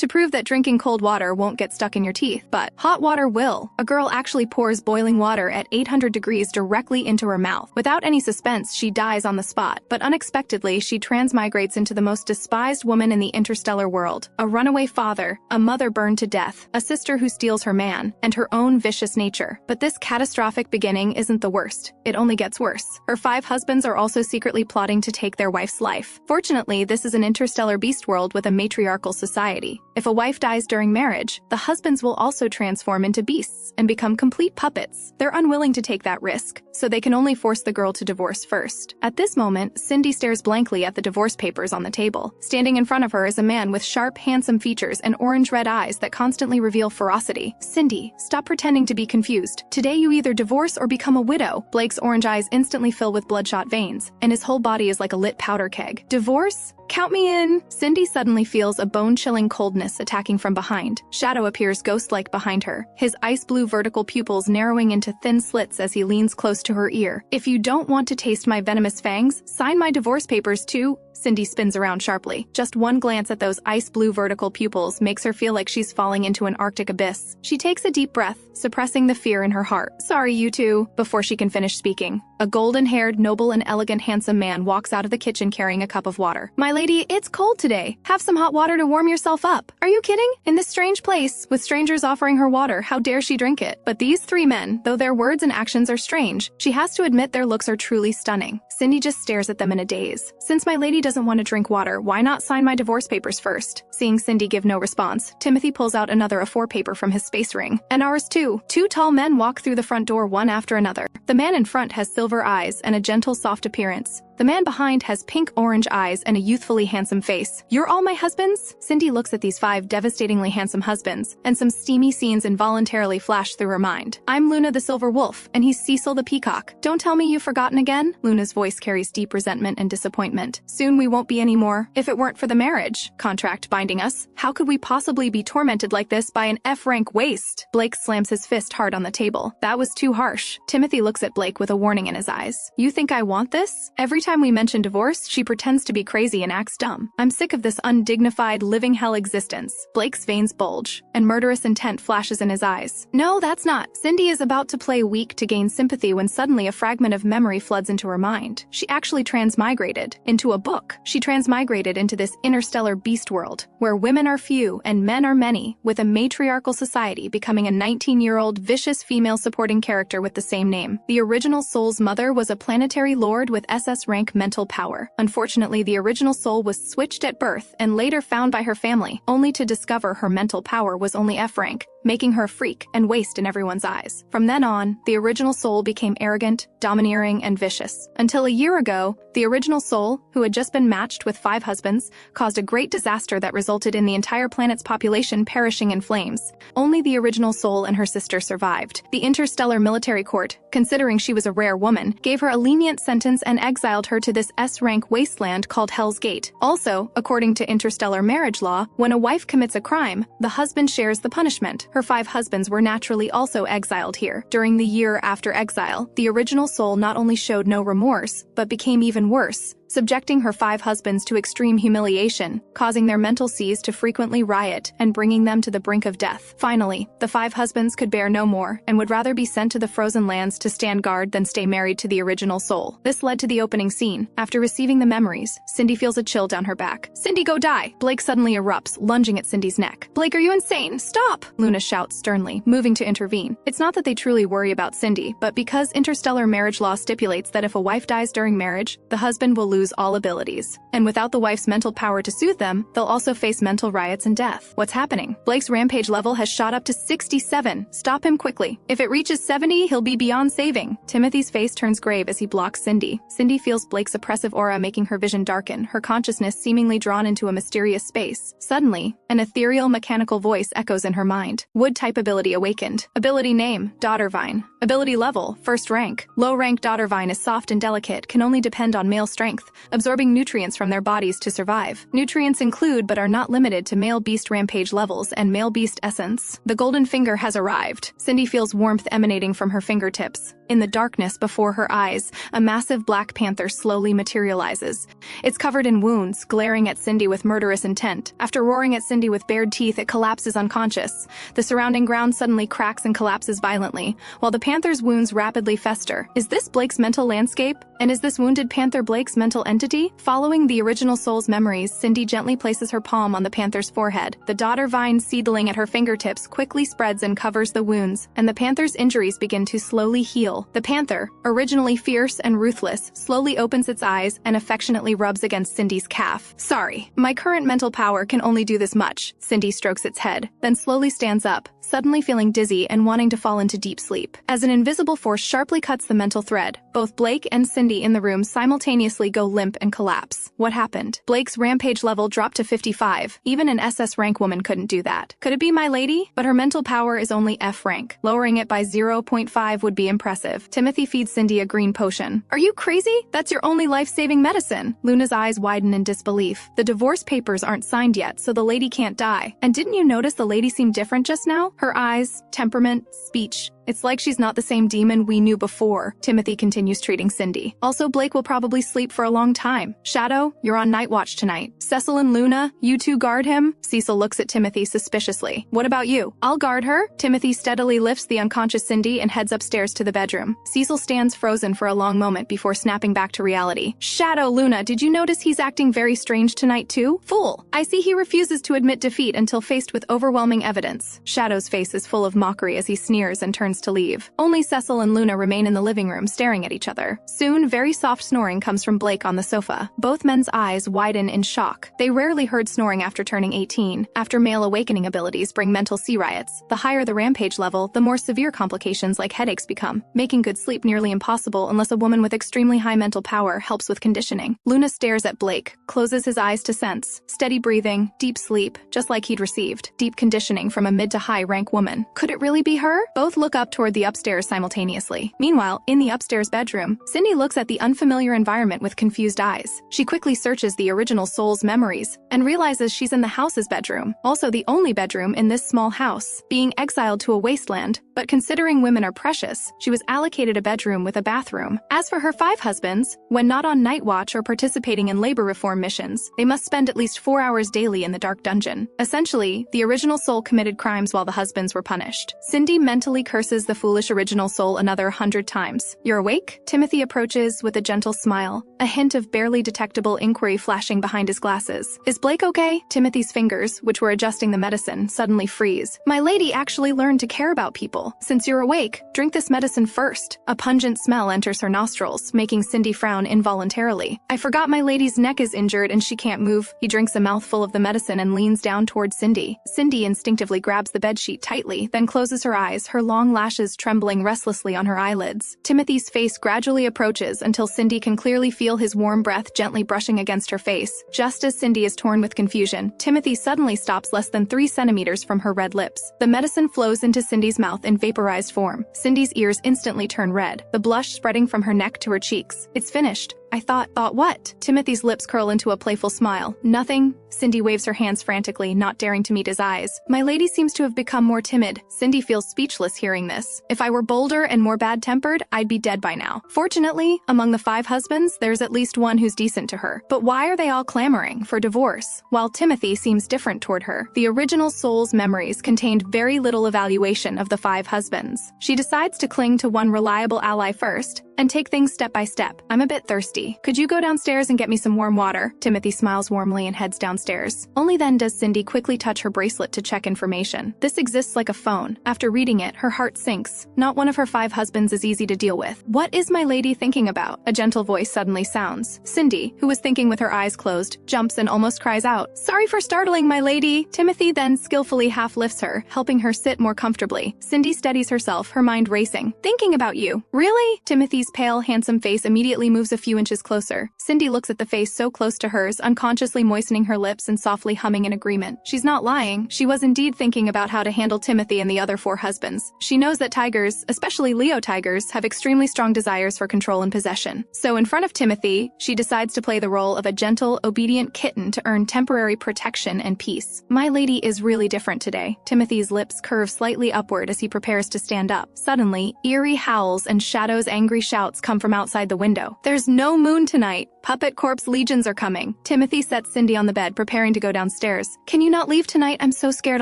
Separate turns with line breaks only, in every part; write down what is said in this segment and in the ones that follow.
to prove that drinking cold water won't get stuck in your teeth. But hot water will. A girl actually pours boiling water at 800 degrees directly into her mouth. Without any suspense, she dies on the spot. But unexpectedly, she transmigrates into the most despised woman in the interstellar world. A runaway father, a mother burned to death, a sister who steals her man, and her own vicious nature. But this catastrophic beginning isn't the worst. It only gets worse. Her 5 husbands are also secretly plotting to take their wife's life. Fortunately, this is an interstellar beast world with a matriarchal society. If a wife dies during marriage, the husbands will also transform into beasts and become complete puppets. They're unwilling to take that risk, so they can only force the girl to divorce first. At this moment, Cindy stares blankly at the divorce papers on the table. Standing in front of her is a man with sharp, handsome features and orange-red eyes that constantly reveal ferocity. "Cindy, stop pretending to be confused. Today you either divorce or become a widow." Blake's orange eyes instantly fill with bloodshot veins, and his whole body is like a lit powder keg. "Divorce? Count me in." Cindy suddenly feels a bone-chilling coldness attacking from behind. Shadow appears ghost-like behind her, his ice-blue vertical pupils narrowing into thin slits as he leans close to her ear. "If you don't want to taste my venomous fangs, sign my divorce papers too." Cindy spins around sharply. Just one glance at those ice-blue vertical pupils makes her feel like she's falling into an Arctic abyss. She takes a deep breath, suppressing the fear in her heart. "Sorry, you two," before she can finish speaking. A golden-haired, noble and elegant handsome man walks out of the kitchen carrying a cup of water. "My lady, it's cold today. Have some hot water to warm yourself up." Are you kidding? In this strange place, with strangers offering her water, how dare she drink it? But these 3 men, though their words and actions are strange, she has to admit their looks are truly stunning. Cindy just stares at them in a daze. "Since my lady doesn't want to drink water, why not sign my divorce papers first?" Seeing Cindy give no response, Timothy pulls out another A4 paper from his space ring. "And ours too." 2 tall men walk through the front door one after another. The man in front has silver eyes and a gentle, soft appearance. The man behind has pink-orange eyes and a youthfully handsome face. "You're all my husbands?" Cindy looks at these 5 devastatingly handsome husbands, and some steamy scenes involuntarily flash through her mind. "I'm Luna the Silver Wolf, and he's Cecil the Peacock. Don't tell me you've forgotten again?" Luna's voice carries deep resentment and disappointment. "Soon we won't be anymore. If it weren't for the marriage contract binding us, how could we possibly be tormented like this by an F-rank waste?" Blake slams his fist hard on the table. "That was too harsh." Timothy looks at Blake with a warning in his eyes. "You think I want this?" Every time we mention divorce, she pretends to be crazy and acts dumb. "I'm sick of this undignified, living hell existence." Blake's veins bulge, and murderous intent flashes in his eyes. "No, that's not." Cindy is about to play weak to gain sympathy when suddenly a fragment of memory floods into her mind. She actually transmigrated into a book. She transmigrated into this interstellar beast world, where women are few and men are many, with a matriarchal society becoming a 19-year-old vicious female supporting character with the same name. The original soul's mother was a planetary lord with SS rank mental power. Unfortunately, the original soul was switched at birth and later found by her family, only to discover her mental power was only F rank, making her a freak and waste in everyone's eyes. From then on, the original soul became arrogant, domineering, and vicious. Until a year ago, the original soul, who had just been matched with 5 husbands, caused a great disaster that resulted in the entire planet's population perishing in flames. Only the original soul and her sister survived. The interstellar military court, considering she was a rare woman, gave her a lenient sentence and exiled her to this S-rank wasteland called Hell's Gate. Also, according to interstellar marriage law, when a wife commits a crime, the husband shares the punishment. Her 5 husbands were naturally also exiled here. During the year after exile, the original soul not only showed no remorse, but became even worse, subjecting her 5 husbands to extreme humiliation, causing their mental seas to frequently riot and bringing them to the brink of death. Finally, the 5 husbands could bear no more and would rather be sent to the frozen lands to stand guard than stay married to the original soul. This led to the opening scene. After receiving the memories, Cindy feels a chill down her back. "Cindy, go die!" Blake suddenly erupts, lunging at Cindy's neck. "Blake, are you insane? Stop!" Luna shouts sternly, moving to intervene. It's not that they truly worry about Cindy, but because interstellar marriage law stipulates that if a wife dies during marriage, the husband will lose all abilities. And without the wife's mental power to soothe them, they'll also face mental riots and death. What's happening? Blake's rampage level has shot up to 67. Stop him quickly. If it reaches 70, he'll be beyond saving. Timothy's face turns grave as he blocks Cindy. Cindy feels Blake's oppressive aura making her vision darken, her consciousness seemingly drawn into a mysterious space. Suddenly, an ethereal mechanical voice echoes in her mind. Wood-type ability awakened. Ability name, Daughtervine. Ability level, first rank. Low rank Daughtervine is soft and delicate, can only depend on male strength. absorbing nutrients from their bodies to survive. Nutrients include but are not limited to male beast rampage levels and male beast essence. The golden finger has arrived. Cindy feels warmth emanating from her fingertips. In the darkness before her eyes, a massive Black Panther slowly materializes. It's covered in wounds, glaring at Cindy with murderous intent. After roaring at Cindy with bared teeth, it collapses unconscious. The surrounding ground suddenly cracks and collapses violently, while the panther's wounds rapidly fester. Is this Blake's mental landscape? And is this wounded panther Blake's mental entity? Following the original soul's memories, Cindy gently places her palm on the panther's forehead. The daughter vine seedling at her fingertips quickly spreads and covers the wounds, and the panther's injuries begin to slowly heal. The panther, originally fierce and ruthless, slowly opens its eyes and affectionately rubs against Cindy's calf. Sorry, my current mental power can only do this much. Cindy strokes its head, then slowly stands up, suddenly feeling dizzy and wanting to fall into deep sleep. As an invisible force sharply cuts the mental thread, both Blake and Cindy in the room simultaneously go limp and collapse. What happened? Blake's rampage level dropped to 55. Even an SS rank woman couldn't do that. Could it be my lady? But her mental power is only F rank. Lowering it by 0.5 would be impressive. Timothy feeds Cindy a green potion. Are you crazy? That's your only life-saving medicine. Luna's eyes widen in disbelief. The divorce papers aren't signed yet, so the lady can't die. And didn't you notice the lady seemed different just now? Her eyes, temperament, speech. It's like she's not the same demon we knew before. Timothy continues treating Cindy. Also, Blake will probably sleep for a long time. Shadow, you're on night watch tonight. Cecil and Luna, you two guard him? Cecil looks at Timothy suspiciously. What about you? I'll guard her. Timothy steadily lifts the unconscious Cindy and heads upstairs to the bedroom. Cecil stands frozen for a long moment before snapping back to reality. Shadow, Luna, did you notice he's acting very strange tonight too? Fool! I see he refuses to admit defeat until faced with overwhelming evidence. Shadow's face is full of mockery as he sneers and turns to leave. Only Cecil and Luna remain in the living room staring at each other. Soon, very soft snoring comes from Blake on the sofa. Both men's eyes widen in shock. They rarely heard snoring after turning 18. After male awakening abilities bring mental sea riots, the higher the rampage level, the more severe complications like headaches become, making good sleep nearly impossible unless a woman with extremely high mental power helps with conditioning. Luna stares at Blake, closes his eyes to sense. Steady breathing, deep sleep, just like he'd received. Deep conditioning from a mid to high rank woman. Could it really be her? Both look up toward the upstairs simultaneously. Meanwhile, in the upstairs bedroom, Cindy looks at the unfamiliar environment with confused eyes. She quickly searches the original soul's memories and realizes she's in the house's bedroom, also the only bedroom in this small house. Being exiled to a wasteland, but considering women are precious, she was allocated a bedroom with a bathroom. As for her 5 husbands, when not on night watch or participating in labor reform missions, they must spend at least 4 hours daily in the dark dungeon. Essentially, the original soul committed crimes while the husbands were punished. Cindy mentally curses the foolish original soul another 100 times. You're awake? Timothy approaches with a gentle smile, a hint of barely detectable inquiry flashing behind his glasses. Is Blake okay? Timothy's fingers, which were adjusting the medicine, suddenly freeze. My lady actually learned to care about people. Since you're awake, drink this medicine first. A pungent smell enters her nostrils, making Cindy frown involuntarily. I forgot my lady's neck is injured and she can't move. He drinks a mouthful of the medicine and leans down towards Cindy. Cindy instinctively grabs the bedsheet tightly, then closes her eyes, her long lashes trembling restlessly on her eyelids. Timothy's face gradually approaches until Cindy can clearly feel his warm breath gently brushing against her face. Just as Cindy is torn with confusion, Timothy suddenly stops less than 3 centimeters from her red lips. The medicine flows into Cindy's mouth in vaporized form. Cindy's ears instantly turn red, the blush spreading from her neck to her cheeks. It's finished. I thought what? Timothy's lips curl into a playful smile. Nothing. Cindy waves her hands frantically, not daring to meet his eyes. My lady seems to have become more timid. Cindy feels speechless hearing this. If I were bolder and more bad-tempered, I'd be dead by now. Fortunately, among the 5 husbands, there's at least one who's decent to her. But why are they all clamoring for divorce? While Timothy seems different toward her, the original soul's memories contained very little evaluation of the 5 husbands. She decides to cling to one reliable ally first, and take things step by step. I'm a bit thirsty. Could you go downstairs and get me some warm water? Timothy smiles warmly and heads downstairs. Only then does Cindy quickly touch her bracelet to check information. This exists like a phone. After reading it, her heart sinks. Not one of her 5 husbands is easy to deal with. What is my lady thinking about? A gentle voice suddenly sounds. Cindy, who was thinking with her eyes closed, jumps and almost cries out, "Sorry for startling, my lady." Timothy then skillfully half lifts her, helping her sit more comfortably. Cindy steadies herself, her mind racing. Thinking about you. Really? Timothy's pale, handsome face immediately moves a few inches closer. Cindy looks at the face so close to hers, unconsciously moistening her lips and softly humming in agreement. She's not lying. She was indeed thinking about how to handle Timothy and the other 4 husbands. She knows that tigers, especially Leo tigers, have extremely strong desires for control and possession. So in front of Timothy, she decides to play the role of a gentle, obedient kitten to earn temporary protection and peace. My lady is really different today. Timothy's lips curve slightly upward as he prepares to stand up. Suddenly, eerie howls and Shadow's angry shouts come from outside the window. There's no moon tonight. Puppet corpse legions are coming. Timothy sets Cindy on the bed, preparing to go downstairs. Can you not leave tonight? I'm so scared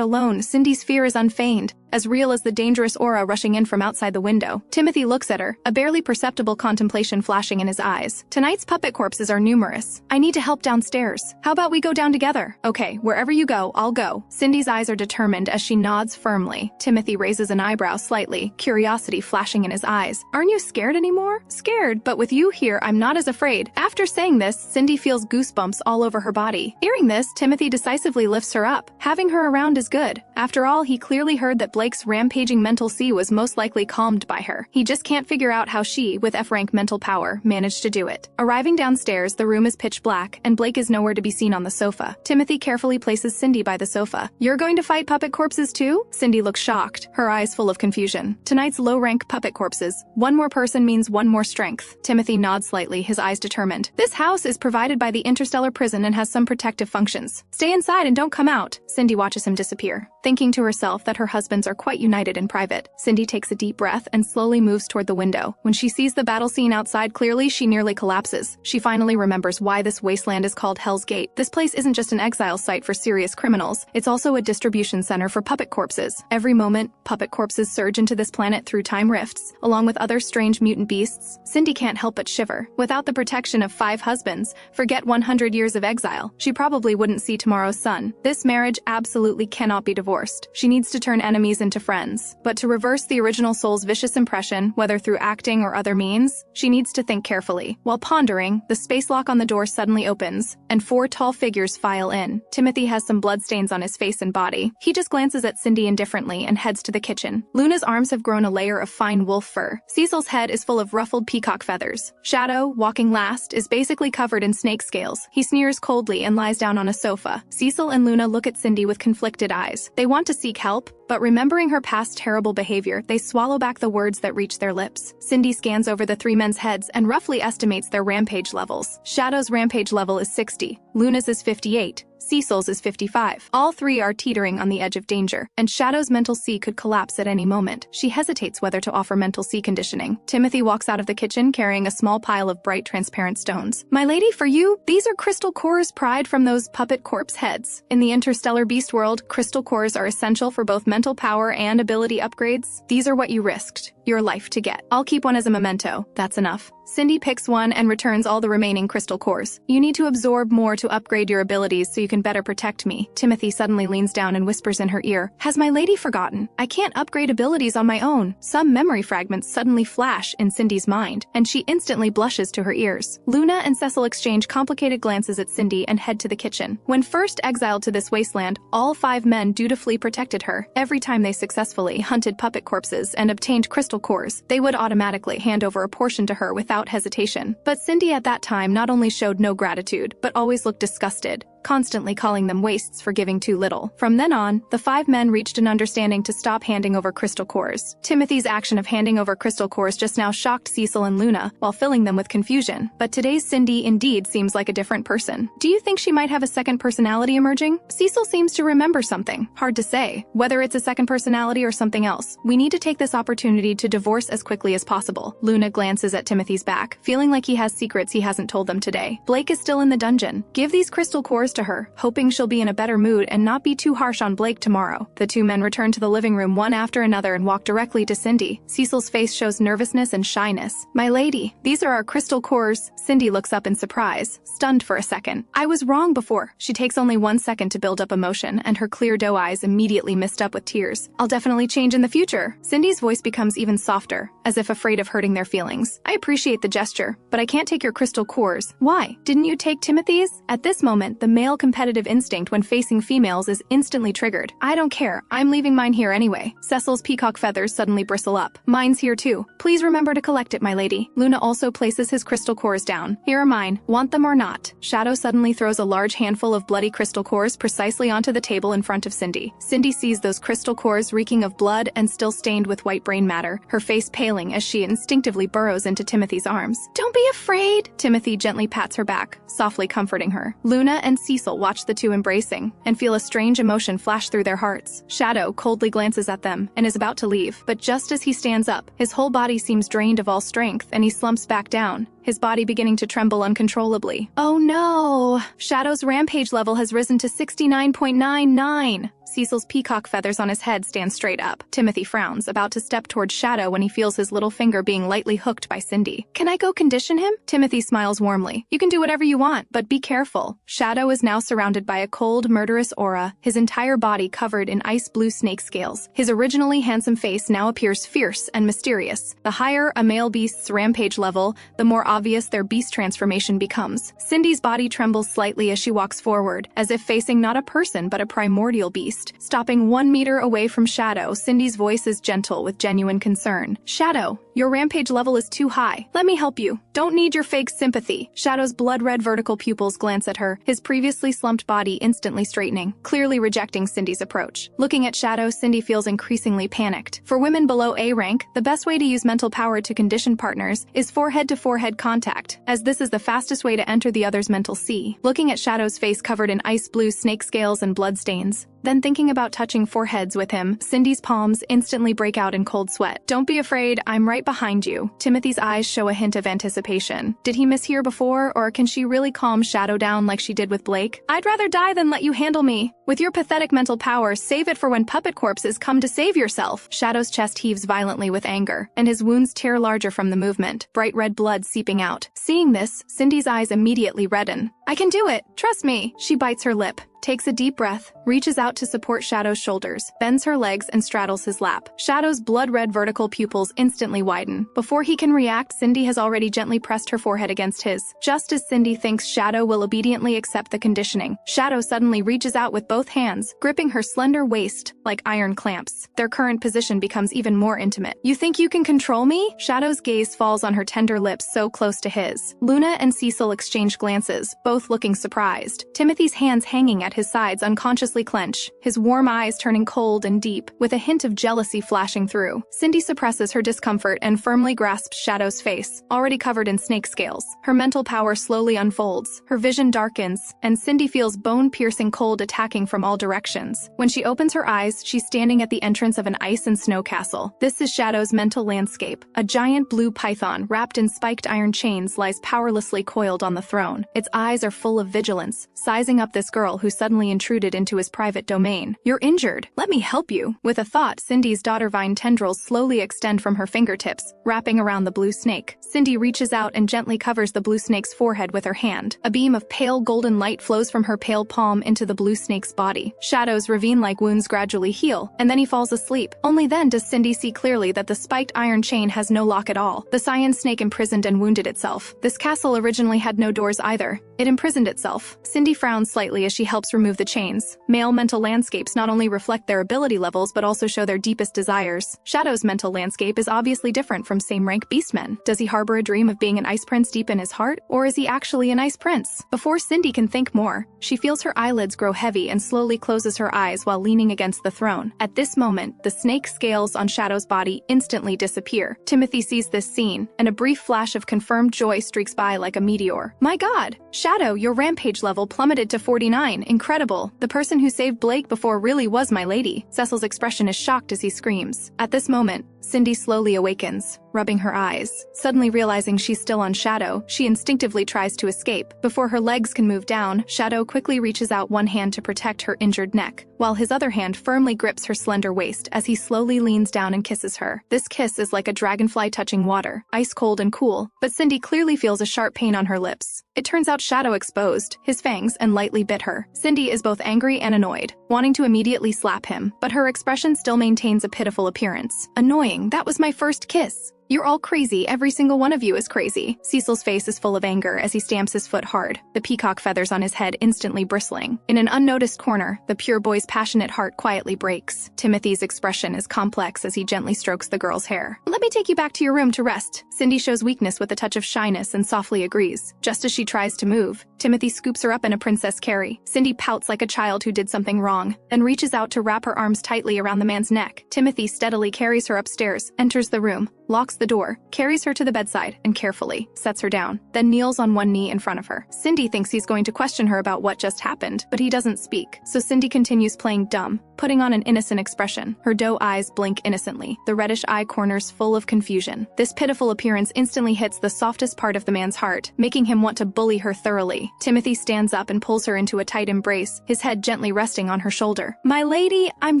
alone. Cindy's fear is unfeigned, as real as the dangerous aura rushing in from outside the window. Timothy looks at her, a barely perceptible contemplation flashing in his eyes. Tonight's puppet corpses are numerous. I need to help downstairs. How about we go down together? Okay, wherever you go, I'll go. Cindy's eyes are determined as she nods firmly. Timothy raises an eyebrow slightly, curiosity flashing in his eyes. Aren't you scared anymore? Scared, but with you here, I'm not as afraid. After saying this, Cindy feels goosebumps all over her body. Hearing this, Timothy decisively lifts her up. Having her around is good. After all, he clearly heard that Blake's rampaging mental sea was most likely calmed by her. He just can't figure out how she, with F-rank mental power, managed to do it. Arriving downstairs, the room is pitch black, and Blake is nowhere to be seen on the sofa. Timothy carefully places Cindy by the sofa. You're going to fight puppet corpses too? Cindy looks shocked, her eyes full of confusion. Tonight's low-rank puppet corpses. One more person means one more strength. Timothy nods slightly, his eyes determined. This house is provided by the interstellar prison and has some protective functions. Stay inside and don't come out. Cindy watches him disappear. Thinking to herself that her husbands are quite united in private, Cindy takes a deep breath and slowly moves toward the window. When she sees the battle scene outside clearly, she nearly collapses. She finally remembers why this wasteland is called Hell's Gate. This place isn't just an exile site for serious criminals, it's also a distribution center for puppet corpses. Every moment, puppet corpses surge into this planet through time rifts, along with other strange mutant beasts. Cindy can't help but shiver. Without the protection of 5 husbands, forget 100 years of exile, she probably wouldn't see tomorrow's sun. This marriage absolutely cannot be divorced. She needs to turn enemies into friends. But to reverse the original soul's vicious impression, whether through acting or other means, she needs to think carefully. While pondering, the space lock on the door suddenly opens, and 4 tall figures file in. Timothy has some bloodstains on his face and body. He just glances at Cindy indifferently and heads to the kitchen. Luna's arms have grown a layer of fine wolf fur. Cecil's head is full of ruffled peacock feathers. Shadow, walking last, is basically covered in snake scales. He sneers coldly and lies down on a sofa. Cecil and Luna look at Cindy with conflicted eyes. They want to seek help, but remembering her past terrible behavior, they swallow back the words that reach their lips. Cindy scans over the 3 men's heads and roughly estimates their rampage levels. Shadow's rampage level is 60, Luna's is 58. Cecil's is 55. All 3 are teetering on the edge of danger, and Shadow's mental sea could collapse at any moment. She hesitates whether to offer mental sea conditioning. Timothy walks out of the kitchen carrying a small pile of bright, transparent stones. My lady, for you, these are crystal cores pried from those puppet corpse heads. In the interstellar beast world, crystal cores are essential for both mental power and ability upgrades. These are what you risked your life to get. I'll keep one as a memento. That's enough. Cindy picks one and returns all the remaining crystal cores. You need to absorb more to upgrade your abilities so you can better protect me. Timothy suddenly leans down and whispers in her ear, Has my lady forgotten? I can't upgrade abilities on my own. Some memory fragments suddenly flash in Cindy's mind, and she instantly blushes to her ears. Luna and Cecil exchange complicated glances at Cindy and head to the kitchen. When first exiled to this wasteland, all 5 men dutifully protected her. Every time they successfully hunted puppet corpses and obtained crystal cores, they would automatically hand over a portion to her without hesitation. But Cindy at that time not only showed no gratitude, but always looked disgusted, constantly calling them wastes for giving too little. From then on, the 5 men reached an understanding to stop handing over crystal cores. Timothy's action of handing over crystal cores just now shocked Cecil and Luna, while filling them with confusion. But today's Cindy indeed seems like a different person. Do you think she might have a second personality emerging? Cecil seems to remember something. Hard to say. Whether it's a second personality or something else, we need to take this opportunity to divorce as quickly as possible. Luna glances at Timothy's back, feeling like he has secrets he hasn't told them today. Blake is still in the dungeon. Give these crystal cores to her, hoping she'll be in a better mood and not be too harsh on Blake tomorrow. The 2 men return to the living room one after another and walk directly to Cindy. Cecil's face shows nervousness and shyness. My lady, these are our crystal cores. Cindy looks up in surprise, stunned for a second. I was wrong before. She takes only 1 second to build up emotion, and her clear doe eyes immediately mist up with tears. I'll definitely change in the future. Cindy's voice becomes even even softer, as if afraid of hurting their feelings. I appreciate the gesture, but I can't take your crystal cores. Why? Didn't you take Timothy's? At this moment, the male competitive instinct when facing females is instantly triggered. I don't care. I'm leaving mine here anyway. Cecil's peacock feathers suddenly bristle up. Mine's here too. Please remember to collect it, my lady. Luna also places his crystal cores down. Here are mine. Want them or not? Shadow suddenly throws a large handful of bloody crystal cores precisely onto the table in front of Cindy. Cindy sees those crystal cores reeking of blood and still stained with white brain matter, her face paling as she instinctively burrows into Timothy's arms. Don't be afraid. Timothy gently pats her back, softly comforting her. Luna and Cecil watch the two embracing and feel a strange emotion flash through their hearts. Shadow coldly glances at them and is about to leave, but just as he stands up, his whole body seems drained of all strength and he slumps back down, his body beginning to tremble uncontrollably. Oh no! Shadow's rampage level has risen to 69.99. Cecil's peacock feathers on his head stand straight up. Timothy frowns, about to step towards Shadow when he feels his little finger being lightly hooked by Cindy. Can I go condition him? Timothy smiles warmly. You can do whatever you want, but be careful. Shadow is now surrounded by a cold, murderous aura, his entire body covered in ice blue snake scales. His originally handsome face now appears fierce and mysterious. The higher a male beast's rampage level, the more obvious their beast transformation becomes. Cindy's body trembles slightly as she walks forward, as if facing not a person but a primordial beast. Stopping 1 meter away from Shadow, Cindy's voice is gentle with genuine concern. Shadow, your rampage level is too high. Let me help you. Don't need your fake sympathy. Shadow's blood-red vertical pupils glance at her, his previously slumped body instantly straightening, clearly rejecting Cindy's approach. Looking at Shadow, Cindy feels increasingly panicked. For women below A rank, the best way to use mental power to condition partners is forehead-to-forehead contact, as this is the fastest way to enter the other's mental sea. Looking at Shadow's face covered in ice blue snake scales and bloodstains, then thinking about touching foreheads with him, Cindy's palms instantly break out in cold sweat. Don't be afraid, I'm right behind you. Timothy's eyes show a hint of anticipation. Did he mishear before, or can she really calm Shadow down like she did with Blake? I'd rather die than let you handle me. With your pathetic mental power, save it for when puppet corpses come to save yourself. Shadow's chest heaves violently with anger, and his wounds tear larger from the movement, bright red blood seeping out. Seeing this, Cindy's eyes immediately redden. I can do it, trust me. She bites her lip, takes a deep breath, reaches out to support Shadow's shoulders, bends her legs and straddles his lap. Shadow's blood-red vertical pupils instantly widen. Before he can react, Cindy has already gently pressed her forehead against his. Just as Cindy thinks Shadow will obediently accept the conditioning, Shadow suddenly reaches out with both hands, gripping her slender waist like iron clamps. Their current position becomes even more intimate. You think you can control me? Shadow's gaze falls on her tender lips so close to his. Luna and Cecil exchange glances, both looking surprised. Timothy's hands hanging at his sides unconsciously clench, his warm eyes turning cold and deep, with a hint of jealousy flashing through. Cindy suppresses her discomfort and firmly grasps Shadow's face, already covered in snake scales. Her mental power slowly unfolds, her vision darkens, and Cindy feels bone-piercing cold attacking from all directions. When she opens her eyes, she's standing at the entrance of an ice and snow castle. This is Shadow's mental landscape. A giant blue python wrapped in spiked iron chains lies powerlessly coiled on the throne. Its eyes are full of vigilance, sizing up this girl who suddenly intruded into his private domain. You're injured. Let me help you. With a thought, Cindy's daughter vine tendrils slowly extend from her fingertips, wrapping around the blue snake. Cindy reaches out and gently covers the blue snake's forehead with her hand. A beam of pale golden light flows from her pale palm into the blue snake's body. Shadow's ravine-like wounds gradually heal, and then he falls asleep. Only then does Cindy see clearly that the spiked iron chain has no lock at all. The cyan snake imprisoned and wounded itself. This castle originally had no doors either. It imprisoned itself. Cindy frowns slightly as she helps remove the chains. Male mental landscapes not only reflect their ability levels but also show their deepest desires. Shadow's mental landscape is obviously different from same-rank beastmen. Does he harbor a dream of being an ice prince deep in his heart, or is he actually an ice prince? Before Cindy can think more, she feels her eyelids grow heavy and slowly closes her eyes while leaning against the throne. At this moment, the snake scales on Shadow's body instantly disappear. Timothy sees this scene, and a brief flash of confirmed joy streaks by like a meteor. My God! Shadow, your rampage level plummeted to 49. Incredible. The person who saved Blake before really was my lady. Cecil's expression is shocked as he screams. At this moment, Cindy slowly awakens, rubbing her eyes. Suddenly realizing she's still on Shadow, she instinctively tries to escape. Before her legs can move down, Shadow quickly reaches out one hand to protect her injured neck, while his other hand firmly grips her slender waist as he slowly leans down and kisses her. This kiss is like a dragonfly touching water, ice cold and cool, but Cindy clearly feels a sharp pain on her lips. It turns out Shadow exposed his fangs and lightly bit her. Cindy is both angry and annoyed, wanting to immediately slap him, but her expression still maintains a pitiful appearance. Annoying, that was my first kiss. You're all crazy, every single one of you is crazy. Cecil's face is full of anger as he stamps his foot hard, the peacock feathers on his head instantly bristling. In an unnoticed corner, the pure boy's passionate heart quietly breaks. Timothy's expression is complex as he gently strokes the girl's hair. Let me take you back to your room to rest. Cindy shows weakness with a touch of shyness and softly agrees. Just as she tries to move, Timothy scoops her up in a princess carry. Cindy pouts like a child who did something wrong, then reaches out to wrap her arms tightly around the man's neck. Timothy steadily carries her upstairs, enters the room, locks the door, carries her to the bedside, and carefully sets her down, then kneels on one knee in front of her. Cindy thinks he's going to question her about what just happened, but he doesn't speak, so Cindy continues playing dumb, putting on an innocent expression. Her doe eyes blink innocently, the reddish eye corners full of confusion. This pitiful appearance instantly hits the softest part of the man's heart, making him want to bully her thoroughly. Timothy stands up and pulls her into a tight embrace, his head gently resting on her shoulder. My lady, I'm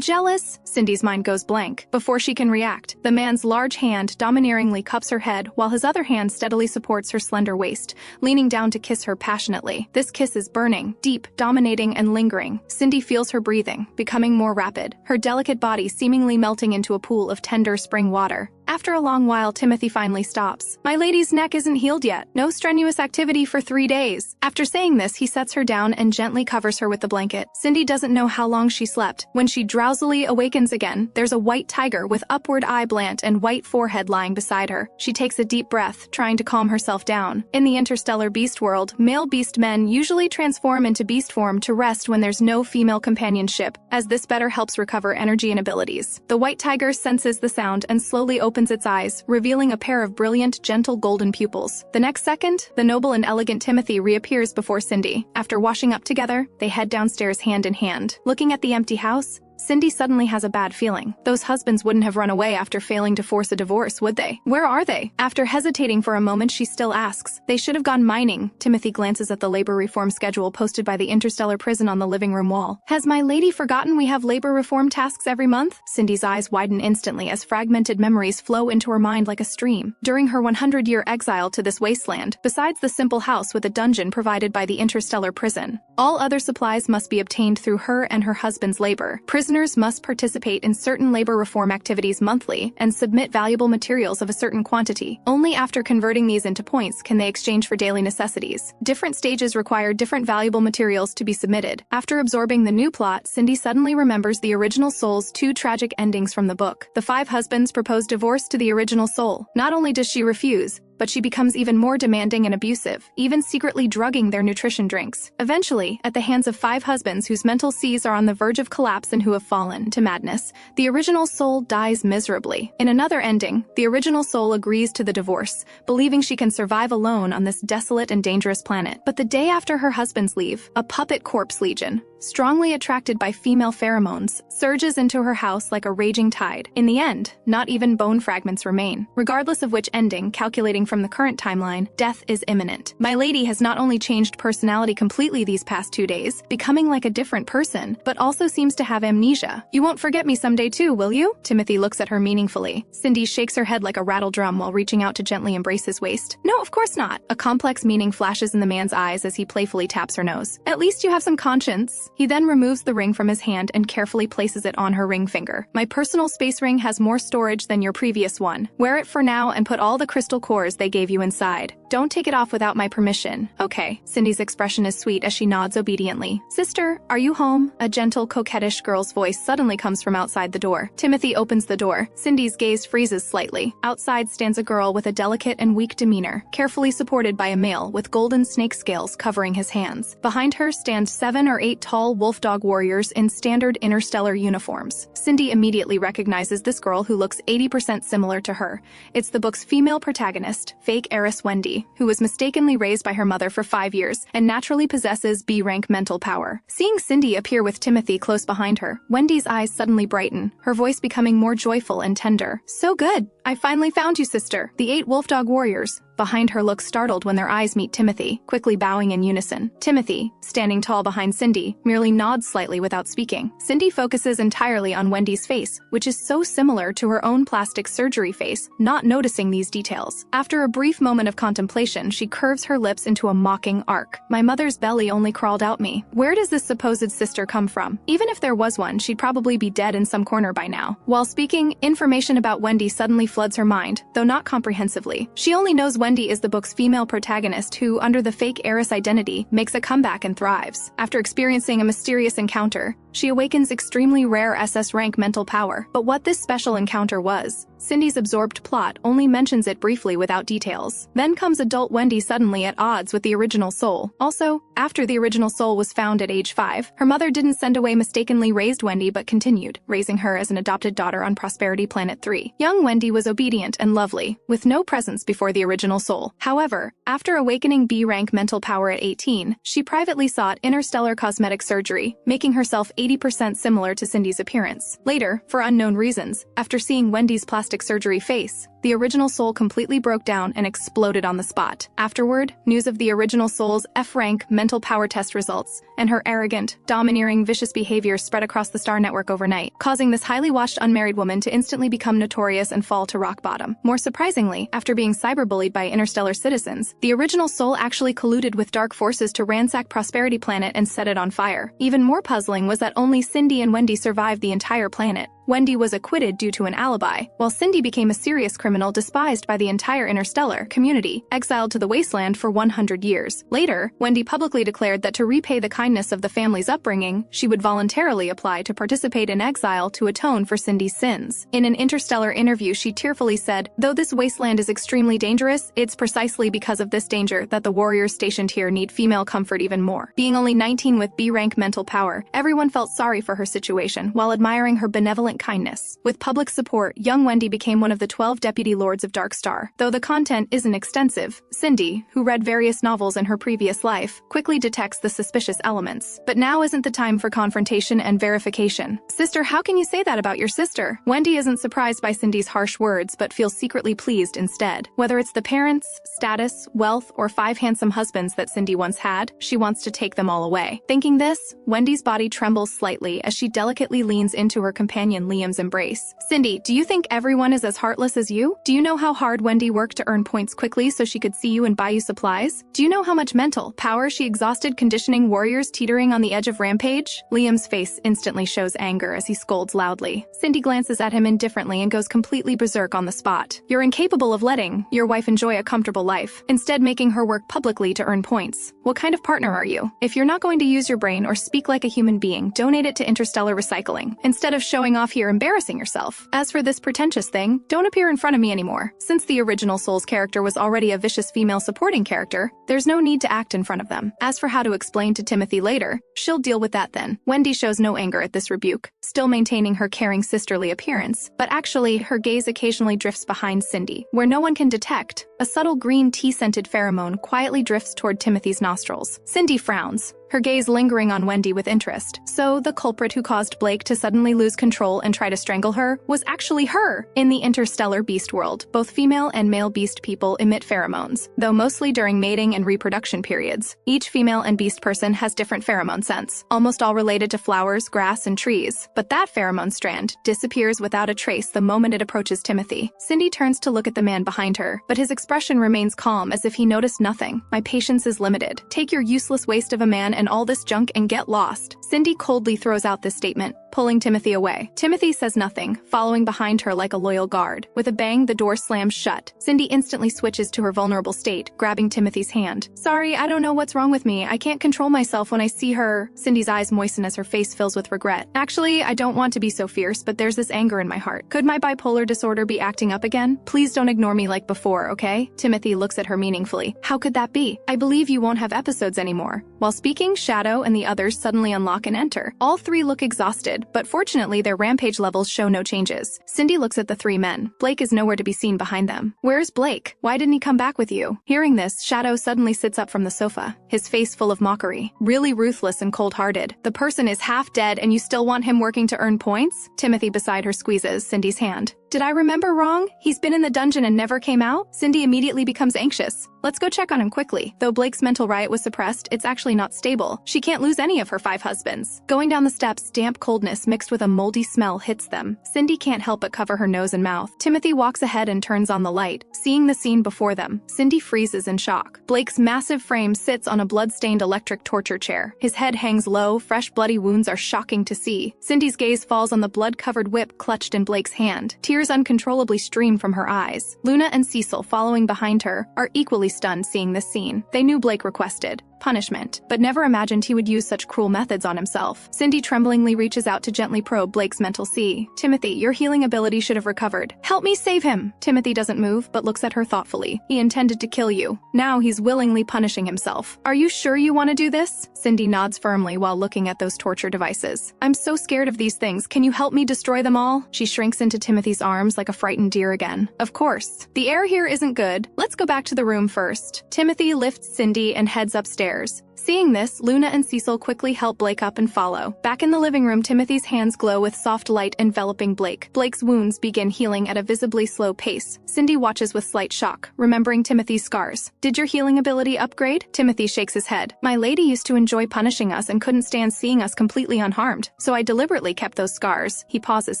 jealous. Cindy's mind goes blank. Before she can react, the man's large hand domineeringly cups her head while his other hand steadily supports her slender waist, leaning down to kiss her passionately. This kiss is burning, deep, dominating, and lingering. Cindy feels her breathing, becoming more rapid, her delicate body seemingly melting into a pool of tender spring water. After a long while, Timothy finally stops. My lady's neck isn't healed yet. No strenuous activity for 3 days. After saying this, he sets her down and gently covers her with the blanket. Cindy doesn't know how long she slept. When she drowsily awakens again, there's a white tiger with upward eye blant and white forehead lying beside her. She takes a deep breath, trying to calm herself down. In the interstellar beast world, male beast men usually transform into beast form to rest when there's no female companionship, as this better helps recover energy and abilities. The white tiger senses the sound and slowly opens its eyes, revealing a pair of brilliant, gentle golden pupils. The next second, the noble and elegant Timothy reappears before Cindy. After washing up together, they head downstairs hand in hand. Looking at the empty house, Cindy suddenly has a bad feeling. Those husbands wouldn't have run away after failing to force a divorce, would they? Where are they? After hesitating for a moment, she still asks. They should have gone mining. Timothy glances at the labor reform schedule posted by the interstellar prison on the living room wall. Has my lady forgotten we have labor reform tasks every month? Cindy's eyes widen instantly as fragmented memories flow into her mind like a stream. During her 100-year exile to this wasteland, besides the simple house with a dungeon provided by the interstellar prison, all other supplies must be obtained through her and her husband's labor. Prisoners must participate in certain labor reform activities monthly and submit valuable materials of a certain quantity. Only after converting these into points can they exchange for daily necessities. Different stages require different valuable materials to be submitted. After absorbing the new plot, Cindy suddenly remembers the original soul's 2 tragic endings from the book. The 5 husbands propose divorce to the original soul. Not only does she refuse, but she becomes even more demanding and abusive, even secretly drugging their nutrition drinks. Eventually, at the hands of 5 husbands whose mental seas are on the verge of collapse and who have fallen to madness, the original soul dies miserably. In another ending, the original soul agrees to the divorce, believing she can survive alone on this desolate and dangerous planet. But the day after her husbands leave, a puppet corpse legion, strongly attracted by female pheromones, surges into her house like a raging tide. In the end, not even bone fragments remain. Regardless of which ending, calculating from the current timeline, death is imminent. My lady has not only changed personality completely these past 2 days, becoming like a different person, but also seems to have amnesia. You won't forget me someday too, will you? Timothy looks at her meaningfully. Cindy shakes her head like a rattle drum while reaching out to gently embrace his waist. No, of course not. A complex meaning flashes in the man's eyes as he playfully taps her nose. At least you have some conscience. He then removes the ring from his hand and carefully places it on her ring finger. My personal space ring has more storage than your previous one. Wear it for now and put all the crystal cores they gave you inside. Don't take it off without my permission. Okay. Cindy's expression is sweet as she nods obediently. Sister, are you home? A gentle, coquettish girl's voice suddenly comes from outside the door. Timothy opens the door. Cindy's gaze freezes slightly. Outside stands a girl with a delicate and weak demeanor, carefully supported by a male with golden snake scales covering his hands. Behind her stand 7 or 8 tall wolf dog warriors in standard interstellar uniforms. Cindy immediately recognizes this girl who looks 80% similar to her. It's the book's female protagonist, fake heiress Wendy, Wendy, who was mistakenly raised by her mother for 5 years and naturally possesses B-rank mental power. Seeing Cindy appear with Timothy close behind her, Wendy's eyes suddenly brighten, her voice becoming more joyful and tender. "So good! I finally found you, sister." The 8 wolf-dog warriors behind her look startled when their eyes meet Timothy, quickly bowing in unison. Timothy, standing tall behind Cindy, merely nods slightly without speaking. Cindy focuses entirely on Wendy's face, which is so similar to her own plastic surgery face, not noticing these details. After a brief moment of contemplation, she curves her lips into a mocking arc. "My mother's belly only crawled out me. Where does this supposed sister come from? Even if there was one, she'd probably be dead in some corner by now." While speaking, information about Wendy suddenly floods her mind, though not comprehensively. She only knows Wendy is the book's female protagonist who, under the fake heiress identity, makes a comeback and thrives. After experiencing a mysterious encounter, she awakens extremely rare SS-rank mental power. But what this special encounter was, Cindy's absorbed plot only mentions it briefly without details. Then comes adult Wendy suddenly at odds with the original soul. Also, after the original soul was found at age 5, her mother didn't send away mistakenly raised Wendy but continued, raising her as an adopted daughter on Prosperity Planet 3. Young Wendy was obedient and lovely, with no presence before the original soul. However, after awakening B-rank mental power at 18, she privately sought interstellar cosmetic surgery, making herself 80% similar to Cindy's appearance. Later, for unknown reasons, after seeing Wendy's plastic surgery face, the original soul completely broke down and exploded on the spot. Afterward, news of the original soul's F-rank mental power test results and her arrogant, domineering, vicious behavior spread across the star network overnight, causing this highly watched unmarried woman to instantly become notorious and fall to rock bottom. More surprisingly, after being cyberbullied by interstellar citizens, the original soul actually colluded with dark forces to ransack Prosperity Planet and set it on fire. Even more puzzling was that only Cindy and Wendy survived the entire planet. Wendy was acquitted due to an alibi, while Cindy became a serious criminal despised by the entire interstellar community, exiled to the wasteland for 100 years. Later, Wendy publicly declared that to repay the kindness of the family's upbringing, she would voluntarily apply to participate in exile to atone for Cindy's sins. In an interstellar interview, she tearfully said, "Though this wasteland is extremely dangerous, it's precisely because of this danger that the warriors stationed here need female comfort even more." Being only 19 with B-rank mental power, everyone felt sorry for her situation while admiring her benevolent kindness. With public support, young Wendy became one of the 12 deputy lords of Darkstar. Though the content isn't extensive, Cindy, who read various novels in her previous life, quickly detects the suspicious elements. But now isn't the time for confrontation and verification. "Sister, how can you say that about your sister?" Wendy isn't surprised by Cindy's harsh words but feels secretly pleased instead. Whether it's the parents, status, wealth, or 5 handsome husbands that Cindy once had, she wants to take them all away. Thinking this, Wendy's body trembles slightly as she delicately leans into her companion Liam's embrace. "Cindy, do you think everyone is as heartless as you? Do you know how hard Wendy worked to earn points quickly so she could see you and buy you supplies? Do you know how much mental power she exhausted conditioning warriors teetering on the edge of rampage?" Liam's face instantly shows anger as he scolds loudly. Cindy glances at him indifferently and goes completely berserk on the spot. "You're incapable of letting your wife enjoy a comfortable life, instead making her work publicly to earn points. What kind of partner are you? If you're not going to use your brain or speak like a human being, donate it to interstellar recycling, instead of showing off here embarrassing yourself. As for this pretentious thing, don't appear in front of me anymore." Since the original Soul's character was already a vicious female supporting character, there's no need to act in front of them. As for how to explain to Timothy later, she'll deal with that then. Wendy shows no anger at this rebuke, still maintaining her caring sisterly appearance, but actually her gaze occasionally drifts behind Cindy, where no one can detect. A subtle green tea-scented pheromone quietly drifts toward Timothy's nostrils. Cindy frowns, her gaze lingering on Wendy with interest. So the culprit who caused Blake to suddenly lose control and try to strangle her was actually her. In the interstellar beast world, both female and male beast people emit pheromones, though mostly during mating and reproduction periods. Each female and beast person has different pheromone scents, almost all related to flowers, grass, and trees. But that pheromone strand disappears without a trace the moment it approaches Timothy. Cindy turns to look at the man behind her, but his expression remains calm as if he noticed nothing. "My patience is limited. Take your useless waste of a man and all this junk and get lost." Cindy coldly throws out this statement, pulling Timothy away. Timothy says nothing, following behind her like a loyal guard. With a bang, the door slams shut. Cindy instantly switches to her vulnerable state, grabbing Timothy's hand. "Sorry, I don't know what's wrong with me. I can't control myself when I see her." Cindy's eyes moisten as her face fills with regret. "Actually, I don't want to be so fierce, but there's this anger in my heart. Could my bipolar disorder be acting up again? Please don't ignore me like before, okay? Timothy looks at her meaningfully. How could that be? I believe you won't have episodes anymore. While speaking, Shadow and the others suddenly unlock and enter. All three look exhausted, but fortunately their rampage levels show no changes. Cindy looks at the three men. Blake is nowhere to be seen behind them. Where's Blake? Why didn't he come back with you? Hearing this, Shadow suddenly sits up from the sofa, his face full of mockery. Really ruthless and cold-hearted. The person is half dead and you still want him working to earn points? Timothy beside her squeezes Cindy's hand. Did I remember wrong? He's been in the dungeon and never came out? Cindy immediately becomes anxious. Let's go check on him quickly. Though Blake's mental riot was suppressed, it's actually not stable. She can't lose any of her 5 husbands. Going down the steps, damp coldness mixed with a moldy smell hits them. Cindy can't help but cover her nose and mouth. Timothy walks ahead and turns on the light. Seeing the scene before them, Cindy freezes in shock. Blake's massive frame sits on a blood-stained electric torture chair. His head hangs low, fresh bloody wounds are shocking to see. Cindy's gaze falls on the blood-covered whip clutched in Blake's hand. Tears uncontrollably stream from her eyes. Luna and Cecil, following behind her, are equally stunned seeing this scene. They knew Blake requested punishment, but never imagined he would use such cruel methods on himself. Cindy tremblingly reaches out to gently probe Blake's mental sea. Timothy, your healing ability should have recovered. Help me save him! Timothy doesn't move, but looks at her thoughtfully. He intended to kill you. Now he's willingly punishing himself. Are you sure you want to do this? Cindy nods firmly while looking at those torture devices. I'm so scared of these things. Can you help me destroy them all? She shrinks into Timothy's arms like a frightened deer again. Of course. The air here isn't good. Let's go back to the room first. Timothy lifts Cindy and heads upstairs. Seeing this, Luna and Cecil quickly help Blake up and follow. Back in the living room, Timothy's hands glow with soft light enveloping Blake. Blake's wounds begin healing at a visibly slow pace. Cindy watches with slight shock, remembering Timothy's scars. Did your healing ability upgrade? Timothy shakes his head. My lady used to enjoy punishing us and couldn't stand seeing us completely unharmed, so I deliberately kept those scars. He pauses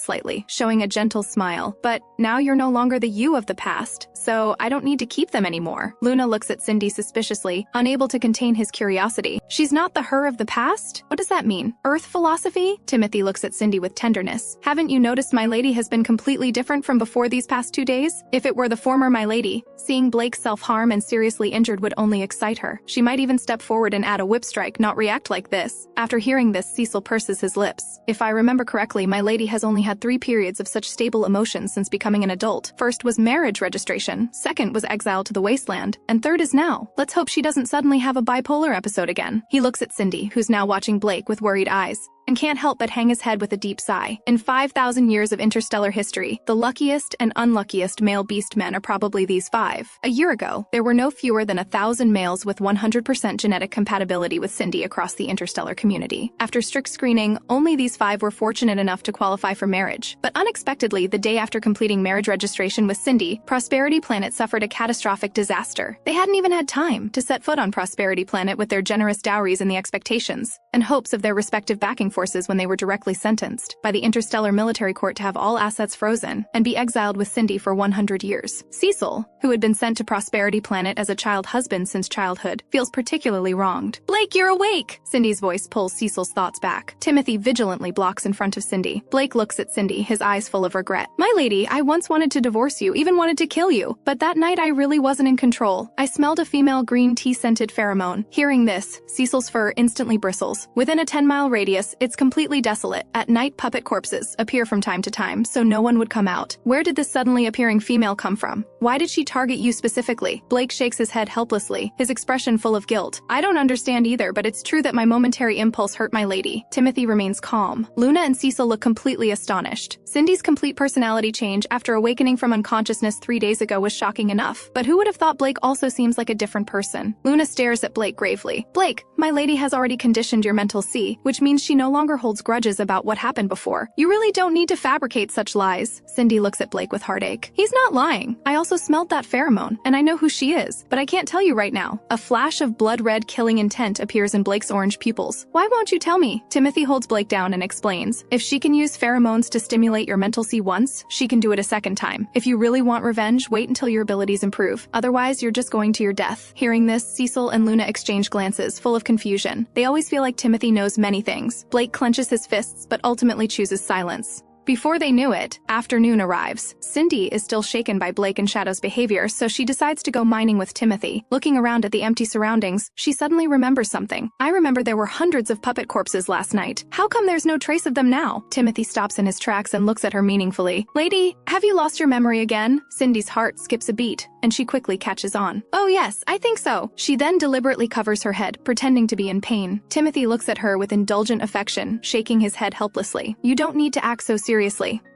slightly, showing a gentle smile. But now you're no longer the you of the past, so I don't need to keep them anymore. Luna looks at Cindy suspiciously, unable to contain his curiosity. She's not the her of the past? What does that mean? Earth philosophy? Timothy looks at Cindy with tenderness. Haven't you noticed my lady has been completely different from before these past 2 days? If it were the former my lady, seeing Blake self-harm and seriously injured would only excite her. She might even step forward and add a whip strike, not react like this. After hearing this, Cecil purses his lips. If I remember correctly, my lady has only had 3 periods of such stable emotions since becoming an adult. First was marriage registration, second was exile to the wasteland, and third is now. Let's hope she doesn't suddenly have a bipolar episode again. He looks at Cindy, who's now watching Blake with worried eyes, and can't help but hang his head with a deep sigh. In 5,000 years of interstellar history, the luckiest and unluckiest male beast men are probably these 5. A year ago, there were no fewer than 1,000 males with 100% genetic compatibility with Cindy across the interstellar community. After strict screening, only these 5 were fortunate enough to qualify for marriage. But unexpectedly, the day after completing marriage registration with Cindy, Prosperity Planet suffered a catastrophic disaster. They hadn't even had time to set foot on Prosperity Planet with their generous dowries and the expectations and hopes of their respective backing forces when they were directly sentenced by the interstellar military court to have all assets frozen and be exiled with Cindy for 100 years. Cecil, who had been sent to Prosperity Planet as a child husband since childhood, feels particularly wronged. Blake, you're awake! Cindy's voice pulls Cecil's thoughts back. Timothy vigilantly blocks in front of Cindy. Blake looks at Cindy, his eyes full of regret. My lady, I once wanted to divorce you, even wanted to kill you, but that night I really wasn't in control. I smelled a female green tea-scented pheromone. Hearing this, Cecil's fur instantly bristles. Within a 10-mile radius, it's completely desolate. At night, puppet corpses appear from time to time, so no one would come out. Where did this suddenly appearing female come from? Why did she target you specifically? Blake shakes his head helplessly, his expression full of guilt. I don't understand either, but it's true that my momentary impulse hurt my lady. Timothy remains calm. Luna and Cecil look completely astonished. Cindy's complete personality change after awakening from unconsciousness 3 days ago was shocking enough, but who would have thought Blake also seems like a different person? Luna stares at Blake gravely. Blake, my lady has already conditioned your mental sea, which means she no longer holds grudges about what happened before. You really don't need to fabricate such lies. Cindy looks at Blake with heartache. He's not lying. I also smelled that pheromone, and I know who she is, but I can't tell you right now. A flash of blood-red killing intent appears in Blake's orange pupils. Why won't you tell me? Timothy holds Blake down and explains. If she can use pheromones to stimulate your mental sea once, she can do it a second time. If you really want revenge, wait until your abilities improve. Otherwise, you're just going to your death. Hearing this, Cecil and Luna exchange glances, full of confusion. They always feel like Timothy knows many things. Blake clenches his fists, but ultimately chooses silence. Before they knew it, afternoon arrives. Cindy is still shaken by Blake and Shadow's behavior, so she decides to go mining with Timothy. Looking around at the empty surroundings, she suddenly remembers something. I remember there were hundreds of puppet corpses last night. How come there's no trace of them now? Timothy stops in his tracks and looks at her meaningfully. Lady, have you lost your memory again? Cindy's heart skips a beat, and she quickly catches on. Oh yes, I think so. She then deliberately covers her head, pretending to be in pain. Timothy looks at her with indulgent affection, shaking his head helplessly. You don't need to act so seriously.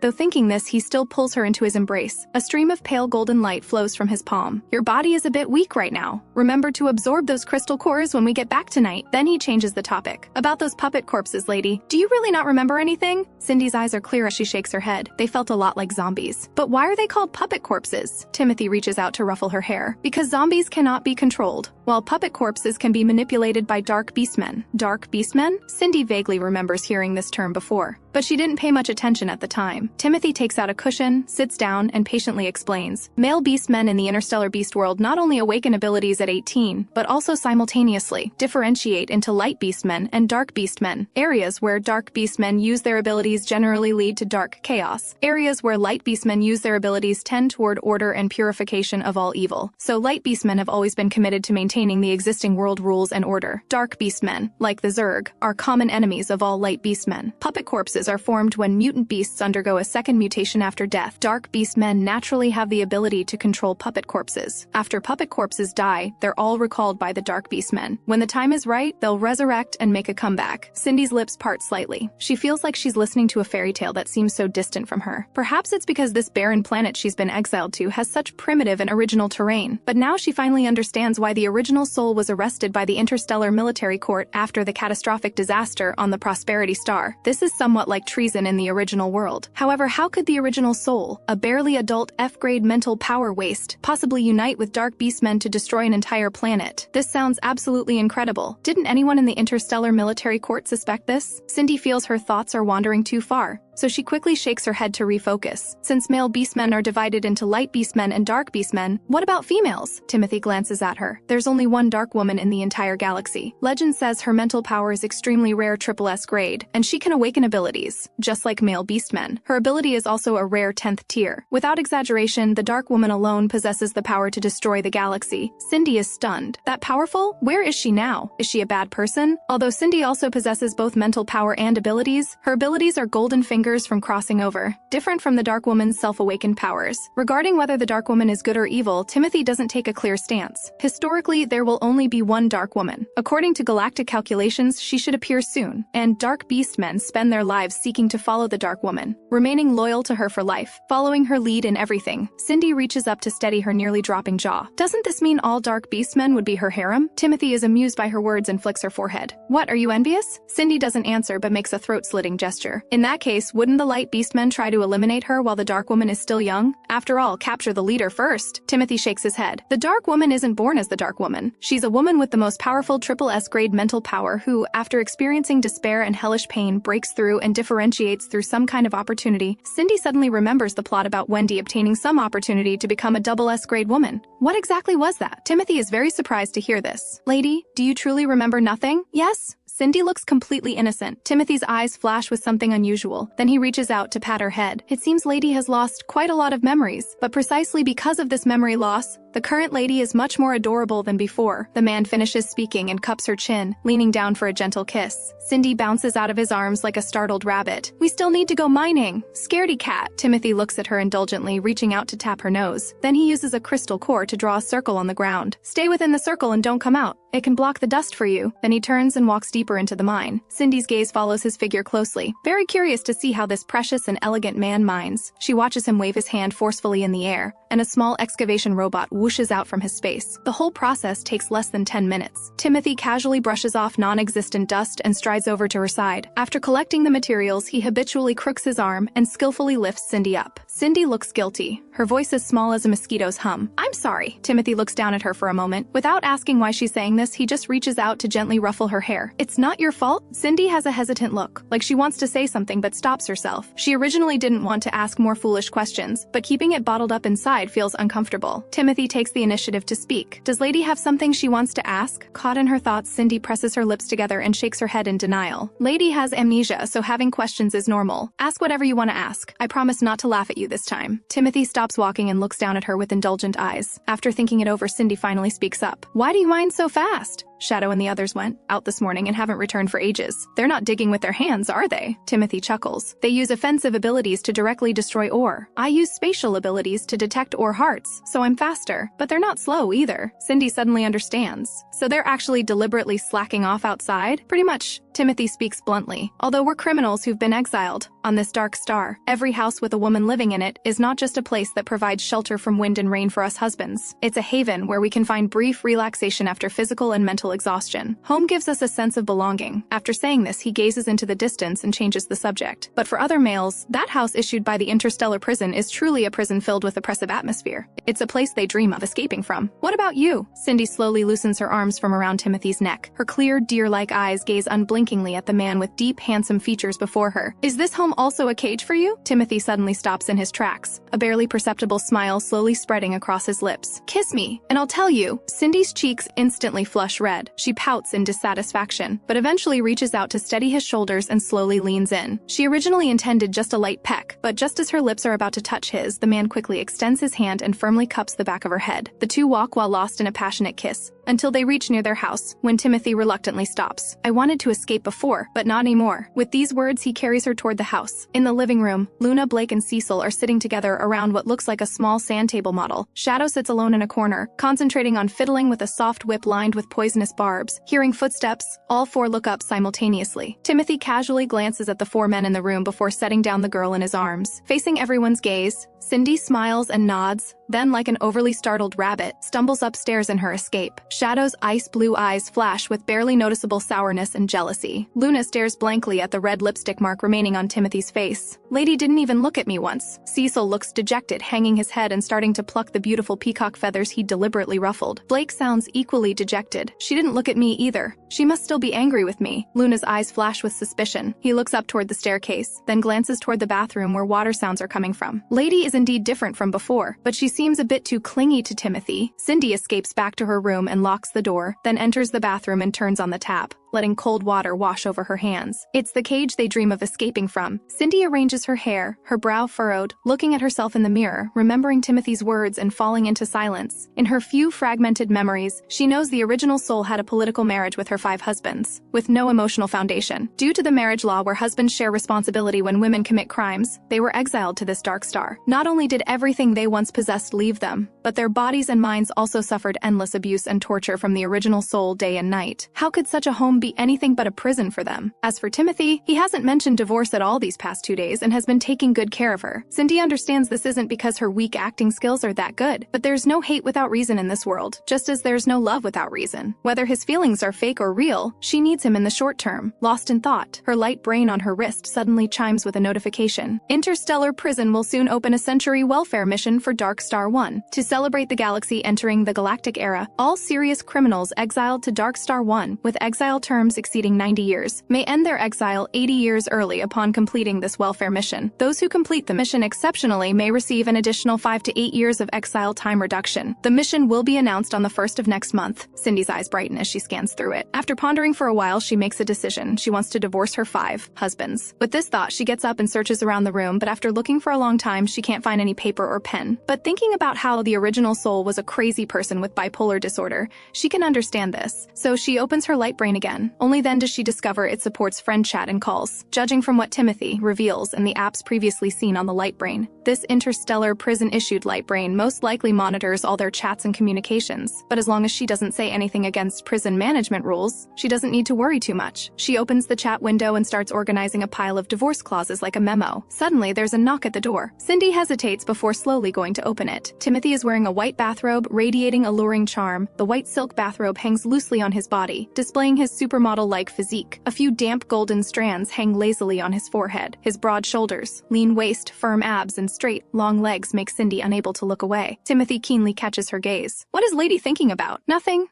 Though thinking this, he still pulls her into his embrace. A stream of pale golden light flows from his palm. Your body is a bit weak right now. Remember to absorb those crystal cores when we get back tonight. Then he changes the topic. About those puppet corpses, lady. Do you really not remember anything? Cindy's eyes are clear as she shakes her head. They felt a lot like zombies. But why are they called puppet corpses? Timothy reaches out to ruffle her hair. Because zombies cannot be controlled, while puppet corpses can be manipulated by dark beastmen. Dark beastmen? Cindy vaguely remembers hearing this term before, but she didn't pay much attention at the time. Timothy takes out a cushion, sits down, and patiently explains. Male beastmen in the interstellar beast world not only awaken abilities at 18, but also simultaneously differentiate into light beastmen and dark beastmen. Areas where dark beastmen use their abilities generally lead to dark chaos. Areas where light beastmen use their abilities tend toward order and purification of all evil. So light beastmen have always been committed to maintaining the existing world rules and order. Dark beastmen, like the Zerg, are common enemies of all light beastmen. Puppet corpses are formed when mutant beasts undergo a second mutation after death. Dark beastmen naturally have the ability to control puppet corpses. After puppet corpses die, they're all recalled by the dark beastmen. When the time is right, they'll resurrect and make a comeback. Cindy's lips part slightly. She feels like she's listening to a fairy tale that seems so distant from her. Perhaps it's because this barren planet she's been exiled to has such primitive and original terrain. But now she finally understands why the original soul was arrested by the interstellar military court after the catastrophic disaster on the Prosperity Star. This is somewhat like treason in the original world. However, how could the original soul, a barely adult F-grade mental power waste, possibly unite with dark beastmen to destroy an entire planet? This sounds absolutely incredible. Didn't anyone in the interstellar military court suspect this? Cindy feels her thoughts are wandering too far, so she quickly shakes her head to refocus. Since male beastmen are divided into light beastmen and dark beastmen, what about females? Timothy glances at her. There's only one dark woman in the entire galaxy. Legend says her mental power is extremely rare S grade, and she can awaken abilities, just like male beastmen. Her ability is also a rare 10th tier. Without exaggeration, the dark woman alone possesses the power to destroy the galaxy. Cindy is stunned. That powerful? Where is she now? Is she a bad person? Although Cindy also possesses both mental power and abilities, her abilities are golden fingers from crossing over, different from the dark woman's self-awakened powers. Regarding whether the dark woman is good or evil, Timothy doesn't take a clear stance. Historically, there will only be one dark woman. According to galactic calculations, she should appear soon, and dark beastmen spend their lives seeking to follow the dark woman, remaining loyal to her for life, following her lead in everything. Cindy reaches up to steady her nearly dropping jaw. Doesn't this mean all dark beastmen would be her harem? Timothy is amused by her words and flicks her forehead. What, are you envious? Cindy doesn't answer but makes a throat-slitting gesture. In that case, wouldn't the light beastmen try to eliminate her while the dark woman is still young? After all, capture the leader first. Timothy shakes his head. The dark woman isn't born as the dark woman. She's a woman with the most powerful S grade mental power who, after experiencing despair and hellish pain, breaks through and differentiates through some kind of opportunity. Cindy suddenly remembers the plot about Wendy obtaining some opportunity to become a S grade woman. What exactly was that? Timothy is very surprised to hear this. Lady, do you truly remember nothing? Yes? Cindy looks completely innocent. Timothy's eyes flash with something unusual. Then he reaches out to pat her head. It seems Lady has lost quite a lot of memories, but precisely because of this memory loss, the current lady is much more adorable than before. The man finishes speaking and cups her chin, leaning down for a gentle kiss. Cindy bounces out of his arms like a startled rabbit. We still need to go mining. Scaredy cat. Timothy looks at her indulgently, reaching out to tap her nose. Then he uses a crystal core to draw a circle on the ground. Stay within the circle and don't come out. It can block the dust for you. Then he turns and walks deeper into the mine. Cindy's gaze follows his figure closely, very curious to see how this precious and elegant man mines. She watches him wave his hand forcefully in the air, and a small excavation robot whooshes out from his space. The whole process takes less than 10 minutes. Timothy casually brushes off non-existent dust and strides over to her side. After collecting the materials, he habitually crooks his arm and skillfully lifts Cindy up. Cindy looks guilty, her voice as small as a mosquito's hum. I'm sorry. Timothy looks down at her for a moment. Without asking why she's saying this, he just reaches out to gently ruffle her hair. It's not your fault. Cindy has a hesitant look, like she wants to say something but stops herself. She originally didn't want to ask more foolish questions, but keeping it bottled up inside inside feels uncomfortable. Timothy takes the initiative to speak. Does Lady have something she wants to ask? Caught in her thoughts, Cindy presses her lips together and shakes her head in denial. Lady has amnesia, so having questions is normal. Ask whatever you want to ask. I promise not to laugh at you this time. Timothy stops walking and looks down at her with indulgent eyes. After thinking it over, Cindy finally speaks up. Why do you mind so fast? Shadow and the others went out this morning and haven't returned for ages. They're not digging with their hands, are they? Timothy chuckles. They use offensive abilities to directly destroy ore. I use spatial abilities to detect ore hearts, so I'm faster. But they're not slow either. Cindy suddenly understands. So they're actually deliberately slacking off outside? Pretty much. Timothy speaks bluntly. Although we're criminals who've been exiled on this dark star, every house with a woman living in it is not just a place that provides shelter from wind and rain for us husbands. It's a haven where we can find brief relaxation after physical and mental exhaustion. Home gives us a sense of belonging. After saying this, he gazes into the distance and changes the subject. But for other males, that house issued by the interstellar prison is truly a prison filled with oppressive atmosphere. It's a place they dream of escaping from. What about you? Cindy slowly loosens her arms from around Timothy's neck. Her clear, deer-like eyes gaze unblinkingly at the man with deep, handsome features before her. Is this home also a cage for you? Timothy suddenly stops in his tracks, a barely perceptible smile slowly spreading across his lips. Kiss me, and I'll tell you. Cindy's cheeks instantly flush red. She pouts in dissatisfaction, but eventually reaches out to steady his shoulders and slowly leans in. She originally intended just a light peck, but just as her lips are about to touch his, the man quickly extends his hand and firmly cups the back of her head. The two walk while lost in a passionate kiss, until they reach near their house, when Timothy reluctantly stops. I wanted to escape before, but not anymore. With these words, he carries her toward the house. In the living room, Luna, Blake, and Cecil are sitting together around what looks like a small sand table model. Shadow sits alone in a corner, concentrating on fiddling with a soft whip lined with poisonous barbs. Hearing footsteps, all four look up simultaneously. Timothy casually glances at the four men in the room before setting down the girl in his arms. Facing everyone's gaze, Cindy smiles and nods, then like an overly startled rabbit, stumbles upstairs in her escape. Shadow's ice blue eyes flash with barely noticeable sourness and jealousy. Luna stares blankly at the red lipstick mark remaining on Timothy's face. Lady didn't even look at me once. Cecil looks dejected, hanging his head and starting to pluck the beautiful peacock feathers he deliberately ruffled. Blake sounds equally dejected. She didn't look at me either. She must still be angry with me. Luna's eyes flash with suspicion. He looks up toward the staircase, then glances toward the bathroom where water sounds are coming from. Lady is indeed different from before, but she seems a bit too clingy to Timothy. Cindy escapes back to her room and locks the door, then enters the bathroom and turns on the tap, letting cold water wash over her hands. It's the cage they dream of escaping from. Cindy arranges her hair, her brow furrowed, looking at herself in the mirror, remembering Timothy's words and falling into silence. In her few fragmented memories, she knows the original soul had a political marriage with her 5 husbands, with no emotional foundation. Due to the marriage law where husbands share responsibility when women commit crimes, they were exiled to this dark star. Not only did everything they once possessed leave them, but their bodies and minds also suffered endless abuse and torture from the original soul day and night. How could such a home be anything but a prison for them? As for Timothy, he hasn't mentioned divorce at all these past 2 days and has been taking good care of her. Cindy understands this isn't because her weak acting skills are that good, but there's no hate without reason in this world, just as there's no love without reason. Whether his feelings are fake or real, she needs him in the short term. Lost in thought, her light brain on her wrist suddenly chimes with a notification. Interstellar Prison will soon open a century welfare mission for Dark Star 1. To celebrate the galaxy entering the galactic era, all serious criminals exiled to Dark Star 1, with exile terms exceeding 90 years, may end their exile 80 years early upon completing this welfare mission. Those who complete the mission exceptionally may receive an additional 5 to 8 years of exile time reduction. The mission will be announced on the 1st of next month. Cindy's eyes brighten as she scans through it. After pondering for a while, she makes a decision. She wants to divorce her 5 husbands. With this thought, she gets up and searches around the room, but after looking for a long time, she can't find any paper or pen. But thinking about how the original soul was a crazy person with bipolar disorder, she can understand this. So she opens her light brain again. Only then does she discover it supports friend chat and calls. Judging from what Timothy reveals and the apps previously seen on the light brain, this interstellar prison-issued light brain most likely monitors all their chats and communications. But as long as she doesn't say anything against prison management rules, she doesn't need to worry too much. She opens the chat window and starts organizing a pile of divorce clauses like a memo. Suddenly, there's a knock at the door. Cindy hesitates before slowly going to open it. Timothy is wearing a white bathrobe, radiating alluring charm. The white silk bathrobe hangs loosely on his body, displaying his supermodel-like physique. A few damp golden strands hang lazily on his forehead. His broad shoulders, lean waist, firm abs, and straight, long legs make Cindy unable to look away. Timothy keenly catches her gaze. What is Lady thinking about? Nothing.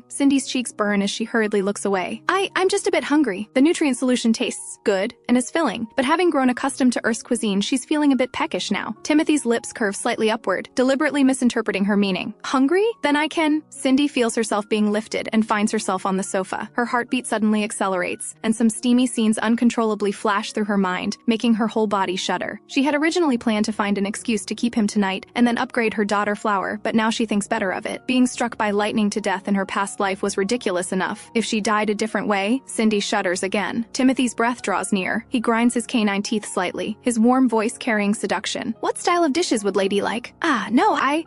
Cindy's cheeks burn as she hurriedly looks away. I'm just a bit hungry. The nutrient solution tastes good and is filling, but having grown accustomed to Earth's cuisine, she's feeling a bit peckish now. Timothy's lips curve slightly upward, deliberately misinterpreting her meaning. Hungry? Then I can. Cindy feels herself being lifted and finds herself on the sofa. Her heartbeat suddenly accelerates, and some steamy scenes uncontrollably flash through her mind, making her whole body shudder. She had originally planned to find an excuse to keep him tonight and then upgrade her daughter Flower, but now she thinks better of it. Being struck by lightning to death in her past life was ridiculous enough. If she died a different way, Cindy shudders again. Timothy's breath draws near. He grinds his canine teeth slightly, his warm voice carrying seduction. What style of dishes would Lady like?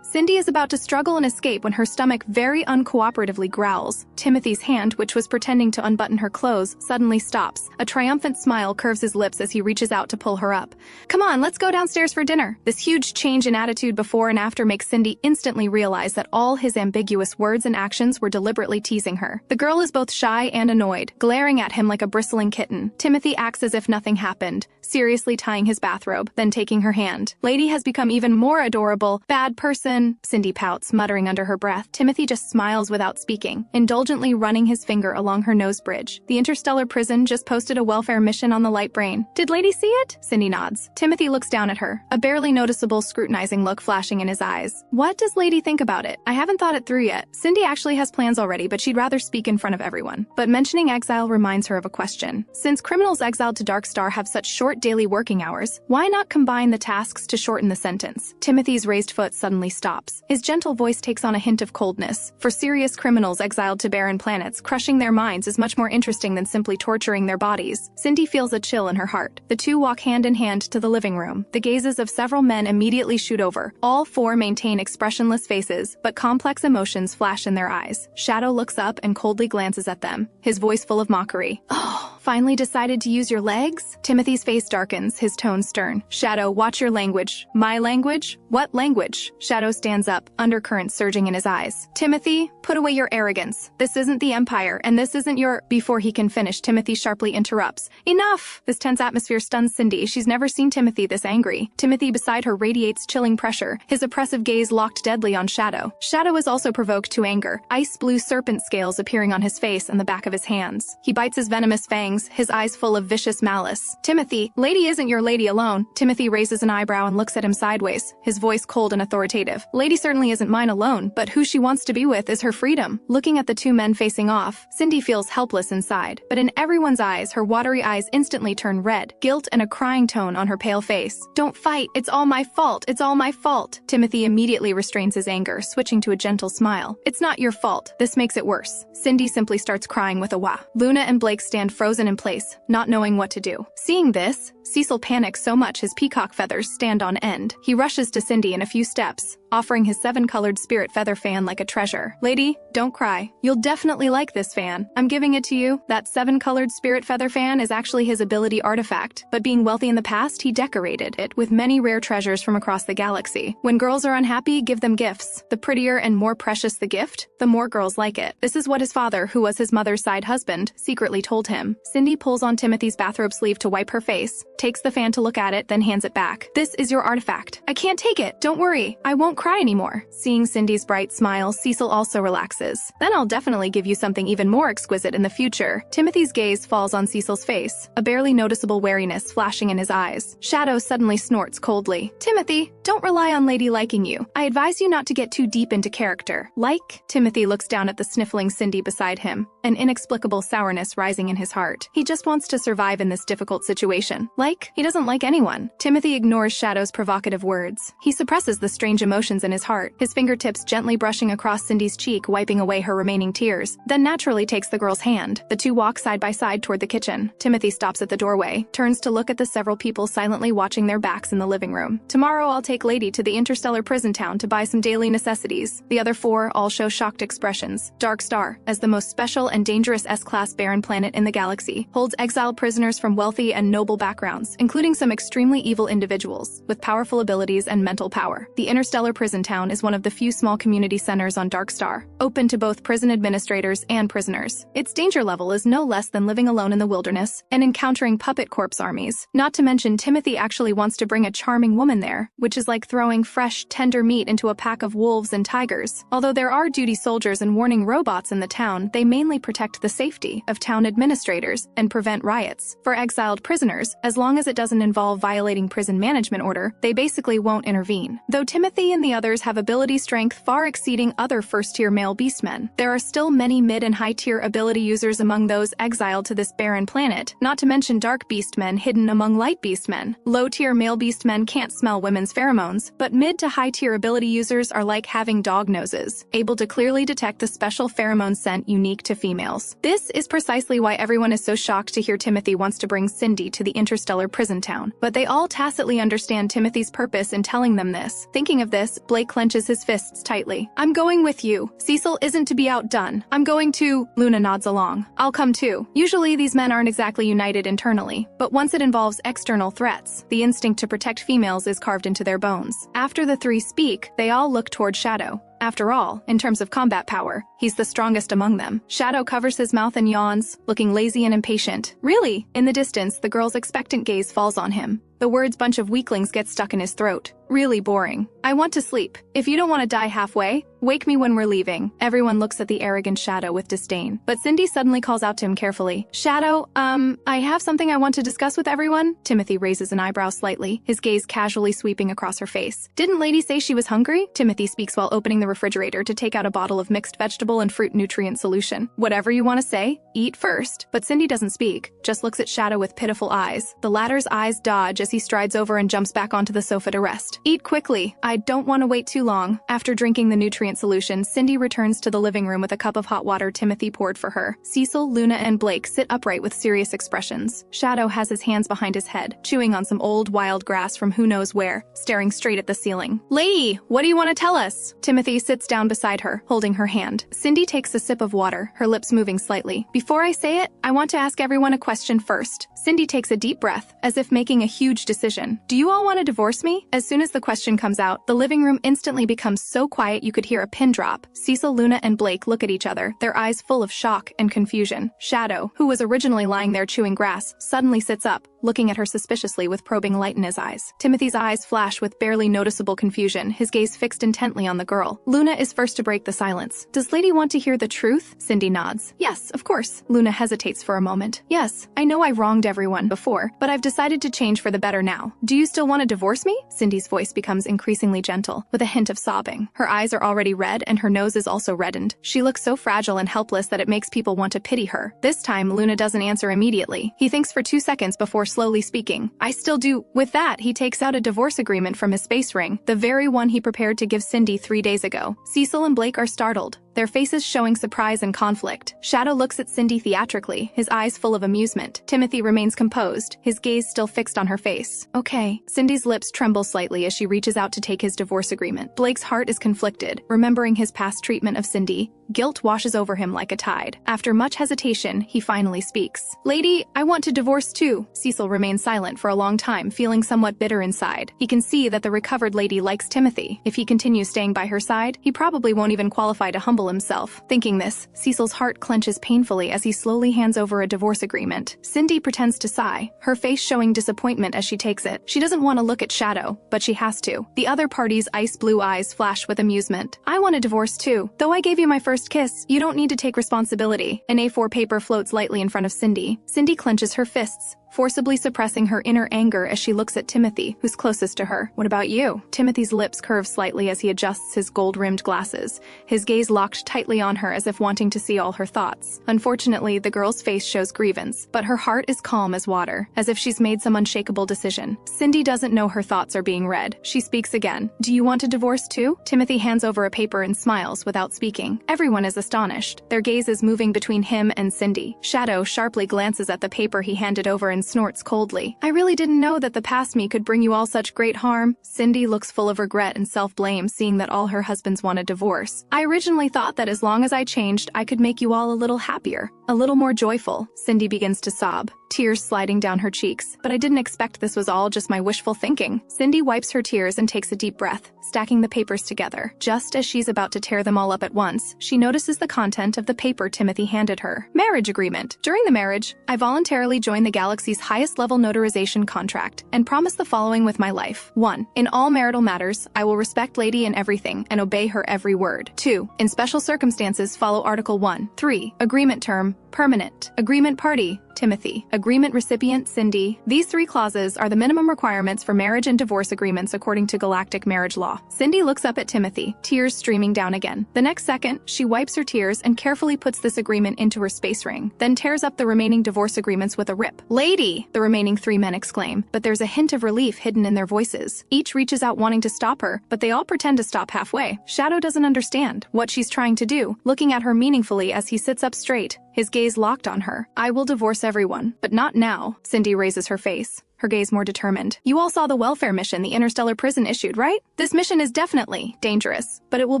Cindy is about to struggle and escape when her stomach very uncooperatively growls. Timothy's hand, which was pretending to unbutton her clothes, suddenly stops. A triumphant smile curves his lips as he reaches out to pull her up. Come on, let's go downstairs for dinner. This huge change in attitude before and after makes Cindy instantly realize that all his ambiguous words and actions were deliberately teasing her. The girl is both shy and annoyed, glaring at him like a bristling kitten. Timothy acts as if nothing happened, seriously tying his bathrobe, then taking her hand. Lady has become even more adorable. Bad person, Cindy pouts, muttering under her breath. Timothy just smiles without speaking, indulgently running his finger along her nose bridge. The interstellar prison just posted a welfare mission on the light brain. Did Lady see it? Cindy nods. Timothy looks down at her, a barely noticeable scrutinizing look flashing in his eyes. What does Lady think about it? I haven't thought it through yet. Cindy actually has plans already, but she'd rather speak in front of everyone. But mentioning exile reminds her of a question. Since criminals exiled to Dark Star have such short daily working hours, why not combine the tasks to shorten the sentence? Timothy's raised foot suddenly stops. His gentle voice takes on a hint of coldness. For serious criminals exiled to barren planets, crushing their minds is much more interesting than simply torturing their bodies. Cindy feels a chill in her heart. The two walk hand in hand to the living room. The gazes of several men immediately shoot over. All four maintain expressionless faces, but complex emotions flash in their eyes. Shadow looks up and coldly glances at them, his voice full of mockery. Oh, finally decided to use your legs? Timothy's face darkens, his tone stern. Shadow, watch your language. My language? What language? Shadow stands up, undercurrent surging in his eyes. Timothy, put away your arrogance. This isn't the Empire, and this isn't your— Before he can finish, Timothy sharply interrupts. Enough! This tense atmosphere stuns Cindy. She's never seen Timothy this angry. Timothy beside her radiates chilling pressure, his oppressive gaze locked deadly on Shadow. Shadow is also provoked to anger, ice blue serpent scales appearing on his face and the back of his hands. He bites his venomous fangs, his eyes full of vicious malice. Timothy, Lady isn't your lady alone. Timothy raises an eyebrow and looks at him sideways, his voice cold and authoritative. Lady certainly isn't mine alone, but who she wants to be with is her freedom. Looking at the two men facing off, Cindy feels helpless inside, but in everyone's eyes, her watery eyes instantly turn red, guilt and a crying tone on her pale face. Don't fight, it's all my fault, it's all my fault. Timothy immediately restrains his anger, switching to a gentle smile. It's not your fault, this makes it worse. Cindy simply starts crying with a wah. Luna and Blake stand frozen in place, not knowing what to do. Seeing this, Cecil panics so much his peacock feathers stand on end. He rushes to Cindy in a few steps, offering his 7-colored spirit feather fan like a treasure. Lady, don't cry. You'll definitely like this fan. I'm giving it to you. That 7-colored spirit feather fan is actually his ability artifact, but being wealthy in the past, he decorated it with many rare treasures from across the galaxy. When girls are unhappy, give them gifts. The prettier and more precious the gift, the more girls like it. This is what his father, who was his mother's side husband, secretly told him. Cindy pulls on Timothy's bathrobe sleeve to wipe her face, takes the fan to look at it, then hands it back. This is your artifact. I can't take it. Don't worry. I won't cry anymore. Seeing Cindy's bright smile, Cecil also relaxes. Then I'll definitely give you something even more exquisite in the future. Timothy's gaze falls on Cecil's face, a barely noticeable wariness flashing in his eyes. Shadow suddenly snorts coldly. Timothy, don't rely on Lady liking you. I advise you not to get too deep into character. Like? Timothy looks down at the sniffling Cindy beside him, an inexplicable sourness rising in his heart. He just wants to survive in this difficult situation. Like? He doesn't like anyone. Timothy ignores Shadow's provocative words. He suppresses the strange emotions in his heart, his fingertips gently brushing across Cindy's cheek, wiping away her remaining tears, then naturally takes the girl's hand. The two walk side by side toward the kitchen. Timothy stops at the doorway, turns to look at the several people silently watching their backs in the living room. Tomorrow I'll take Lady to the interstellar prison town to buy some daily necessities. The other four all show shocked expressions. Dark Star, as the most special and dangerous S-class barren planet in the galaxy, Timothy holds exiled prisoners from wealthy and noble backgrounds, including some extremely evil individuals with powerful abilities and mental power. The interstellar prison town is one of the few small community centers on Dark Star, open to both prison administrators and prisoners. Its danger level is no less than living alone in the wilderness and encountering puppet corpse armies. Not to mention, Timothy actually wants to bring a charming woman there, which is like throwing fresh, tender meat into a pack of wolves and tigers. Although there are duty soldiers and warning robots in the town, they mainly protect the safety of town administrators and prevent riots. For exiled prisoners, as long as it doesn't involve violating prison management order, they basically won't intervene. Though Timothy and the others have ability strength far exceeding other first-tier male beastmen, there are still many mid- and high-tier ability users among those exiled to this barren planet, not to mention dark beastmen hidden among light beastmen. Low-tier male beastmen can't smell women's pheromones, but mid- to high-tier ability users are like having dog noses, able to clearly detect the special pheromone scent unique to females. This is precisely why everyone is so shocked to hear Timothy wants to bring Cindy to the interstellar prison town. But they all tacitly understand Timothy's purpose in telling them this. Thinking of this, Blake clenches his fists tightly. "I'm going with you. Cecil isn't to be outdone. I'm going to..." Luna nods along. "I'll come too." Usually these men aren't exactly united internally, but once it involves external threats, the instinct to protect females is carved into their bones. After the three speak, they all look toward Shadow. After all, in terms of combat power, he's the strongest among them. Shadow covers his mouth and yawns, looking lazy and impatient. "Really?" In the distance, the girl's expectant gaze falls on him. The words "bunch of weaklings" get stuck in his throat. "Really boring. I want to sleep. If you don't want to die halfway, wake me when we're leaving." Everyone looks at the arrogant Shadow with disdain. But Cindy suddenly calls out to him carefully. "Shadow, I have something I want to discuss with everyone." Timothy raises an eyebrow slightly, his gaze casually sweeping across her face. "Didn't Lady say she was hungry?" Timothy speaks while opening the refrigerator to take out a bottle of mixed vegetable and fruit nutrient solution. "Whatever you want to say, eat first." But Cindy doesn't speak, just looks at Shadow with pitiful eyes. The latter's eyes dodge as he strides over and jumps back onto the sofa to rest. "Eat quickly. I don't want to wait too long." After drinking the nutrient solution, Cindy returns to the living room with a cup of hot water Timothy poured for her. Cecil, Luna, and Blake sit upright with serious expressions. Shadow has his hands behind his head, chewing on some old wild grass from who knows where, staring straight at the ceiling. "Lady, what do you want to tell us?" Timothy sits down beside her, holding her hand. Cindy takes a sip of water, her lips moving slightly. "Before I say it, I want to ask everyone a question first." Cindy takes a deep breath, as if making a huge decision. "Do you all want to divorce me?" As soon as the question comes out, the living room instantly becomes so quiet you could hear a pin drop. Cecil, Luna, and Blake look at each other, their eyes full of shock and confusion. Shadow, who was originally lying there chewing grass, suddenly sits up, looking at her suspiciously with probing light in his eyes. Timothy's eyes flash with barely noticeable confusion, his gaze fixed intently on the girl. Luna is first to break the silence. "Does Lady want to hear the truth?" Cindy nods. "Yes, of course." Luna hesitates for a moment. "Yes, I know I wronged everyone before, but I've decided to change for the better now. Do you still want to divorce me?" Cindy's voice becomes increasingly gentle, with a hint of sobbing. Her eyes are already red and her nose is also reddened. She looks so fragile and helpless that it makes people want to pity her. This time, Luna doesn't answer immediately. He thinks for 2 seconds before slowly speaking. "I still do." With that, he takes out a divorce agreement from his space ring, the very one he prepared to give Cindy 3 days ago. Cecil and Blake are startled, their faces showing surprise and conflict. Shadow looks at Cindy theatrically, his eyes full of amusement. Timothy remains composed, his gaze still fixed on her face. "Okay." Cindy's lips tremble slightly as she reaches out to take his divorce agreement. Blake's heart is conflicted, remembering his past treatment of Cindy. Guilt washes over him like a tide. After much hesitation, he finally speaks. "Lady, I want to divorce too." Cecil remains silent for a long time, feeling somewhat bitter inside. He can see that the recovered lady likes Timothy. If he continues staying by her side, he probably won't even qualify to humble himself. Thinking this, Cecil's heart clenches painfully as he slowly hands over a divorce agreement. Cindy pretends to sigh, her face showing disappointment as she takes it. She doesn't want to look at Shadow, but she has to. The other party's ice blue eyes flash with amusement. "I want a divorce too. Though I gave you my first kiss, you don't need to take responsibility." An A4 paper floats lightly in front of Cindy. Cindy clenches her fists, forcibly suppressing her inner anger as she looks at Timothy, who's closest to her. "What about you?" Timothy's lips curve slightly as he adjusts his gold-rimmed glasses, his gaze locked tightly on her as if wanting to see all her thoughts. Unfortunately, the girl's face shows grievance, but her heart is calm as water, as if she's made some unshakable decision. Cindy doesn't know her thoughts are being read. She speaks again. "Do you want a divorce too?" Timothy hands over a paper and smiles without speaking. Everyone is astonished, their gaze is moving between him and Cindy. Shadow sharply glances at the paper he handed over and and snorts coldly. I really didn't know that the past me could bring you all such great harm. Cindy looks full of regret and self-blame, seeing that all her husbands want a divorce. I originally thought that as long as I changed, I could make you all a little happier, a little more joyful. Cindy begins to sob, tears sliding down her cheeks. But I didn't expect this was all just my wishful thinking. Cindy wipes her tears and takes a deep breath, stacking the papers together. Just as she's about to tear them all up at once, she notices the content of the paper Timothy handed her. Marriage agreement. During the marriage, I voluntarily joined the galaxy's highest level notarization contract and promise the following with my life. 1. In all marital matters, I will respect Lady in everything and obey her every word. 2. In special circumstances, follow Article 1. 3. Agreement term, permanent. Agreement party, Timothy. Agreement recipient, Cindy. These 3 clauses are the minimum requirements for marriage and divorce agreements according to galactic marriage law. Cindy looks up at Timothy, tears streaming down again. The next second, she wipes her tears and carefully puts this agreement into her space ring, then tears up the remaining divorce agreements with a rip. Lady! The remaining 3 men exclaim, but there's a hint of relief hidden in their voices. Each reaches out wanting to stop her, but they all pretend to stop halfway. Shadow doesn't understand what she's trying to do, looking at her meaningfully as he sits up straight, his gaze locked on her. I will divorce everyone, but not now. Cindy raises her face, her gaze more determined. You all saw the welfare mission the interstellar prison issued, right? This mission is definitely dangerous, but it will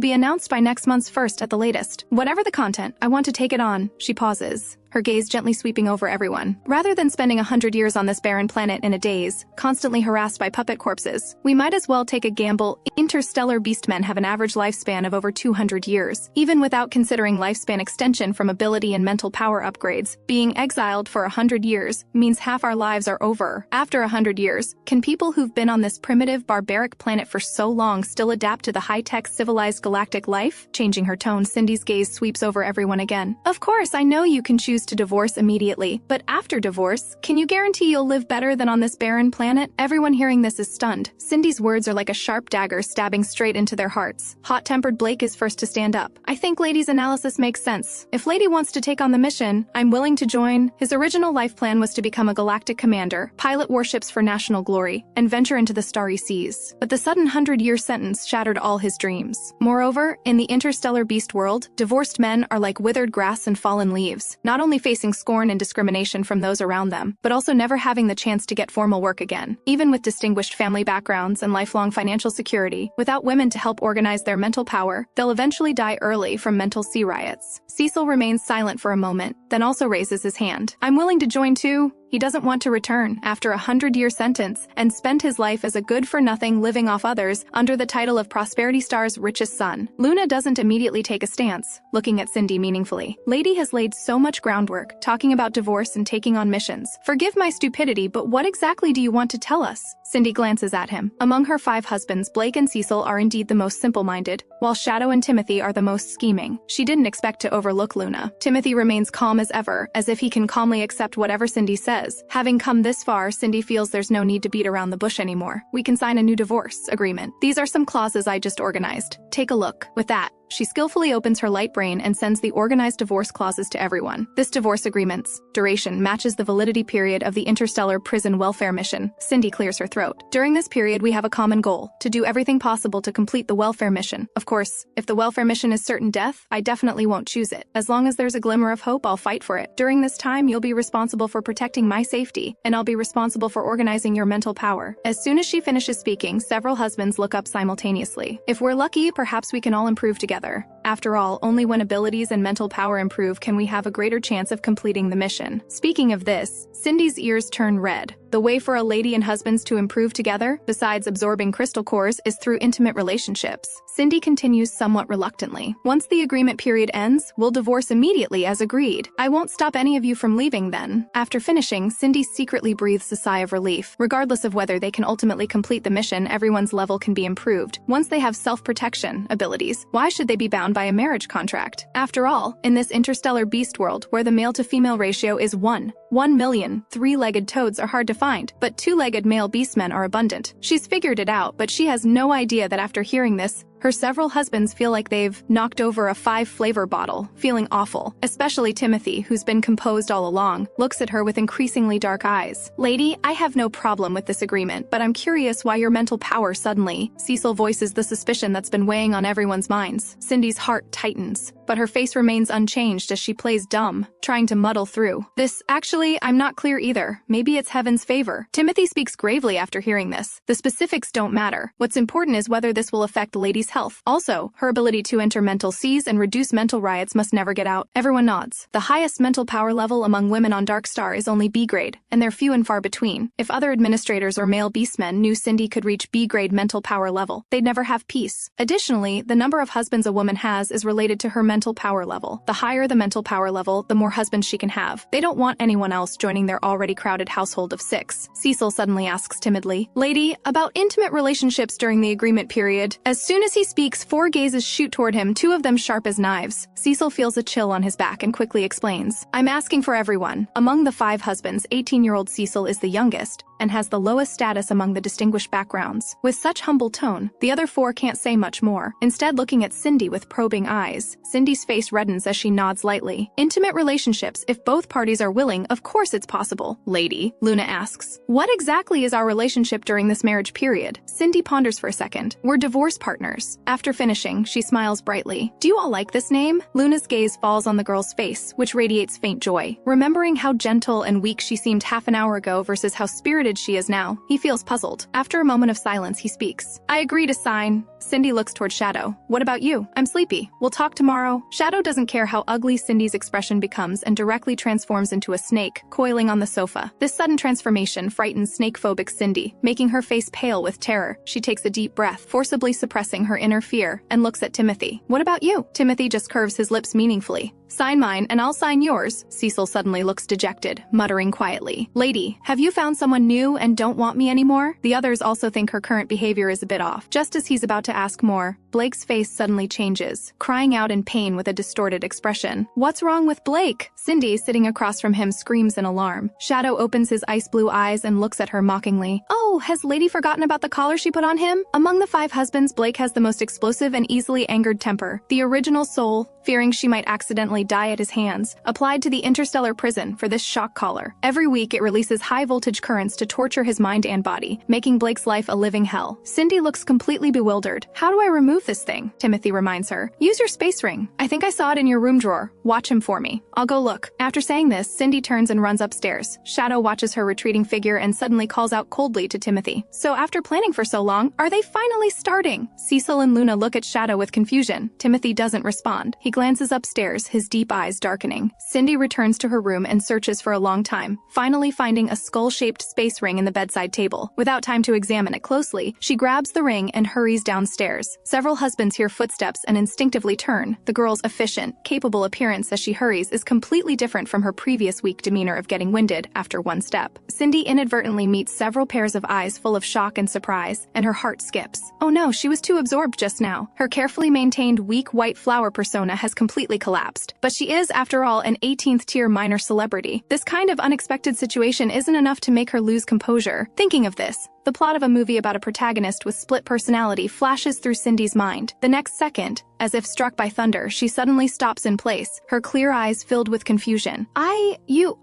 be announced by next month's 1st at the latest. Whatever the content, I want to take it on. She pauses, her gaze gently sweeping over everyone. Rather than spending 100 years on this barren planet in a daze, constantly harassed by puppet corpses, we might as well take a gamble. Interstellar beastmen have an average lifespan of over 200 years. Even without considering lifespan extension from ability and mental power upgrades, being exiled for 100 years means half our lives are over. After 100 years, can people who've been on this primitive, barbaric planet for so long still adapt to the high-tech, civilized galactic life? Changing her tone, Cindy's gaze sweeps over everyone again. Of course, I know you can choose to divorce immediately, but after divorce, can you guarantee you'll live better than on this barren planet? Everyone hearing this is stunned. Cindy's words are like a sharp dagger stabbing straight into their hearts. Hot-tempered Blake is first to stand up. I think Lady's analysis makes sense. If Lady wants to take on the mission, I'm willing to join. His original life plan was to become a galactic commander, pilot warships for national glory, and venture into the starry seas. But the sudden 100-year sentence shattered all his dreams. Moreover, in the interstellar beast world, divorced men are like withered grass and fallen leaves, not only facing scorn and discrimination from those around them, but also never having the chance to get formal work again. Even with distinguished family backgrounds and lifelong financial security, without women to help organize their mental power, they'll eventually die early from mental sea riots. Cecil remains silent for a moment, then also raises his hand. I'm willing to join too. He doesn't want to return after a 100-year sentence and spend his life as a good-for-nothing living off others under the title of Prosperity Star's richest son. Luna doesn't immediately take a stance, looking at Cindy meaningfully. Lady has laid so much groundwork, talking about divorce and taking on missions. Forgive my stupidity, but what exactly do you want to tell us? Cindy glances at him. Among her 5 husbands, Blake and Cecil are indeed the most simple-minded, while Shadow and Timothy are the most scheming. She didn't expect to overlook Luna. Timothy remains calm as ever, as if he can calmly accept whatever Cindy says. Having come this far, Cindy feels there's no need to beat around the bush anymore. We can sign a new divorce agreement. These are some clauses I just organized. Take a look. With that, she skillfully opens her light brain and sends the organized divorce clauses to everyone. This divorce agreement's duration matches the validity period of the interstellar prison welfare mission. Cindy clears her throat. During this period, we have a common goal: to do everything possible to complete the welfare mission. Of course, if the welfare mission is certain death, I definitely won't choose it. As long as there's a glimmer of hope, I'll fight for it. During this time, you'll be responsible for protecting my safety, and I'll be responsible for organizing your mental power. As soon as she finishes speaking, several husbands look up simultaneously. If we're lucky, perhaps we can all improve together. After all, only when abilities and mental power improve can we have a greater chance of completing the mission. Speaking of this, Cindy's ears turn red. The way for a lady and husbands to improve together, besides absorbing crystal cores, is through intimate relationships. Cindy continues somewhat reluctantly. Once the agreement period ends, we'll divorce immediately as agreed. I won't stop any of you from leaving then. After finishing, Cindy secretly breathes a sigh of relief. Regardless of whether they can ultimately complete the mission, everyone's level can be improved. Once they have self-protection abilities, why should they be bound by a marriage contract? After all, in this interstellar beast world, where the male-to-female ratio is 1 million, 3-legged toads are hard to find, but 2-legged male beastmen are abundant. She's figured it out, but she has no idea that after hearing this, her several husbands feel like they've knocked over a 5-flavor bottle, feeling awful. Especially Timothy, who's been composed all along, looks at her with increasingly dark eyes. Lady, I have no problem with this agreement, but I'm curious why your mental power suddenly. Cecil voices the suspicion that's been weighing on everyone's minds. Cindy's heart tightens, but her face remains unchanged as she plays dumb, trying to muddle through. This actually Actually, I'm not clear either. Maybe it's heaven's favor. Timothy speaks gravely after hearing this. The specifics don't matter. What's important is whether this will affect Lady's health. Also, her ability to enter mental seas and reduce mental riots must never get out. Everyone nods. The highest mental power level among women on Dark Star is only B grade, and they're few and far between. If other administrators or male beastmen knew Cindy could reach B grade mental power level, they'd never have peace. Additionally, the number of husbands a woman has is related to her mental power level. The higher the mental power level, the more husbands she can have. They don't want anyone else joining their already crowded household of 6. Cecil suddenly asks timidly, "Lady, about intimate relationships during the agreement period." As soon as he speaks, 4 gazes shoot toward him, 2 of them sharp as knives. Cecil feels a chill on his back and quickly explains, "I'm asking for everyone. Among the 5 husbands, 18-year-old Cecil is the youngest and has the lowest status among the distinguished backgrounds." With such humble tone, the other 4 can't say much more, instead looking at Cindy with probing eyes. Cindy's face reddens as she nods lightly. "Intimate relationships, if both parties are willing, of course it's possible." "Lady," Luna asks, "what exactly is our relationship during this marriage period?" Cindy ponders for a second. "We're divorce partners." After finishing, she smiles brightly. "Do you all like this name?" Luna's gaze falls on the girl's face, which radiates faint joy. Remembering how gentle and weak she seemed half an hour ago versus how spirited she is now, he feels puzzled. After a moment of silence, he speaks. "I agree to sign." Cindy looks toward Shadow. "What about you?" "I'm sleepy. We'll talk tomorrow." Shadow doesn't care how ugly Cindy's expression becomes and directly transforms into a snake, coiling on the sofa. This sudden transformation frightens snake-phobic Cindy, making her face pale with terror. She takes a deep breath, forcibly suppressing her inner fear, and looks at Timothy. "What about you?" Timothy just curves his lips meaningfully. "Sign mine, and I'll sign yours." Cecil suddenly looks dejected, muttering quietly, "Lady, have you found someone new and don't want me anymore?" The others also think her current behavior is a bit off. Just as he's about to ask more, Blake's face suddenly changes, crying out in pain with a distorted expression. "What's wrong with Blake?" Cindy, sitting across from him, screams in alarm. Shadow opens his ice blue eyes and looks at her mockingly. "Oh, has Lady forgotten about the collar she put on him?" Among the 5 husbands, Blake has the most explosive and easily angered temper. The original soul, fearing she might accidentally die at his hands, applied to the interstellar prison for this shock collar. Every week it releases high-voltage currents to torture his mind and body, making Blake's life a living hell. Cindy looks completely bewildered. "How do I remove this thing?" Timothy reminds her. "Use your space ring. I think I saw it in your room drawer. Watch him for me. I'll go look." After saying this, Cindy turns and runs upstairs. Shadow watches her retreating figure and suddenly calls out coldly to Timothy. "So after planning for so long, are they finally starting?" Cecil and Luna look at Shadow with confusion. Timothy doesn't respond. He glances upstairs, his deep eyes darkening. Cindy returns to her room and searches for a long time, finally finding a skull-shaped space ring in the bedside table. Without time to examine it closely, she grabs the ring and hurries downstairs. Several husbands hear footsteps and instinctively turn. The girl's efficient, capable appearance as she hurries is completely different from her previous weak demeanor of getting winded after one step. Cindy inadvertently meets several pairs of eyes full of shock and surprise, and her heart skips. Oh no, she was too absorbed just now. Her carefully maintained weak white flower persona has completely collapsed. But she is, after all, an 18th-tier minor celebrity. This kind of unexpected situation isn't enough to make her lose composure. Thinking of this, the plot of a movie about a protagonist with split personality flashes through Cindy's mind. The next second, as if struck by thunder, she suddenly stops in place, her clear eyes filled with confusion.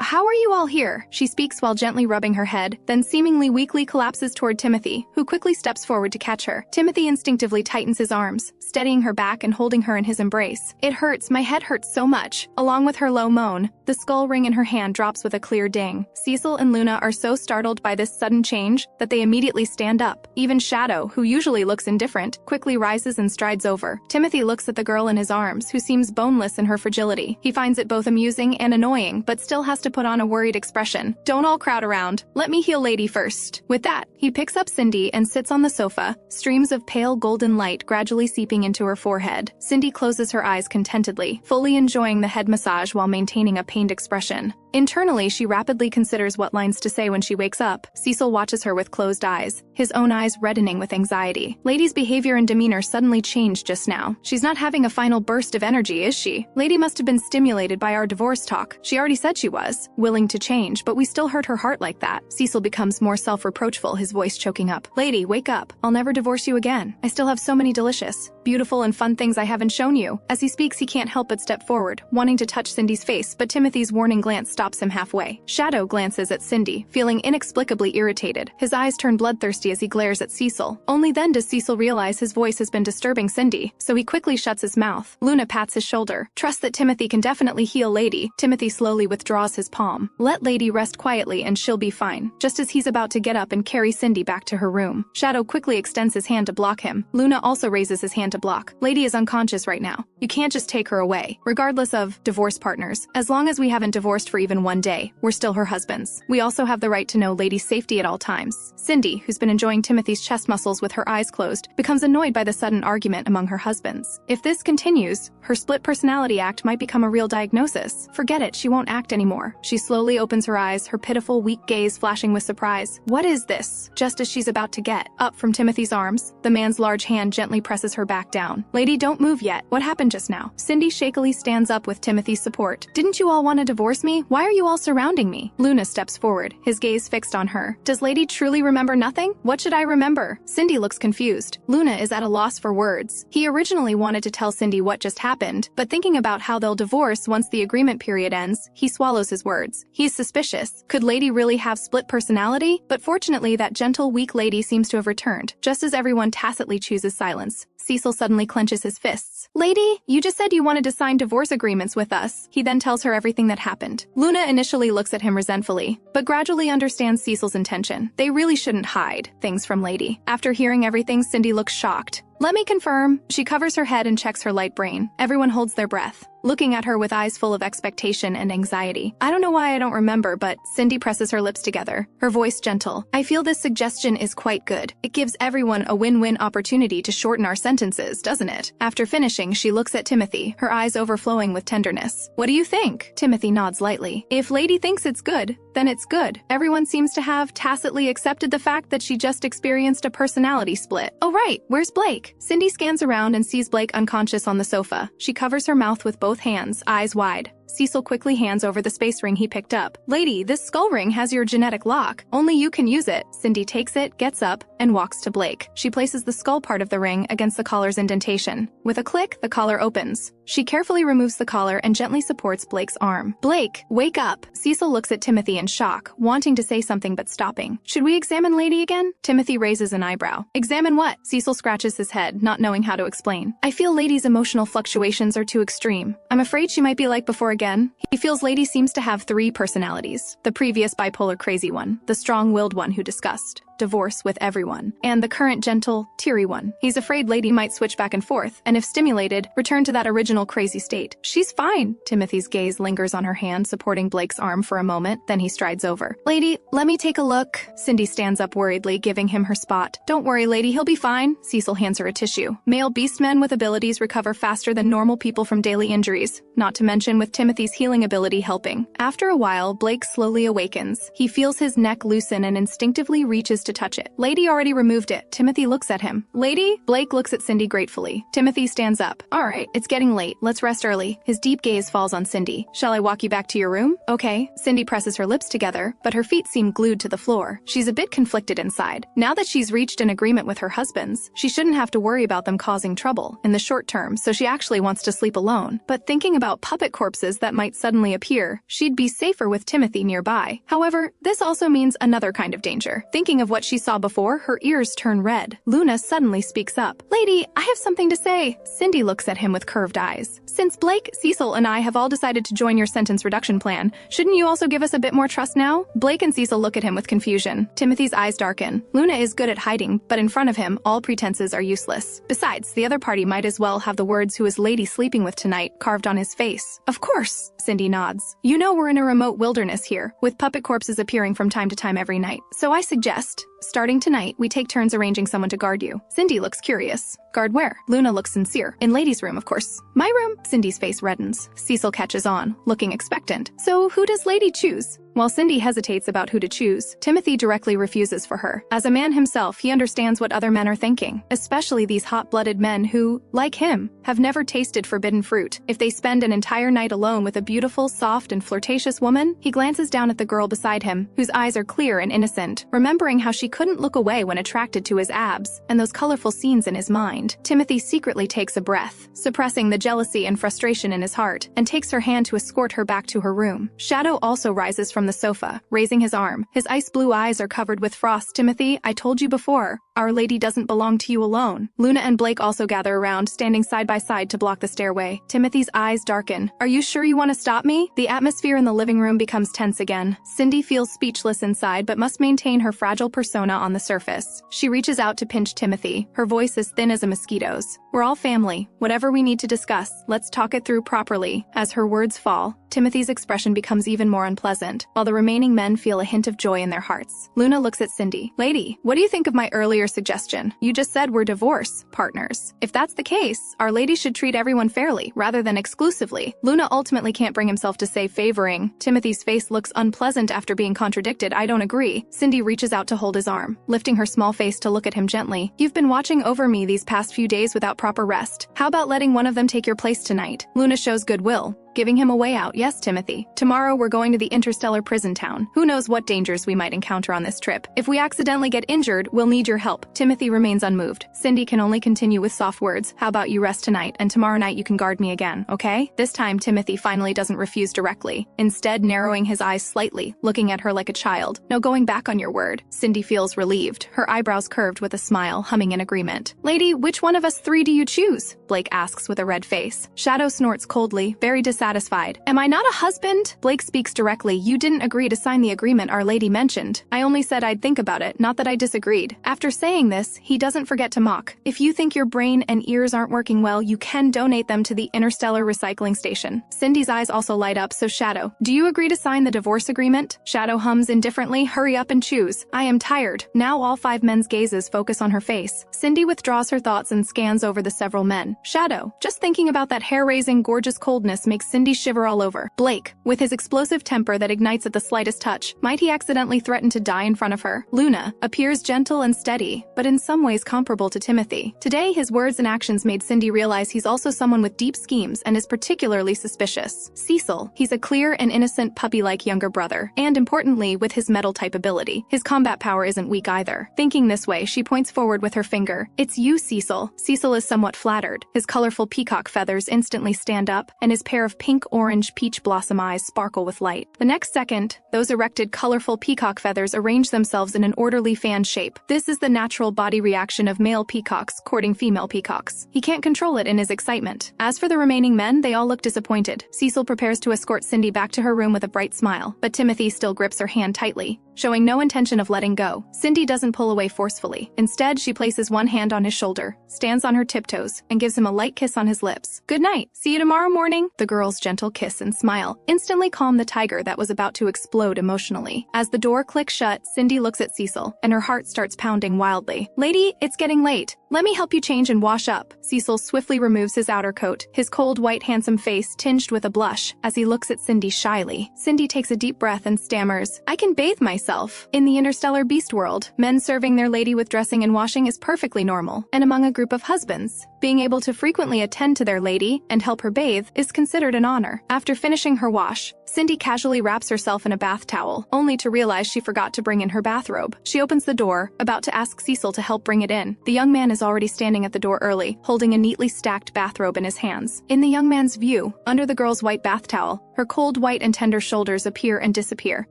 How are you all here?" She speaks while gently rubbing her head, then seemingly weakly collapses toward Timothy, who quickly steps forward to catch her. Timothy instinctively tightens his arms, steadying her back and holding her in his embrace. "It hurts, my head hurts so much." Along with her low moan, the skull ring in her hand drops with a clear ding. Cecil and Luna are so startled by this sudden change that they immediately stand up. Even Shadow, who usually looks indifferent, quickly rises and strides over. Timothy looks at the girl in his arms, who seems boneless in her fragility. He finds it both amusing and annoying, but still has to put on a worried expression. "Don't all crowd around. Let me heal Lady first." With that, he picks up Cindy and sits on the sofa, streams of pale golden light gradually seeping into her forehead. Cindy closes her eyes contentedly, fully enjoying the head massage while maintaining a pained expression. Internally, she rapidly considers what lines to say when she wakes up. Cecil watches her with closed eyes, his own eyes reddening with anxiety. Lady's behavior and demeanor suddenly changed just now. She's not having a final burst of energy, is she? Lady must have been stimulated by our divorce talk. She already said she was willing to change, but we still hurt her heart like that. Cecil becomes more self-reproachful, his voice choking up. "Lady, wake up. I'll never divorce you again. I still have so many delicious, beautiful and fun things I haven't shown you." As he speaks, he can't help but step forward, wanting to touch Cindy's face, but Timothy's warning glance stops him halfway. Shadow glances at Cindy, feeling inexplicably irritated. His eyes turn bloodthirsty as he glares at Cecil. Only then does Cecil realize his voice has been disturbing Cindy, so he quickly shuts his mouth. Luna pats his shoulder. Trust that Timothy can definitely heal Lady. Timothy slowly withdraws his palm. Let Lady rest quietly and she'll be fine. Just as he's about to get up and carry Cindy back to her room, Shadow quickly extends his hand to block him. Luna also raises his hand to block. Lady is unconscious right now. You can't just take her away. Regardless of divorce partners, as long as we haven't divorced for even one day, we're still her husbands. We also have the right to know Lady's safety at all times. Cindy, who's been enjoying Timothy's chest muscles with her eyes closed, becomes annoyed by the sudden argument among her husbands. If this continues, her split personality act might become a real diagnosis. Forget it, she won't act anymore. She slowly opens her eyes, her pitiful, weak gaze flashing with surprise. What is this? Just as she's about to get up from Timothy's arms, the man's large hand gently presses her back down. Lady, don't move yet. What happened just now? Cindy shakily stands up with Timothy's support. Didn't you all want to divorce me? Why are you all surrounding me? Luna steps forward, his gaze fixed on her. Does Lady truly remember nothing? What should I remember? Cindy looks confused. Luna is at a loss for words. He originally wanted to tell Cindy what just happened, but thinking about how they'll divorce once the agreement period ends, he swallows his words. He's suspicious. Could Lady really have split personality? But fortunately, that gentle, weak lady seems to have returned. Just as everyone tacitly chooses silence, Cecil suddenly clenches his fists. Lady, you just said you wanted to sign divorce agreements with us. He then tells her everything that happened. Luna initially looks at him resentfully, but gradually understands Cecil's intention. They really shouldn't hide things from Lady. After hearing everything, Cindy looks shocked. Let me confirm. She covers her head and checks her light brain. Everyone holds their breath, looking at her with eyes full of expectation and anxiety. I don't know why I don't remember, but Cindy presses her lips together, her voice gentle. I feel this suggestion is quite good. It gives everyone a win-win opportunity to shorten our sentences, doesn't it? After finishing, she looks at Timothy, her eyes overflowing with tenderness. What do you think? Timothy nods lightly. If Lady thinks it's good, then it's good. Everyone seems to have tacitly accepted the fact that she just experienced a personality split. Oh right, where's Blake? Cindy scans around and sees Blake unconscious on the sofa. She covers her mouth with both hands, eyes wide. Cecil quickly hands over the space ring he picked up. Lady, this skull ring has your genetic lock. Only you can use it. Cindy takes it, gets up, and walks to Blake. She places the skull part of the ring against the collar's indentation. With a click, the collar opens. She carefully removes the collar and gently supports Blake's arm. Blake, wake up! Cecil looks at Timothy in shock, wanting to say something but stopping. Should we examine Lady again? Timothy raises an eyebrow. Examine what? Cecil scratches his head, not knowing how to explain. I feel Lady's emotional fluctuations are too extreme. I'm afraid she might be like before again. He feels Lady seems to have 3 personalities. The previous bipolar crazy one, the strong-willed one who discussed divorce with everyone, and the current gentle, teary one. He's afraid Lady might switch back and forth, and if stimulated, return to that original crazy state. She's fine. Timothy's gaze lingers on her hand, supporting Blake's arm for a moment, then he strides over. Lady, let me take a look. Cindy stands up worriedly, giving him her spot. Don't worry, Lady, he'll be fine. Cecil hands her a tissue. Male beastmen with abilities recover faster than normal people from daily injuries, not to mention with Timothy's healing ability helping. After a while, Blake slowly awakens. He feels his neck loosen and instinctively reaches to touch it. Lady already removed it. Timothy looks at him. Lady? Blake looks at Cindy gratefully. Timothy stands up. All right, it's getting late. Let's rest early. His deep gaze falls on Cindy. Shall I walk you back to your room? Okay. Cindy presses her lips together, but her feet seem glued to the floor. She's a bit conflicted inside. Now that she's reached an agreement with her husbands, she shouldn't have to worry about them causing trouble in the short term, so she actually wants to sleep alone. But thinking about puppet corpses that might suddenly appear, she'd be safer with Timothy nearby. However, this also means another kind of danger. Thinking of what she saw before, her ears turn red. Luna suddenly speaks up. Lady, I have something to say. Cindy looks at him with curved eyes. Since Blake, Cecil, and I have all decided to join your sentence reduction plan, shouldn't you also give us a bit more trust now? Blake and Cecil look at him with confusion. Timothy's eyes darken. Luna is good at hiding, but in front of him, all pretenses are useless. Besides, the other party might as well have the words "who is Lady sleeping with tonight" carved on his face. Of course, Cindy nods. You know we're in a remote wilderness here, with puppet corpses appearing from time to time every night. So I suggest, starting tonight, we take turns arranging someone to guard you. Cindy looks curious. Guard where? Luna looks sincere. In Lady's room, of course. My room? Cindy's face reddens. Cecil catches on, looking expectant. So who does Lady choose? While Cindy hesitates about who to choose, Timothy directly refuses for her. As a man himself, he understands what other men are thinking, especially these hot-blooded men who, like him, have never tasted forbidden fruit. If they spend an entire night alone with a beautiful, soft, and flirtatious woman, he glances down at the girl beside him, whose eyes are clear and innocent, remembering how she he couldn't look away when attracted to his abs and those colorful scenes in his mind. Timothy secretly takes a breath, suppressing the jealousy and frustration in his heart, and takes her hand to escort her back to her room. Shadow also rises from the sofa, raising his arm. His ice blue eyes are covered with frost. Timothy, I told you before, Our Lady doesn't belong to you alone. Luna and Blake also gather around, standing side by side to block the stairway. Timothy's eyes darken. Are you sure you want to stop me? The atmosphere in the living room becomes tense again. Cindy feels speechless inside but must maintain her fragile persona on the surface. She reaches out to pinch Timothy, her voice as thin as a mosquito's. We're all family. Whatever we need to discuss, let's talk it through properly. As her words fall, Timothy's expression becomes even more unpleasant, while the remaining men feel a hint of joy in their hearts. Luna looks at Cindy. Lady, what do you think of my earlier suggestion? You just said we're divorce partners. If that's the case, Our Lady should treat everyone fairly, rather than exclusively. Luna ultimately can't bring himself to say favoring. Timothy's face looks unpleasant after being contradicted. I don't agree. Cindy reaches out to hold his arm, lifting her small face to look at him gently. You've been watching over me these past few days without proper rest. How about letting one of them take your place tonight? Luna shows goodwill, giving him a way out. Yes, Timothy. Tomorrow we're going to the interstellar prison town. Who knows what dangers we might encounter on this trip. If we accidentally get injured, we'll need your help. Timothy remains unmoved. Cindy can only continue with soft words. How about you rest tonight, and tomorrow night you can guard me again, okay? This time Timothy finally doesn't refuse directly, instead narrowing his eyes slightly, looking at her like a child. No going back on your word. Cindy feels relieved, her eyebrows curved with a smile, humming in agreement. Lady, which one of us three do you choose? Blake asks with a red face. Shadow snorts coldly, very dissatisfied. Am I not a husband? Blake speaks directly. You didn't agree to sign the agreement Our Lady mentioned. I only said I'd think about it, not that I disagreed. After saying this, he doesn't forget to mock. If you think your brain and ears aren't working well, you can donate them to the interstellar recycling station. Cindy's eyes also light up. So Shadow, do you agree to sign the divorce agreement? Shadow hums indifferently. Hurry up and choose. I am tired. Now all five men's gazes focus on her face. Cindy withdraws her thoughts and scans over the several men. Shadow, just thinking about that hair-raising gorgeous coldness makes Cindy shiver all over. Blake, with his explosive temper that ignites at the slightest touch, might he accidentally threaten to die in front of her? Luna appears gentle and steady, but in some ways comparable to Timothy. Today, his words and actions made Cindy realize he's also someone with deep schemes and is particularly suspicious. Cecil, he's a clear and innocent puppy-like younger brother, and importantly, with his metal-type ability. His combat power isn't weak either. Thinking this way, she points forward with her finger. It's you, Cecil. Cecil is somewhat flattered. His colorful peacock feathers instantly stand up, and his pair of pink-orange peach blossom eyes sparkle with light. The next second, those erected colorful peacock feathers arrange themselves in an orderly fan shape. This is the natural body reaction of male peacocks courting female peacocks. He can't control it in his excitement. As for the remaining men, they all look disappointed. Cecil prepares to escort Cindy back to her room with a bright smile, but Timothy still grips her hand tightly, showing no intention of letting go. Cindy doesn't pull away forcefully. Instead, she places one hand on his shoulder, stands on her tiptoes, and gives him a light kiss on his lips. Good night. See you tomorrow morning. The girl's gentle kiss and smile instantly calm the tiger that was about to explode emotionally. As the door clicks shut, Cindy looks at Cecil, and her heart starts pounding wildly. Lady, it's getting late. Let me help you change and wash up. Cecil swiftly removes his outer coat, his cold white handsome face tinged with a blush as he looks at Cindy shyly. Cindy takes a deep breath and stammers, I can bathe myself. In the interstellar beast world, men serving their lady with dressing and washing is perfectly normal, and among a group of husbands, being able to frequently attend to their lady and help her bathe is considered an honor. After finishing her wash, Cindy casually wraps herself in a bath towel, only to realize she forgot to bring in her bathrobe. She opens the door, about to ask Cecil to help bring it in. The young man is already standing at the door early, holding a neatly stacked bathrobe in his hands. In the young man's view, under the girl's white bath towel, her cold white and tender shoulders appear and disappear,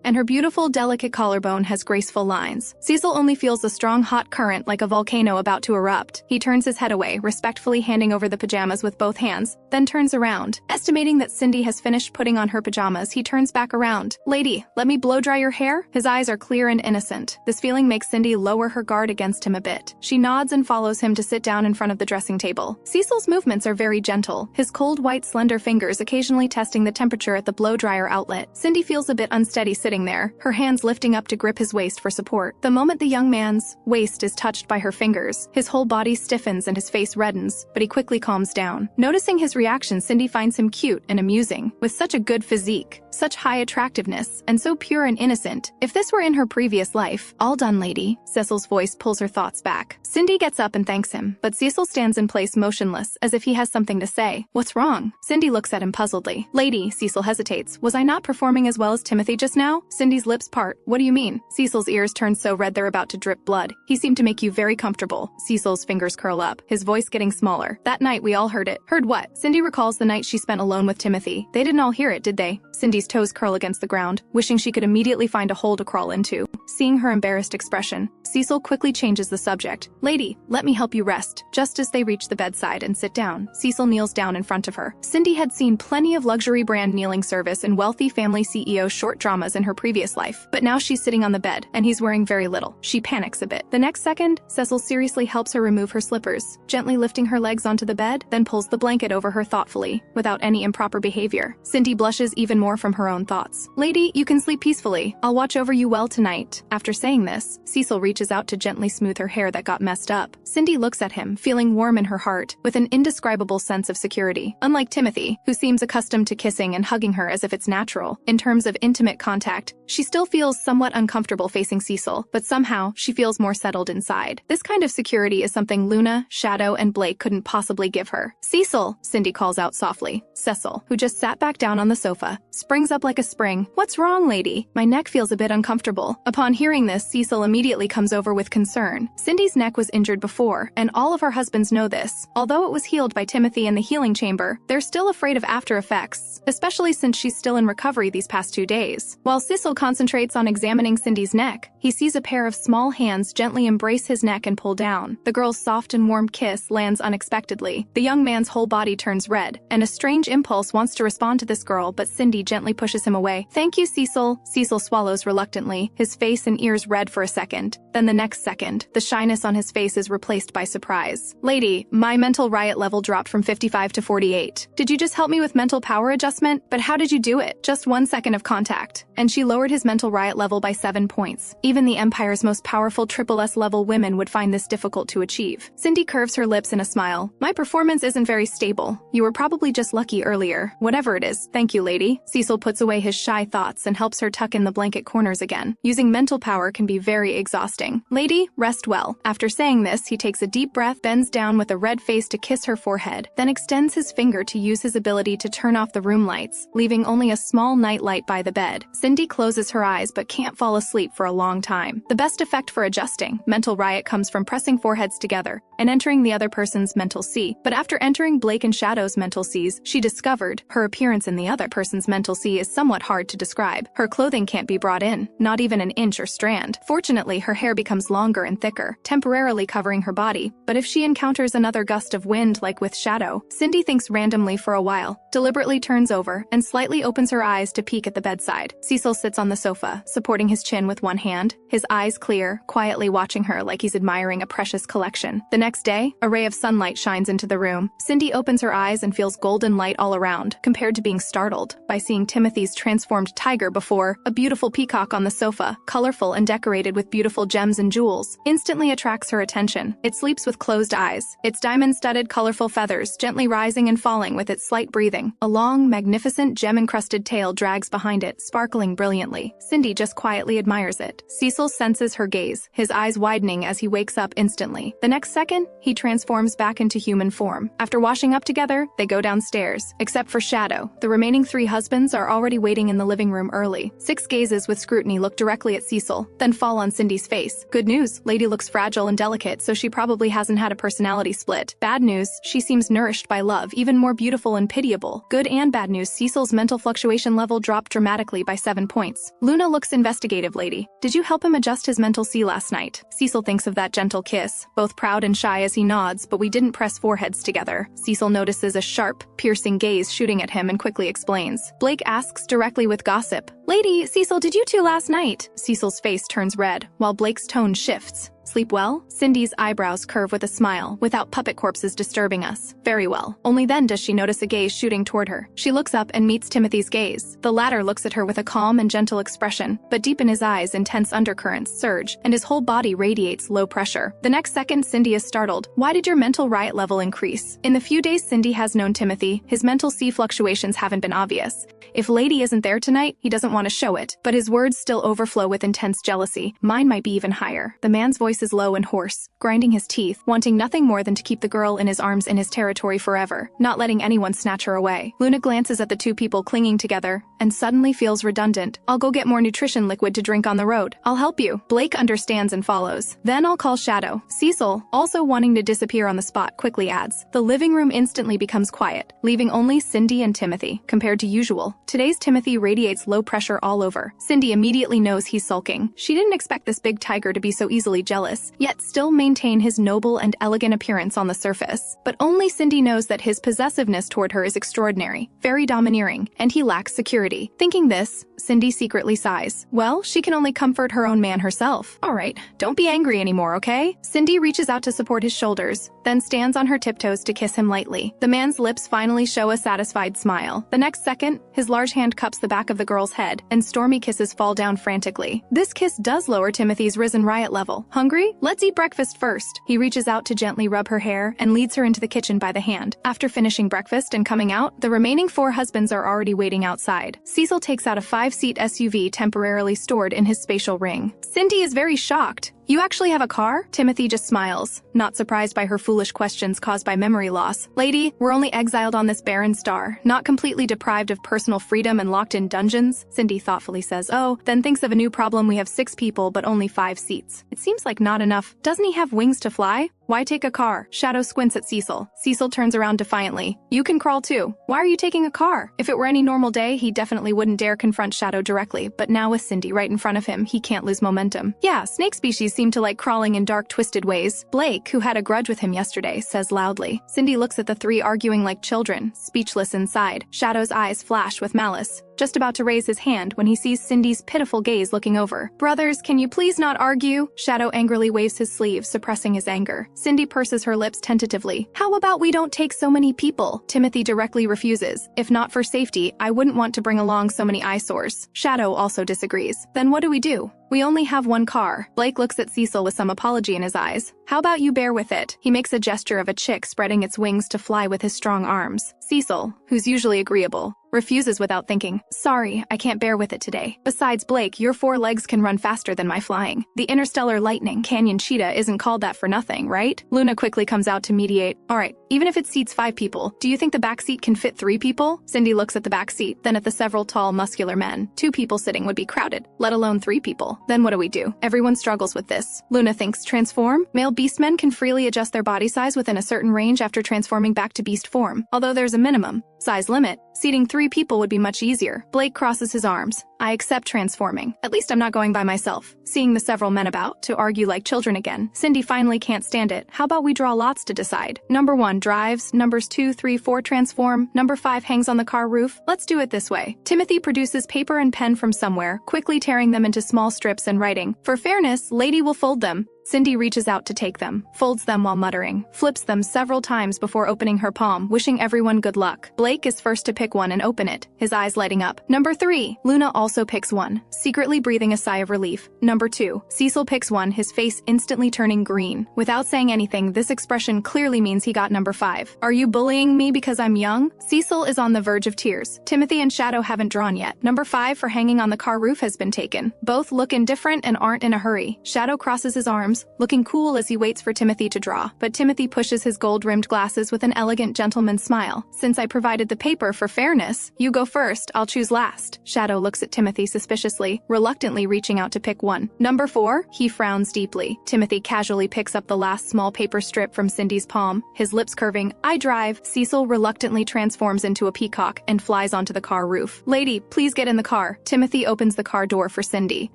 and her beautiful, delicate collarbone has graceful lines. Cecil only feels a strong hot current like a volcano about to erupt. He turns his head away, respectfully handing over the pajamas with both hands, then turns around. Estimating that Cindy has finished putting on her pajamas, he turns back around. Lady, let me blow dry your hair? His eyes are clear and innocent. This feeling makes Cindy lower her guard against him a bit. She nods and follows him to sit down in front of the dressing table. Cecil's movements are very gentle, his cold white slender fingers occasionally testing the temperature at the blow dryer outlet. Cindy feels a bit unsteady sitting there, her hands lifting up to grip his waist for support. The moment the young man's waist is touched by her fingers, his whole body stiffens and his face reddens, but he quickly calms down. Noticing his reaction, Cindy finds him cute and amusing. With such a good physique, such high attractiveness, and so pure and innocent. If this were in her previous life, all done, lady. Cecil's voice pulls her thoughts back. Cindy gets up and thanks him, but Cecil stands in place motionless, as if he has something to say. What's wrong? Cindy looks at him puzzledly. Lady, Cecil hesitates. Was I not performing as well as Timothy just now? Cindy's lips part. What What do you mean? Cecil's ears turn so red they're about to drip blood. He seemed to make you very comfortable. Cecil's fingers curl up, his voice getting smaller. That night we all heard it. Heard what? Cindy recalls the night she spent alone with Timothy. They didn't all hear it, did they? Cindy's toes curl against the ground, wishing she could immediately find a hole to crawl into. Seeing her embarrassed expression, Cecil quickly changes the subject. Lady, let me help you rest. Just as they reach the bedside and sit down, Cecil kneels down in front of her. Cindy had seen plenty of luxury brand kneeling service and wealthy family CEO short dramas in her previous life, but now she's sitting on the bed, and he's wearing very little. She panics a bit. The next second, Cecil seriously helps her remove her slippers, gently lifting her legs onto the bed, then pulls the blanket over her thoughtfully, without any improper behavior. Cindy blushes even more from her own thoughts. Lady, you can sleep peacefully. I'll watch over you well tonight. After saying this, Cecil reaches out to gently smooth her hair that got messed up. Cindy looks at him, feeling warm in her heart, with an indescribable sense of security. Unlike Timothy, who seems accustomed to kissing and hugging her as if it's natural, in terms of intimate contact, she still feels somewhat uncomfortable facing Cecil, but somehow she feels more settled inside. This kind of security is something Luna, Shadow, and Blake couldn't possibly give her. Cecil, Cindy calls out softly. Cecil, who just sat back down on the sofa, springs up like a spring. What's wrong, lady? My neck feels a bit uncomfortable. Upon hearing this, Cecil immediately comes over with concern. Cindy's neck was injured before, and all of her husbands know this. Although it was healed by Timothy in the healing chamber, they're still afraid of after effects, especially since she's still in recovery these past 2 days. While Cecil concentrates on examining Cindy's neck, he sees a pair of small hands gently embrace his neck and pull down. The girl's soft and warm kiss lands unexpectedly. The young man's whole body turns red, and a strange impulse wants to respond to this girl, but Cindy gently pushes him away. Thank you, Cecil. Cecil swallows reluctantly, his face and ears red for a second. Then the next second, the shyness on his face is replaced by surprise. Lady, my mental riot level dropped from 55 to 48. Did you just help me with mental power adjustment? But how did you do it? Just 1 second of contact. And she lowered his mental riot level by 7 points. Even the Empire's most powerful SSS level women would find this difficult to achieve. Cindy curves her lips in a smile. My performance isn't very stable. You were probably just lucky earlier. Whatever it is, thank you, lady. Cecil puts away his shy thoughts and helps her tuck in the blanket corners again. Using mental power can be very exhausting. Lady, rest well. After saying this, he takes a deep breath, bends down with a red face to kiss her forehead, then extends his finger to use his ability to turn off the room lights, leaving only a small night light by the bed. Cindy closes her eyes but can't fall asleep for a long time. The best effect for adjusting mental riot comes from pressing foreheads together and entering the other person's mental sea. But after entering Blake and Shadow's mental seas, she discovered her appearance in the other person's mental sea is somewhat hard to describe. Her clothing can't be brought in, not even an inch or strand. Fortunately, her hair becomes longer and thicker, temporarily covering her body. But if she encounters another gust of wind like with Shadow, Cindy thinks randomly for a while, deliberately turns over, and slightly opens her eyes to peek at the bedside. Cecil sits on the sofa, supporting his chin with one hand, his eyes clear, quietly watching her like he's admiring a precious collection. The next day, a ray of sunlight shines into the room. Cindy opens her eyes and feels golden light all around, compared to being startled by seeing Timothy's transformed tiger before, a beautiful peacock on the sofa, colorful and decorated with beautiful gems and jewels, instantly attracts her attention. It sleeps with closed eyes, its diamond-studded colorful feathers gently rising and falling with its slight breathing. A long, magnificent gem-encrusted tail drags behind it, sparkling brilliantly. Cindy just quietly admires it. Cecil senses her gaze, his eyes widening as he wakes up instantly. The next second, he transforms back into human form. After washing up together, they go downstairs. Except for Shadow, the remaining 3 husbands are already waiting in the living room early. 6 gazes with scrutiny look directly at Cecil, then fall on Cindy's face. Good news, lady looks fragile and delicate, so she probably hasn't had a personality split. Bad news, she seems nourished by love, even more beautiful and pitiable. Good and bad news, Cecil's mental fluctuation level dropped dramatically by 7 points. Luna looks investigative, lady. Did you help him adjust his mental sea last night? Cecil thinks of that gentle kiss, both proud and shy as he nods, but we didn't press foreheads together. Cecil notices a sharp, piercing gaze shooting at him and quickly explains. Blake asks directly with gossip. Lady, Cecil, did you two last night? Cecil's face turns red, while Blake's tone shifts. Sleep well? Cindy's eyebrows curve with a smile, without puppet corpses disturbing us. Very well. Only then does she notice a gaze shooting toward her. She looks up and meets Timothy's gaze. The latter looks at her with a calm and gentle expression, but deep in his eyes intense undercurrents surge, and his whole body radiates low pressure. The next second, Cindy is startled. Why did your mental riot level increase? In the few days Cindy has known Timothy, his mental sea fluctuations haven't been obvious. If Lady isn't there tonight, he doesn't want to show it, but his words still overflow with intense jealousy. Mine might be even higher. The man's voice voice is low and hoarse, grinding his teeth, wanting nothing more than to keep the girl in his arms in his territory forever, not letting anyone snatch her away. Luna glances at the two people clinging together, and suddenly feels redundant. I'll go get more nutrition liquid to drink on the road. I'll help you. Blake understands and follows. Then I'll call Shadow. Cecil, also wanting to disappear on the spot, quickly adds. The living room instantly becomes quiet, leaving only Cindy and Timothy. Compared to usual, today's Timothy radiates low pressure all over. Cindy immediately knows he's sulking. She didn't expect this big tiger to be so easily jealous, yet still maintain his noble and elegant appearance on the surface. But only Cindy knows that his possessiveness toward her is extraordinary, very domineering, and he lacks security. Thinking this, Cindy secretly sighs. Well, she can only comfort her own man herself. Alright, don't be angry anymore, okay? Cindy reaches out to support his shoulders, then stands on her tiptoes to kiss him lightly. The man's lips finally show a satisfied smile. The next second, his large hand cups the back of the girl's head, and stormy kisses fall down frantically. This kiss does lower Timothy's risen riot level. Hungry? Let's eat breakfast first. He reaches out to gently rub her hair and leads her into the kitchen by the hand. After finishing breakfast and coming out, the remaining 4 husbands are already waiting outside. Cecil takes out a 5-seat SUV temporarily stored in his spatial ring. Cindy is very shocked. You actually have a car? Timothy just smiles, not surprised by her foolish questions caused by memory loss. Lady, we're only exiled on this barren star, not completely deprived of personal freedom and locked in dungeons. Cindy thoughtfully says, oh, then thinks of a new problem. We have 6 people, but only 5 seats. It seems like not enough. Doesn't he have wings to fly? Why take a car? Shadow squints at Cecil. Cecil turns around defiantly. You can crawl too. Why are you taking a car? If it were any normal day, he definitely wouldn't dare confront Shadow directly, but now with Cindy right in front of him, he can't lose momentum. Yeah, snake species seem to like crawling in dark, twisted ways. Blake, who had a grudge with him yesterday, says loudly. Cindy looks at the 3 arguing like children, speechless inside. Shadow's eyes flash with malice, just about to raise his hand when he sees Cindy's pitiful gaze looking over. Brothers, can you please not argue? Shadow angrily waves his sleeve, suppressing his anger. Cindy purses her lips tentatively. How about we don't take so many people? Timothy directly refuses. If not for safety, I wouldn't want to bring along so many eyesores. Shadow also disagrees. Then what do we do? We only have 1 car. Blake looks at Cecil with some apology in his eyes. How about you bear with it? He makes a gesture of a chick spreading its wings to fly with his strong arms. Cecil, who's usually agreeable, refuses without thinking. Sorry, I can't bear with it today. Besides, Blake, your 4 legs can run faster than my flying. The interstellar lightning canyon cheetah isn't called that for nothing, right? Luna quickly comes out to mediate. Alright, even if it seats 5 people, do you think the back seat can fit 3 people? Cindy looks at the back seat, then at the several tall, muscular men. 2 people sitting would be crowded, let alone 3 people. Then what do we do? Everyone struggles with this. Luna thinks transform? Male beastmen can freely adjust their body size within a certain range after transforming back to beast form, although there's a minimum size limit. Seating 3 people would be much easier. Blake crosses his arms. I accept transforming. At least I'm not going by myself. Seeing the several men about to argue like children again, Cindy finally can't stand it. How about we draw lots to decide? Number 1 drives, numbers 2, 3, 4 transform, number 5 hangs on the car roof. Let's do it this way. Timothy produces paper and pen from somewhere, quickly tearing them into small strips and writing. For fairness, Lady will fold them. Cindy reaches out to take them, folds them while muttering, flips them several times before opening her palm, wishing everyone good luck. Blake is first to pick one and open it, his eyes lighting up. Number 3. Luna also picks one, secretly breathing a sigh of relief. Number 2. Cecil picks one, his face instantly turning green. Without saying anything, this expression clearly means he got number 5. Are you bullying me because I'm young? Cecil is on the verge of tears. Timothy and Shadow haven't drawn yet. Number 5 for hanging on the car roof has been taken. Both look indifferent and aren't in a hurry. Shadow crosses his arms, looking cool as he waits for Timothy to draw, but Timothy pushes his gold-rimmed glasses with an elegant gentleman's smile. Since I provided the paper for fairness, you go first, I'll choose last. Shadow looks at Timothy suspiciously, reluctantly reaching out to pick one. Number 4, he frowns deeply. Timothy casually picks up the last small paper strip from Cindy's palm, his lips curving. I drive. Cecil reluctantly transforms into a peacock and flies onto the car roof. Lady, please get in the car. Timothy opens the car door for Cindy.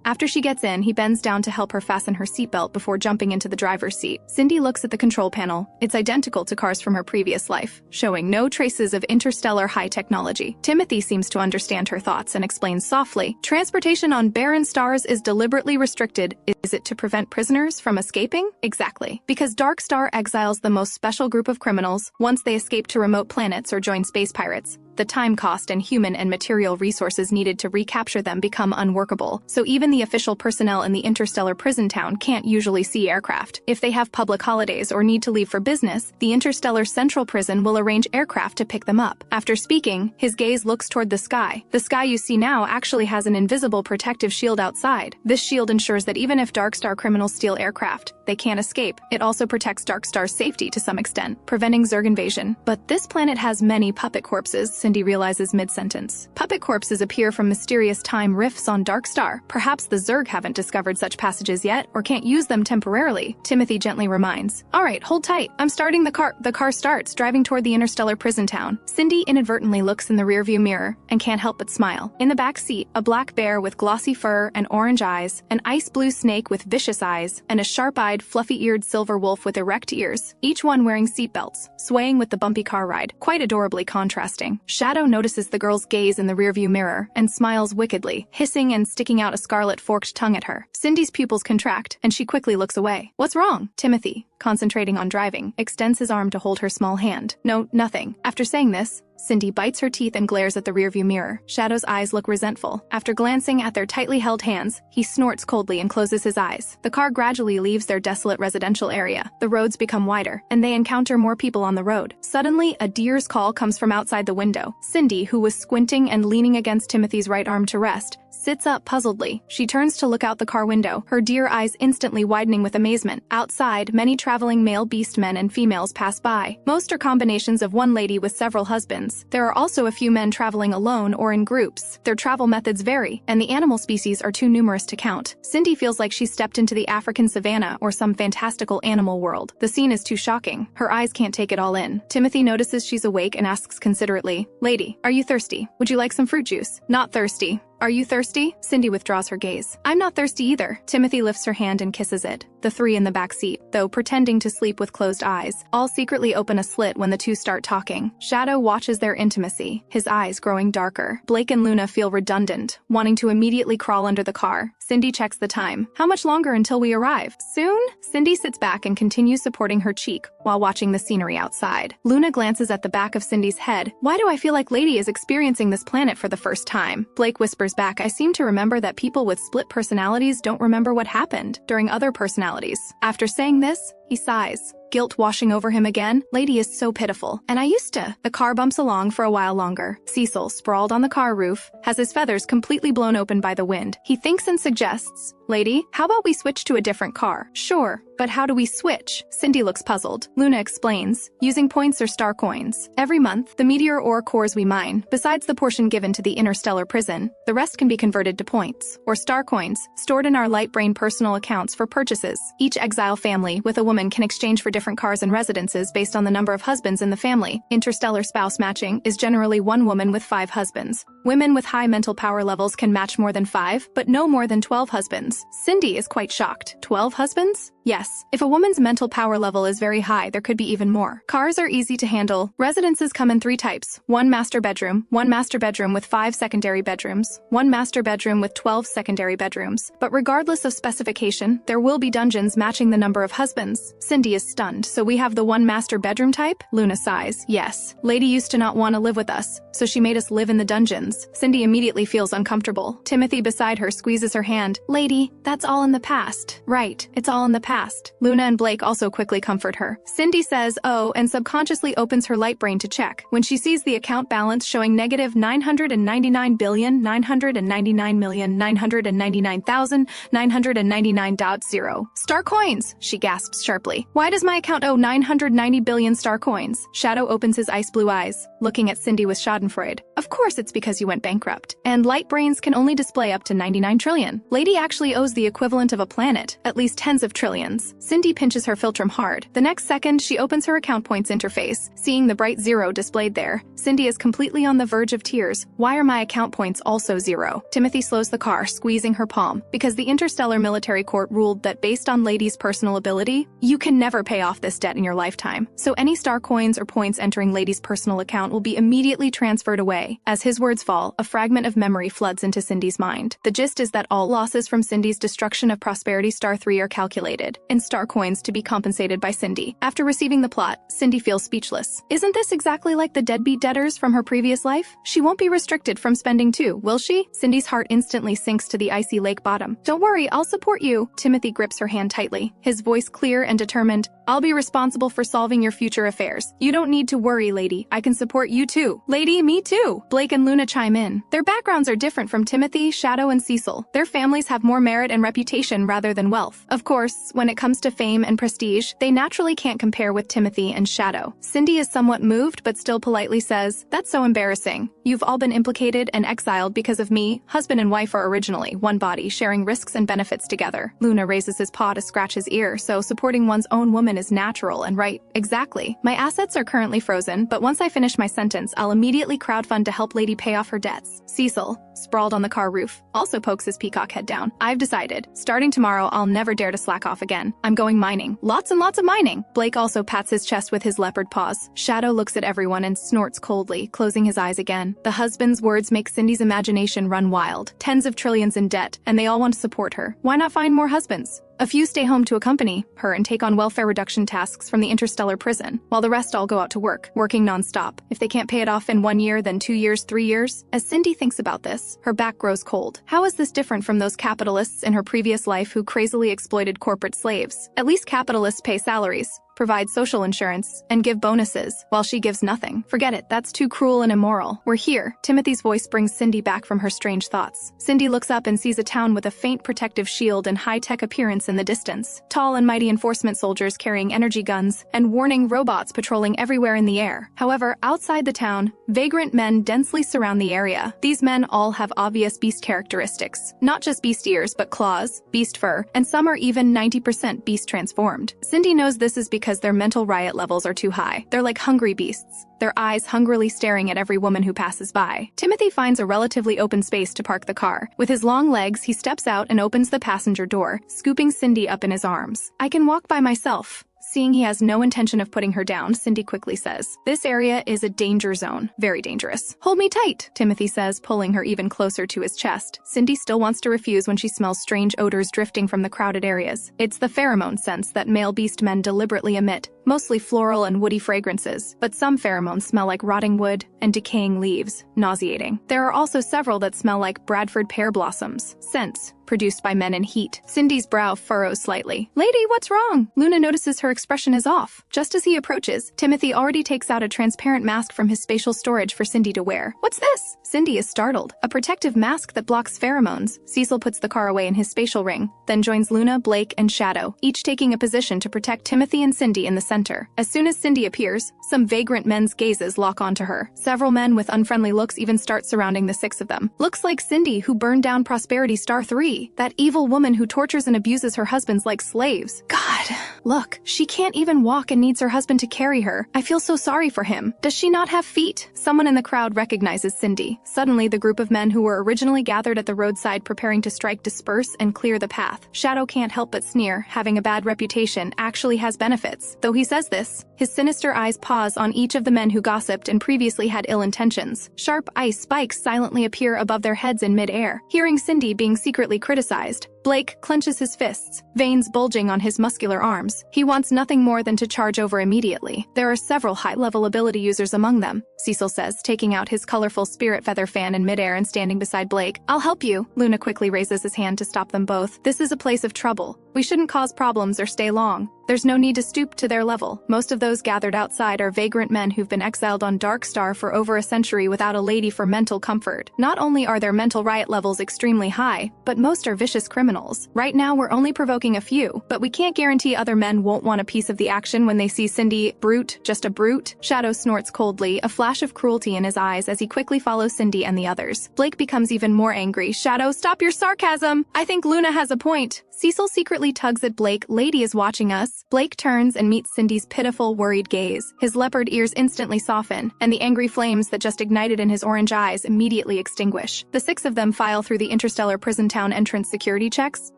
After she gets in, he bends down to help her fasten her seatbelt before jumping into the driver's seat. Cindy looks at the control panel. It's identical to cars from her previous life, showing no traces of interstellar high technology. Timothy seems to understand her thoughts and explains softly, transportation on barren stars is deliberately restricted. Is it to prevent prisoners from escaping? Exactly. Because Dark Star exiles the most special group of criminals once they escape to remote planets or join space pirates. the time cost and human and material resources needed to recapture them become unworkable, so even the official personnel in the interstellar prison town can't usually see aircraft. If they have public holidays or need to leave for business, the interstellar central prison will arrange aircraft to pick them up. After speaking, his gaze looks toward the sky. The sky you see now actually has an invisible protective shield outside. This shield ensures that even if Darkstar criminals steal aircraft, they can't escape. It also protects Darkstar's safety to some extent, preventing Zerg invasion. But this planet has many puppet corpses, Cindy realizes mid-sentence. Puppet corpses appear from mysterious time rifts on Darkstar. Perhaps the Zerg haven't discovered such passages yet, or can't use them temporarily, Timothy gently reminds. Alright, hold tight. I'm starting the car. The car starts, driving toward the interstellar prison town. Cindy inadvertently looks in the rearview mirror and can't help but smile. In the back seat, a black bear with glossy fur and orange eyes, an ice blue snake with vicious eyes, and a sharp-eyed, fluffy-eared silver wolf with erect ears, each one wearing seatbelts, swaying with the bumpy car ride, quite adorably contrasting. Shadow notices the girl's gaze in the rearview mirror and smiles wickedly, hissing and sticking out a scarlet forked tongue at her. Cindy's pupils contract, and she quickly looks away. What's wrong? Timothy, concentrating on driving, extends his arm to hold her small hand. No, nothing. After saying this, Cindy bites her teeth and glares at the rearview mirror. Shadow's eyes look resentful. After glancing at their tightly held hands, he snorts coldly and closes his eyes. The car gradually leaves their desolate residential area. The roads become wider, and they encounter more people on the road. Suddenly, a deer's call comes from outside the window. Cindy, who was squinting and leaning against Timothy's right arm to rest, sits up puzzledly. She turns to look out the car window, her deer eyes instantly widening with amazement. Outside, many traveling male beast men and females pass by. Most are combinations of one lady with several husbands. There are also a few men traveling alone or in groups. Their travel methods vary, and the animal species are too numerous to count. Cindy feels like she stepped into the African savannah or some fantastical animal world. The scene is too shocking. Her eyes can't take it all in. Timothy notices she's awake and asks considerately, "Lady, are you thirsty? Would you like some fruit juice?" "Not thirsty." "Are you thirsty?" Cindy withdraws her gaze. "I'm not thirsty either." Timothy lifts her hand and kisses it. The three in the back seat, though pretending to sleep with closed eyes, all secretly open a slit when the two start talking. Shadow watches their intimacy, his eyes growing darker. Blake and Luna feel redundant, wanting to immediately crawl under the car. Cindy checks the time. How much longer until we arrive? Soon? Cindy sits back and continues supporting her cheek while watching the scenery outside. Luna glances at the back of Cindy's head. "Why do I feel like Lady is experiencing this planet for the first time?" Blake whispers back, "I seem to remember that people with split personalities don't remember what happened during other personalities." After saying this, he sighs, guilt washing over him again. "Lady is so pitiful, and I used to." The car bumps along for a while longer. Cecil, sprawled on the car roof, has his feathers completely blown open by the wind. He thinks and suggests, "Lady, how about we switch to a different car?" "Sure, but how do we switch?" Cindy looks puzzled. Luna explains, "Using points or star coins. Every month, the meteor ore cores we mine, besides the portion given to the interstellar prison, the rest can be converted to points, or star coins, stored in our light brain personal accounts for purchases. Each exile family with a woman can exchange for different cars and residences based on the number of husbands in the family. Interstellar spouse matching is generally one woman with 5 husbands. Women with high mental power levels can match more than 5, but no more than 12 husbands." Cindy is quite shocked. 12 husbands? Yes. If a woman's mental power level is very high, there could be even more. Cars are easy to handle. Residences come in 3 types. 1 master bedroom with 5 secondary bedrooms, 1 master bedroom with 12 secondary bedrooms. But regardless of specification, there will be dungeons matching the number of husbands. Cindy is stunned. "So we have the 1 master bedroom type?" Luna sighs. "Yes. Lady used to not want to live with us, so she made us live in the dungeons." Cindy immediately feels uncomfortable. Timothy beside her squeezes her hand. "Lady, that's all in the past." "Right, it's all in the past." Luna and Blake also quickly comfort her. Cindy says, "Oh," and subconsciously opens her light brain to check. When she sees the account balance showing negative 999,999,999,999.0. "Star coins!" she gasps sharply. "Why does my account owe 990 billion star coins?" Shadow opens his ice blue eyes, looking at Cindy with schadenfreude. "Of course it's because you went bankrupt. And light brains can only display up to 99 trillion. Lady actually owes the equivalent of a planet, at least tens of trillions." Cindy pinches her philtrum hard. The next second, she opens her account points interface. Seeing the bright 0 displayed there, Cindy is completely on the verge of tears. "Why are my account points also 0? Timothy slows the car, squeezing her palm. "Because the Interstellar Military Court ruled that based on Lady's personal ability, you can never pay off this debt in your lifetime. So any star coins or points entering Lady's personal account will be immediately transferred away." As his words fall fall, a fragment of memory floods into Cindy's mind. The gist is that all losses from Cindy's destruction of Prosperity Star 3 are calculated in star coins to be compensated by Cindy. After receiving the plot, Cindy feels speechless. Isn't this exactly like the deadbeat debtors from her previous life? She won't be restricted from spending too, will she? Cindy's heart instantly sinks to the icy lake bottom. Don't worry, I'll support you. Timothy grips her hand tightly, his voice clear and determined. I'll be responsible for solving your future affairs. You don't need to worry, lady. I can support you too. Lady, me too. Blake and Luna chime in. Their backgrounds are different from Timothy, Shadow, and Cecil. Their families have more merit and reputation rather than wealth. Of course, when it comes to fame and prestige, they naturally can't compare with Timothy and Shadow. Cindy is somewhat moved but still politely says, "That's so embarrassing. You've all been implicated and exiled because of me. Husband and wife are originally one body, sharing risks and benefits together." Luna raises his paw to scratch his ear, so supporting one's own woman is natural and right. Exactly. My assets are currently frozen, but once I finish my sentence, I'll immediately crowdfund to help Lady pay off her debts. Cecil, sprawled on the car roof, also pokes his peacock head down. I've decided. Starting tomorrow, I'll never dare to slack off again. I'm going mining. Lots and lots of mining. Blake also pats his chest with his leopard paws. Shadow looks at everyone and snorts coldly, closing his eyes again. The husband's words make Cindy's imagination run wild. Tens of trillions in debt, and they all want to support her. Why not find more husbands? A few stay home to accompany her and take on welfare reduction tasks from the interstellar prison, while the rest all go out to work, working non-stop. If they can't pay it off in 1 year, then 2 years, 3 years? As Cindy thinks about this, her back grows cold. How is this different from those capitalists in her previous life who crazily exploited corporate slaves? At least capitalists pay salaries, provide social insurance, and give bonuses, while she gives nothing. Forget it, that's too cruel and immoral. We're here. Timothy's voice brings Cindy back from her strange thoughts. Cindy looks up and sees a town with a faint protective shield and high-tech appearance in the distance. Tall and mighty enforcement soldiers carrying energy guns, and warning robots patrolling everywhere in the air. However, outside the town, vagrant men densely surround the area. These men all have obvious beast characteristics. Not just beast ears, but claws, beast fur, and some are even 90% beast transformed. Cindy knows this is because their mental riot levels are too high. They're like hungry beasts, their eyes hungrily staring at every woman who passes by. Timothy finds a relatively open space to park the car. With his long legs, he steps out and opens the passenger door, scooping Cindy up in his arms. "I can walk by myself." Seeing he has no intention of putting her down, Cindy quickly says, "This area is a danger zone. Very dangerous." "Hold me tight," Timothy says, pulling her even closer to his chest. Cindy still wants to refuse when she smells strange odors drifting from the crowded areas. It's the pheromone scents that male beast men deliberately emit, mostly floral and woody fragrances, but some pheromones smell like rotting wood and decaying leaves, nauseating. There are also several that smell like Bradford pear blossoms, scents produced by men in heat. Cindy's brow furrows slightly. "Lady, what's wrong?" Luna notices her expression is off. Just as he approaches, Timothy already takes out a transparent mask from his spatial storage for Cindy to wear. "What's this?" Cindy is startled. A protective mask that blocks pheromones. Cecil puts the car away in his spatial ring, then joins Luna, Blake, and Shadow, each taking a position to protect Timothy and Cindy in the center. As soon as Cindy appears, some vagrant men's gazes lock onto her. Several men with unfriendly looks even start surrounding the 6 of them. "Looks like Cindy, who burned down Prosperity Star 3. That evil woman who tortures and abuses her husbands like slaves. God, look, she can't even walk and needs her husband to carry her. I feel so sorry for him. Does she not have feet?" Someone in the crowd recognizes Cindy. Suddenly, the group of men who were originally gathered at the roadside preparing to strike disperse and clear the path. Shadow can't help but sneer. Having a bad reputation actually has benefits. Though he says this, his sinister eyes pause on each of the men who gossiped and previously had ill intentions. Sharp ice spikes silently appear above their heads in mid-air. Hearing Cindy being secretly criticized, Blake clenches his fists, veins bulging on his muscular arms. He wants nothing more than to charge over immediately. There are several high-level ability users among them, Cecil says, taking out his colorful spirit feather fan in midair and standing beside Blake. "I'll help you." Luna quickly raises his hand to stop them both. "This is a place of trouble. We shouldn't cause problems or stay long. There's no need to stoop to their level. Most of those gathered outside are vagrant men who've been exiled on Dark Star for over a century without a lady for mental comfort. Not only are their mental riot levels extremely high, but most are vicious criminals. Right now we're only provoking a few, but we can't guarantee other men won't want a piece of the action when they see Cindy. Brute, just a brute." Shadow snorts coldly, a flash of cruelty in his eyes as he quickly follows Cindy and the others. Blake becomes even more angry. "Shadow, stop your sarcasm! I think Luna has a point." Cecil secretly immediately tugs at Blake. Lady is watching us. Blake turns and meets Cindy's pitiful, worried gaze. His leopard ears instantly soften, and the angry flames that just ignited in his orange eyes immediately extinguish. The six of them file through the interstellar prison town entrance security checks,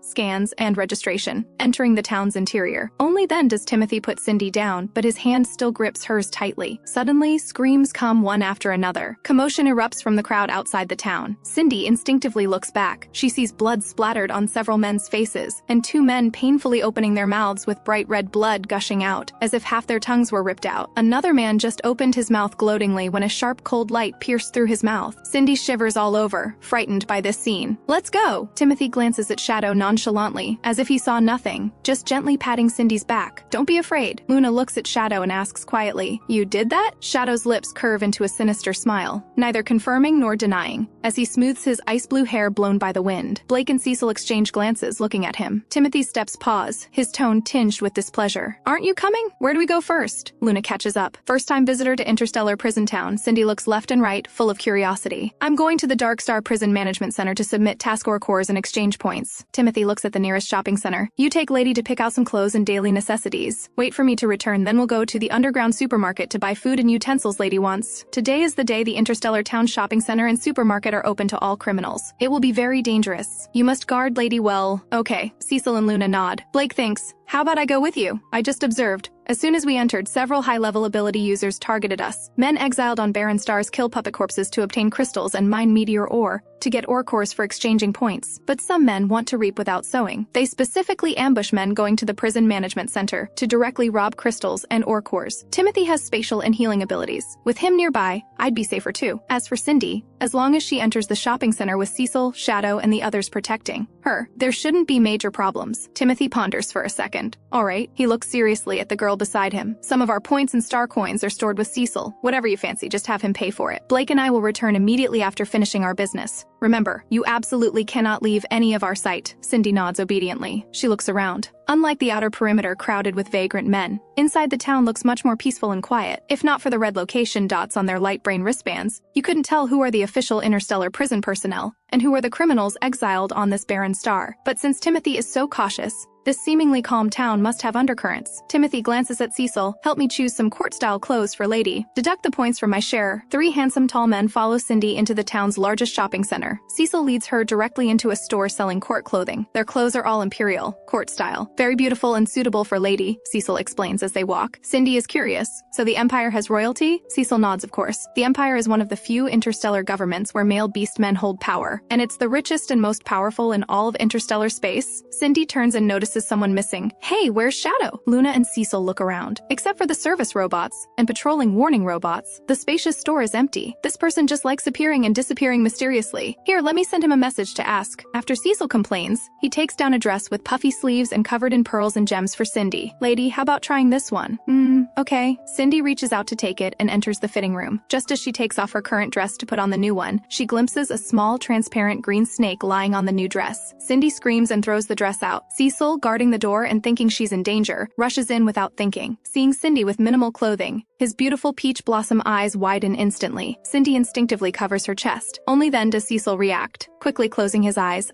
scans, and registration, entering the town's interior. Only then does Timothy put Cindy down, but his hand still grips hers tightly. Suddenly, screams come one after another. Commotion erupts from the crowd outside the town. Cindy instinctively looks back. She sees blood splattered on several men's faces, and two men painfully opening their mouths with bright red blood gushing out, as if half their tongues were ripped out. Another man just opened his mouth gloatingly when a sharp cold light pierced through his mouth. Cindy shivers all over, frightened by this scene. "Let's go!" Timothy glances at Shadow nonchalantly, as if he saw nothing, just gently patting Cindy's back. "Don't be afraid." Luna looks at Shadow and asks quietly, "You did that?" Shadow's lips curve into a sinister smile, neither confirming nor denying, as he smooths his ice blue hair blown by the wind. Blake and Cecil exchange glances, looking at him. Timothy's steps pause, his tone tinged with displeasure. "Aren't you coming? Where do we go first?" Luna catches up. First-time visitor to Interstellar Prison Town, Cindy looks left and right, full of curiosity. "I'm going to the Dark Star Prison Management Center to submit task or cores and exchange points." Timothy looks at the nearest shopping center. "You take Lady to pick out some clothes and daily necessities. Wait for me to return, then we'll go to the underground supermarket to buy food and utensils Lady wants. Today is the day the Interstellar Town Shopping Center and supermarket are open to all criminals. It will be very dangerous. You must guard Lady well." "Okay." Cecil and Luna nod. Blake thinks, "How about I go with you? I just observed. As soon as we entered, several high-level ability users targeted us. Men exiled on barren stars kill puppet corpses to obtain crystals and mine meteor ore, to get ore cores for exchanging points. But some men want to reap without sowing. They specifically ambush men going to the prison management center to directly rob crystals and ore cores. Timothy has spatial and healing abilities. With him nearby, I'd be safer too. As for Cindy, as long as she enters the shopping center with Cecil, Shadow, and the others protecting her, there shouldn't be major problems." Timothy ponders for a second. "All right." He looks seriously at the girl beside him. "Some of our points and star coins are stored with Cecil. Whatever you fancy, just have him pay for it. Blake and I will return immediately after finishing our business. Remember, you absolutely cannot leave any of our sight." Cindy nods obediently. She looks around. Unlike the outer perimeter crowded with vagrant men, inside the town looks much more peaceful and quiet. If not for the red location dots on their light brain wristbands, you couldn't tell who are the official interstellar prison personnel and who are the criminals exiled on this barren star. But since Timothy is so cautious, this seemingly calm town must have undercurrents. Timothy glances at Cecil. "Help me choose some court-style clothes for Lady. Deduct the points from my share." Three handsome tall men follow Cindy into the town's largest shopping center. Cecil leads her directly into a store selling court clothing. Their clothes are all imperial, court-style. "Very beautiful and suitable for Lady," Cecil explains as they walk. Cindy is curious. "So the Empire has royalty?" Cecil nods, of course. "The Empire is one of the few interstellar governments where male beast men hold power, and it's the richest and most powerful in all of interstellar space." Cindy turns and notices someone missing. "Hey, where's Shadow?" Luna and Cecil look around. Except for the service robots and patrolling warning robots, the spacious store is empty. This person just likes appearing and disappearing mysteriously. "Here, let me send him a message to ask." After Cecil complains, he takes down a dress with puffy sleeves and covered in pearls and gems for Cindy. "Lady, how about trying this one?" Okay." Cindy reaches out to take it and enters the fitting room. Just as she takes off her current dress to put on the new one, she glimpses a small, transparent green snake lying on the new dress. Cindy screams and throws the dress out. Cecil, guarding the door and thinking she's in danger, rushes in without thinking. Seeing Cindy with minimal clothing, his beautiful peach blossom eyes widen instantly. Cindy instinctively covers her chest. Only then does Cecil react, quickly closing his eyes.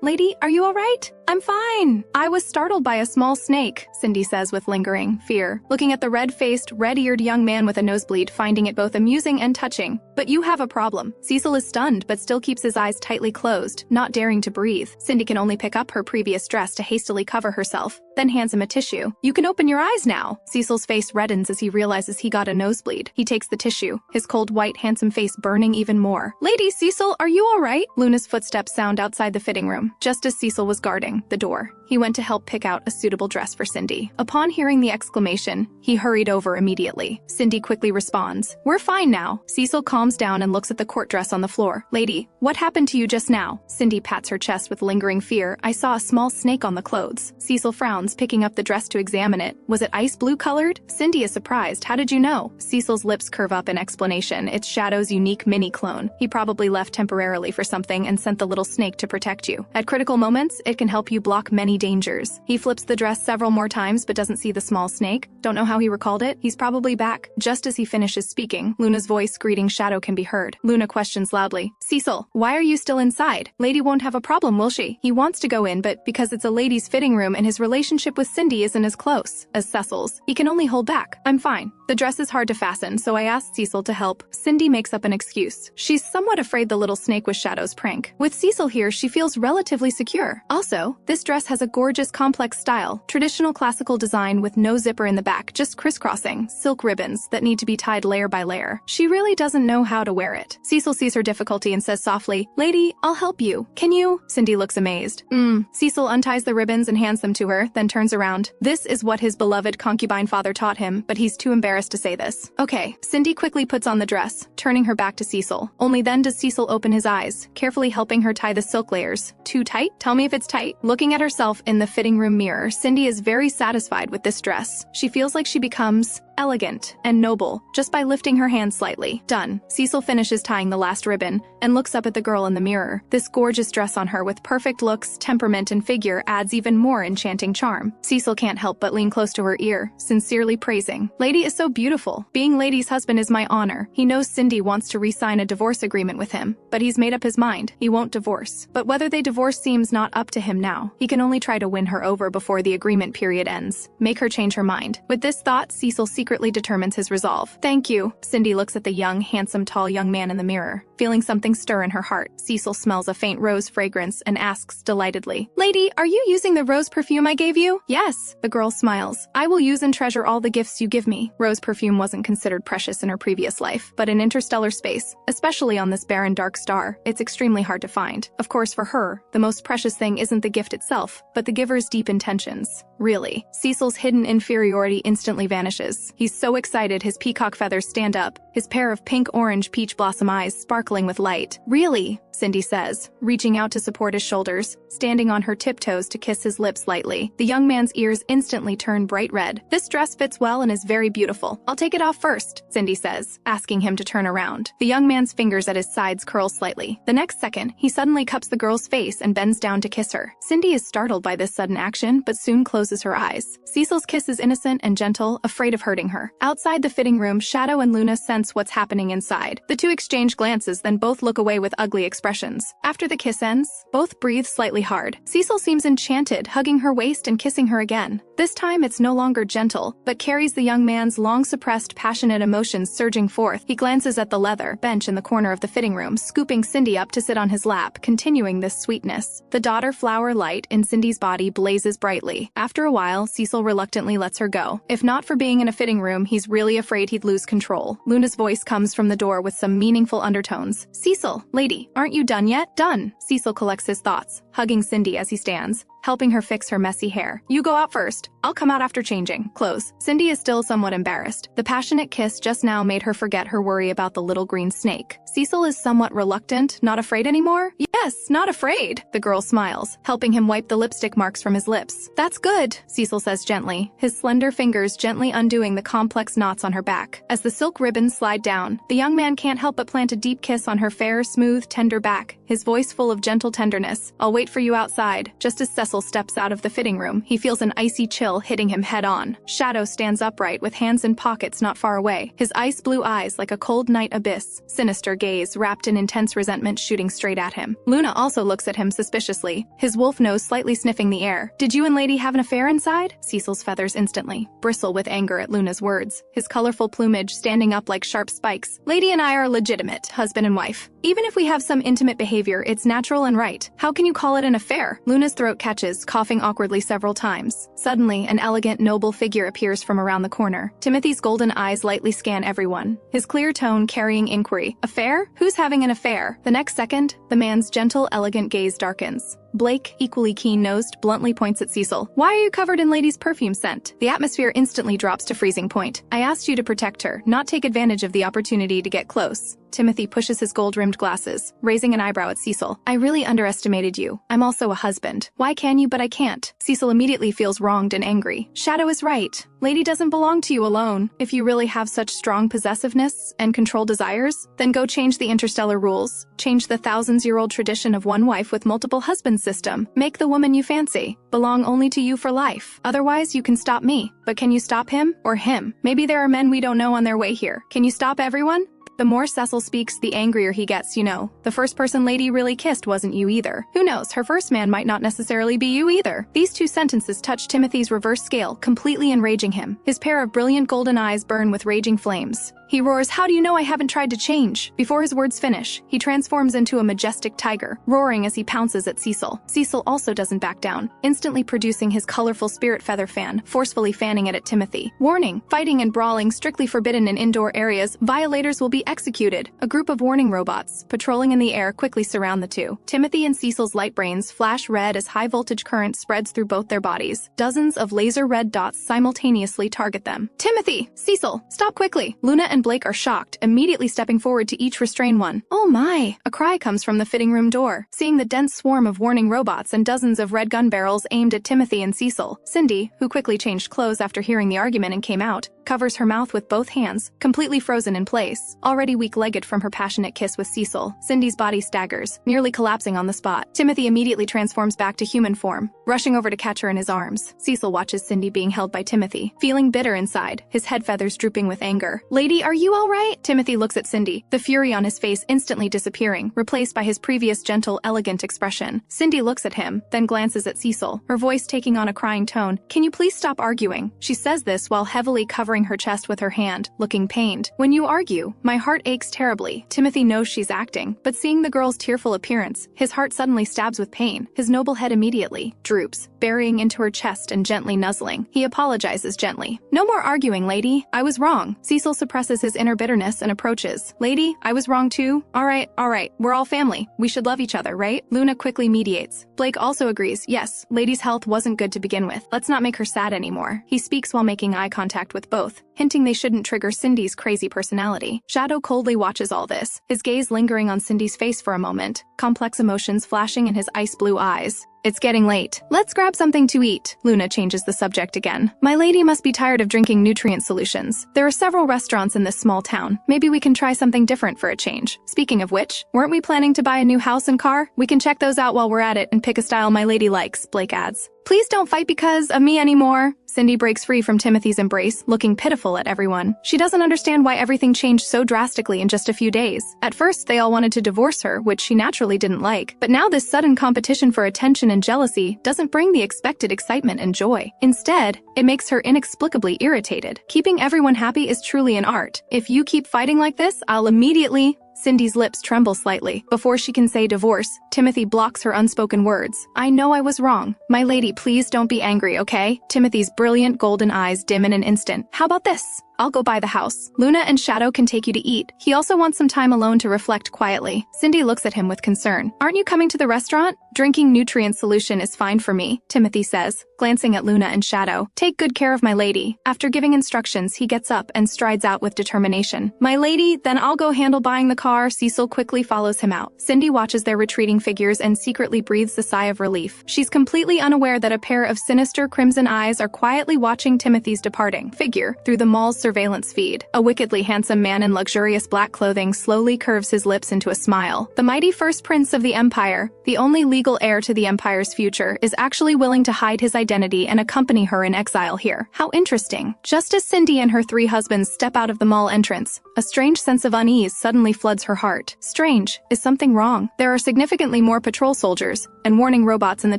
Lady, are you all right?" "I'm fine. I was startled by a small snake," Cindy says with lingering fear, looking at the red-faced, red-eared young man with a nosebleed, finding it both amusing and touching. "But you have a problem." Cecil is stunned but still keeps his eyes tightly closed, not daring to breathe. Cindy can only pick up her previous dress to hastily cover herself, then hands him a tissue. "You can open your eyes now." Cecil's face reddens as he realizes he got a nosebleed. He takes the tissue, his cold white handsome face burning even more. "Lady, Cecil, are you all right?" Luna's footsteps sound outside the fitting room, just as Cecil was guarding the door. He went to help pick out a suitable dress for Cindy. Upon hearing the exclamation, he hurried over immediately. Cindy quickly responds, "We're fine now." Cecil calms down and looks at the court dress on the floor. "Lady, what happened to you just now?" Cindy pats her chest with lingering fear. "I saw a small snake on the clothes." Cecil frowns, picking up the dress to examine it. "Was it ice blue colored?" Cindy is surprised. "How did you know?" Cecil's lips curve up in explanation. "It's Shadow's unique mini-clone. He probably left temporarily for something and sent the little snake to protect you. At critical moments, it can help you block many dangers. He flips the dress several more times but doesn't see the small snake. Don't know how he recalled it. He's probably back. Just as he finishes speaking, Luna's voice greeting Shadow can be heard. Luna questions loudly, "Cecil, why are you still inside? Lady won't have a problem, will she?" He wants to go in, but because it's a ladies' fitting room and his relationship with Cindy isn't as close as Cecil's, he can only hold back. "I'm fine. The dress is hard to fasten, so I asked Cecil to help." Cindy makes up an excuse. She's somewhat afraid the little snake was Shadow's prank. With Cecil here, she feels relatively secure. Also, this dress has a gorgeous complex style, traditional classical design with no zipper in the back, just crisscrossing, silk ribbons that need to be tied layer by layer. She really doesn't know how to wear it. Cecil sees her difficulty and says softly, "Lady, I'll help you. Can you?" Cindy looks amazed. Cecil unties the ribbons and hands them to her, then turns around. This is what his beloved concubine father taught him, but he's too embarrassed to say this. Okay, Cindy quickly puts on the dress, turning her back to Cecil. Only then does Cecil open his eyes, carefully helping her tie the silk layers. Too tight? Tell me if it's tight. Looking at herself in the fitting room mirror, Cindy is very satisfied with this dress. She feels like she becomes elegant and noble just by lifting her hand slightly. Done. Cecil finishes tying the last ribbon and looks up at the girl in the mirror. This gorgeous dress on her with perfect looks, temperament, and figure adds even more enchanting charm. Cecil can't help but lean close to her ear, sincerely praising, "Lady is so beautiful. Being Lady's husband is my honor." He knows Cindy wants to re-sign a divorce agreement with him, but he's made up his mind. He won't divorce. But whether they divorce seems not up to him now. He can only try to win her over before the agreement period ends. Make her change her mind. With this thought, Cecil secretly determines his resolve. "Thank you." Cindy looks at the young, handsome, tall young man in the mirror. Feeling something stir in her heart, Cecil smells a faint rose fragrance and asks delightedly, "Lady, are you using the rose perfume I gave you?" "Yes." The girl smiles. "I will use and treasure all the gifts you give me." Rose perfume wasn't considered precious in her previous life, but in interstellar space, especially on this barren dark star, it's extremely hard to find. Of course, for her, the most precious thing isn't the gift itself, but the giver's deep intentions. Really. Cecil's hidden inferiority instantly vanishes. He's so excited his peacock feathers stand up, his pair of pink-orange peach blossom eyes sparkling with light. "Really?" Cindy says, reaching out to support his shoulders, standing on her tiptoes to kiss his lips lightly. The young man's ears instantly turn bright red. "This dress fits well and is very beautiful. I'll take it off first," Cindy says, asking him to turn around. The young man's fingers at his sides curl slightly. The next second, he suddenly cups the girl's face and bends down to kiss her. Cindy is startled by this sudden action, but soon closes her eyes. Cecil's kiss is innocent and gentle, afraid of hurting her. Outside the fitting room, Shadow and Luna sense what's happening inside. The two exchange glances, then both look away with ugly expressions. After the kiss ends, both breathe slightly hard. Cecil seems enchanted, hugging her waist and kissing her again. This time it's no longer gentle, but carries the young man's long-suppressed passionate emotions surging forth. He glances at the leather bench in the corner of the fitting room, scooping Cindy up to sit on his lap, continuing this sweetness. The daughter flower light in Cindy's body blazes brightly. After a while, Cecil reluctantly lets her go. If not for being in a fitting room, he's really afraid he'd lose control. Luna's voice comes from the door with some meaningful undertones. "Cecil, lady, aren't you done yet?" "Done." Cecil collects his thoughts, hugging Cindy as he stands, helping her fix her messy hair. "You go out first. I'll come out after changing clothes." Cindy is still somewhat embarrassed. The passionate kiss just now made her forget her worry about the little green snake. Cecil is somewhat reluctant, not afraid anymore? "Yes, not afraid." The girl smiles, helping him wipe the lipstick marks from his lips. "That's good," Cecil says gently, his slender fingers gently undoing the complex knots on her back. As the silk ribbons slide down, the young man can't help but plant a deep kiss on her fair, smooth, tender back, his voice full of gentle tenderness. "I'll wait for you outside." Just as Cecil steps out of the fitting room, he feels an icy chill hitting him head-on. Shadow stands upright with hands in pockets not far away, his ice-blue eyes like a cold night abyss, sinister gaze wrapped in intense resentment shooting straight at him. Luna also looks at him suspiciously, his wolf nose slightly sniffing the air. "Did you and Lady have an affair inside?" Cecil's feathers instantly bristle with anger at Luna's words, his colorful plumage standing up like sharp spikes. "Lady and I are legitimate, husband and wife. Even if we have some intimate behavior, it's natural and right. How can you call it an affair?" Luna's throat catches, coughing awkwardly several times. Suddenly, an elegant, noble figure appears from around the corner. Timothy's golden eyes lightly scan everyone, his clear tone carrying inquiry. "Affair? Who's having an affair?" The next second, the man's gentle, elegant gaze darkens. Blake, equally keen-nosed, bluntly points at Cecil. "Why are you covered in Lady's perfume scent?" The atmosphere instantly drops to freezing point. "I asked you to protect her, not take advantage of the opportunity to get close." Timothy pushes his gold-rimmed glasses, raising an eyebrow at Cecil. "I really underestimated you. I'm also a husband. Why can you but I can't?" Cecil immediately feels wronged and angry. Shadow is right. Lady doesn't belong to you alone. If you really have such strong possessiveness and control desires, then go change the interstellar rules. Change the thousands-year-old tradition of one wife with multiple husbands system. Make the woman you fancy belong only to you for life. Otherwise, you can stop me. But can you stop him or him? Maybe there are men we don't know on their way here. Can you stop everyone? The more Cecil speaks, the angrier he gets, you know. The first person Lady really kissed wasn't you either. Who knows, her first man might not necessarily be you either. These two sentences touch Timothy's reverse scale, completely enraging him. His pair of brilliant golden eyes burn with raging flames. He roars, "How do you know I haven't tried to change?" Before his words finish, he transforms into a majestic tiger, roaring as he pounces at Cecil. Cecil also doesn't back down, instantly producing his colorful spirit feather fan, forcefully fanning it at Timothy. Warning: fighting and brawling strictly forbidden in indoor areas. Violators will be executed. A group of warning robots, patrolling in the air, quickly surround the two. Timothy and Cecil's light brains flash red as high-voltage current spreads through both their bodies. Dozens of laser red dots simultaneously target them. Timothy! Cecil! Stop quickly! Luna and Blake are shocked, immediately stepping forward to each restrain one. Oh my! A cry comes from the fitting room door. Seeing the dense swarm of warning robots and dozens of red gun barrels aimed at Timothy and Cecil, Cindy, who quickly changed clothes after hearing the argument and came out, covers her mouth with both hands, completely frozen in place. Already weak-legged from her passionate kiss with Cecil, Cindy's body staggers, nearly collapsing on the spot. Timothy immediately transforms back to human form, rushing over to catch her in his arms. Cecil watches Cindy being held by Timothy, feeling bitter inside, his head feathers drooping with anger. Lady, are you all right? Timothy looks at Cindy, the fury on his face instantly disappearing, replaced by his previous gentle, elegant expression. Cindy looks at him, then glances at Cecil, her voice taking on a crying tone. Can you please stop arguing? She says this while heavily covering her chest with her hand, looking pained. When you argue, my heart aches terribly. Timothy knows she's acting, but seeing the girl's tearful appearance, his heart suddenly stabs with pain. His noble head immediately droops, burying into her chest and gently nuzzling. He apologizes gently. No more arguing, lady. I was wrong. Cecil suppresses his inner bitterness and approaches. Lady, I was wrong too. All right. We're all family. We should love each other, right? Luna quickly mediates. Blake also agrees. Yes, Lady's health wasn't good to begin with. Let's not make her sad anymore. He speaks while making eye contact with both, hinting they shouldn't trigger Cindy's crazy personality. Shadow coldly watches all this, his gaze lingering on Cindy's face for a moment, complex emotions flashing in his ice blue eyes. It's getting late. Let's grab something to eat. Luna changes the subject again. My lady must be tired of drinking nutrient solutions. There are several restaurants in this small town. Maybe we can try something different for a change. Speaking of which, weren't we planning to buy a new house and car? We can check those out while we're at it and pick a style my lady likes, Blake adds. Please don't fight because of me anymore. Cindy breaks free from Timothy's embrace, looking pitiful at everyone. She doesn't understand why everything changed so drastically in just a few days. At first, they all wanted to divorce her, which she naturally didn't like. But now this sudden competition for attention and jealousy doesn't bring the expected excitement and joy. Instead, it makes her inexplicably irritated. Keeping everyone happy is truly an art. If you keep fighting like this, I'll immediately... Cindy's lips tremble slightly. Before she can say divorce, Timothy blocks her unspoken words. I know I was wrong. My lady, please don't be angry, okay? Timothy's brilliant golden eyes dim in an instant. How about this? I'll go buy the house. Luna and Shadow can take you to eat. He also wants some time alone to reflect quietly. Cindy looks at him with concern. Aren't you coming to the restaurant? Drinking nutrient solution is fine for me, Timothy says, glancing at Luna and Shadow. Take good care of my lady. After giving instructions, he gets up and strides out with determination. My lady, then I'll go handle buying the car. Cecil quickly follows him out. Cindy watches their retreating figures and secretly breathes a sigh of relief. She's completely unaware that a pair of sinister crimson eyes are quietly watching Timothy's departing figure through the mall's surveillance feed. A wickedly handsome man in luxurious black clothing slowly curves his lips into a smile. The mighty first prince of the empire, the only legal heir to the empire's future, is actually willing to hide his identity and accompany her in exile here. How interesting. Just as Cindy and her three husbands step out of the mall entrance, a strange sense of unease suddenly floods her heart. Strange. Is something wrong? There are significantly more patrol soldiers and warning robots in the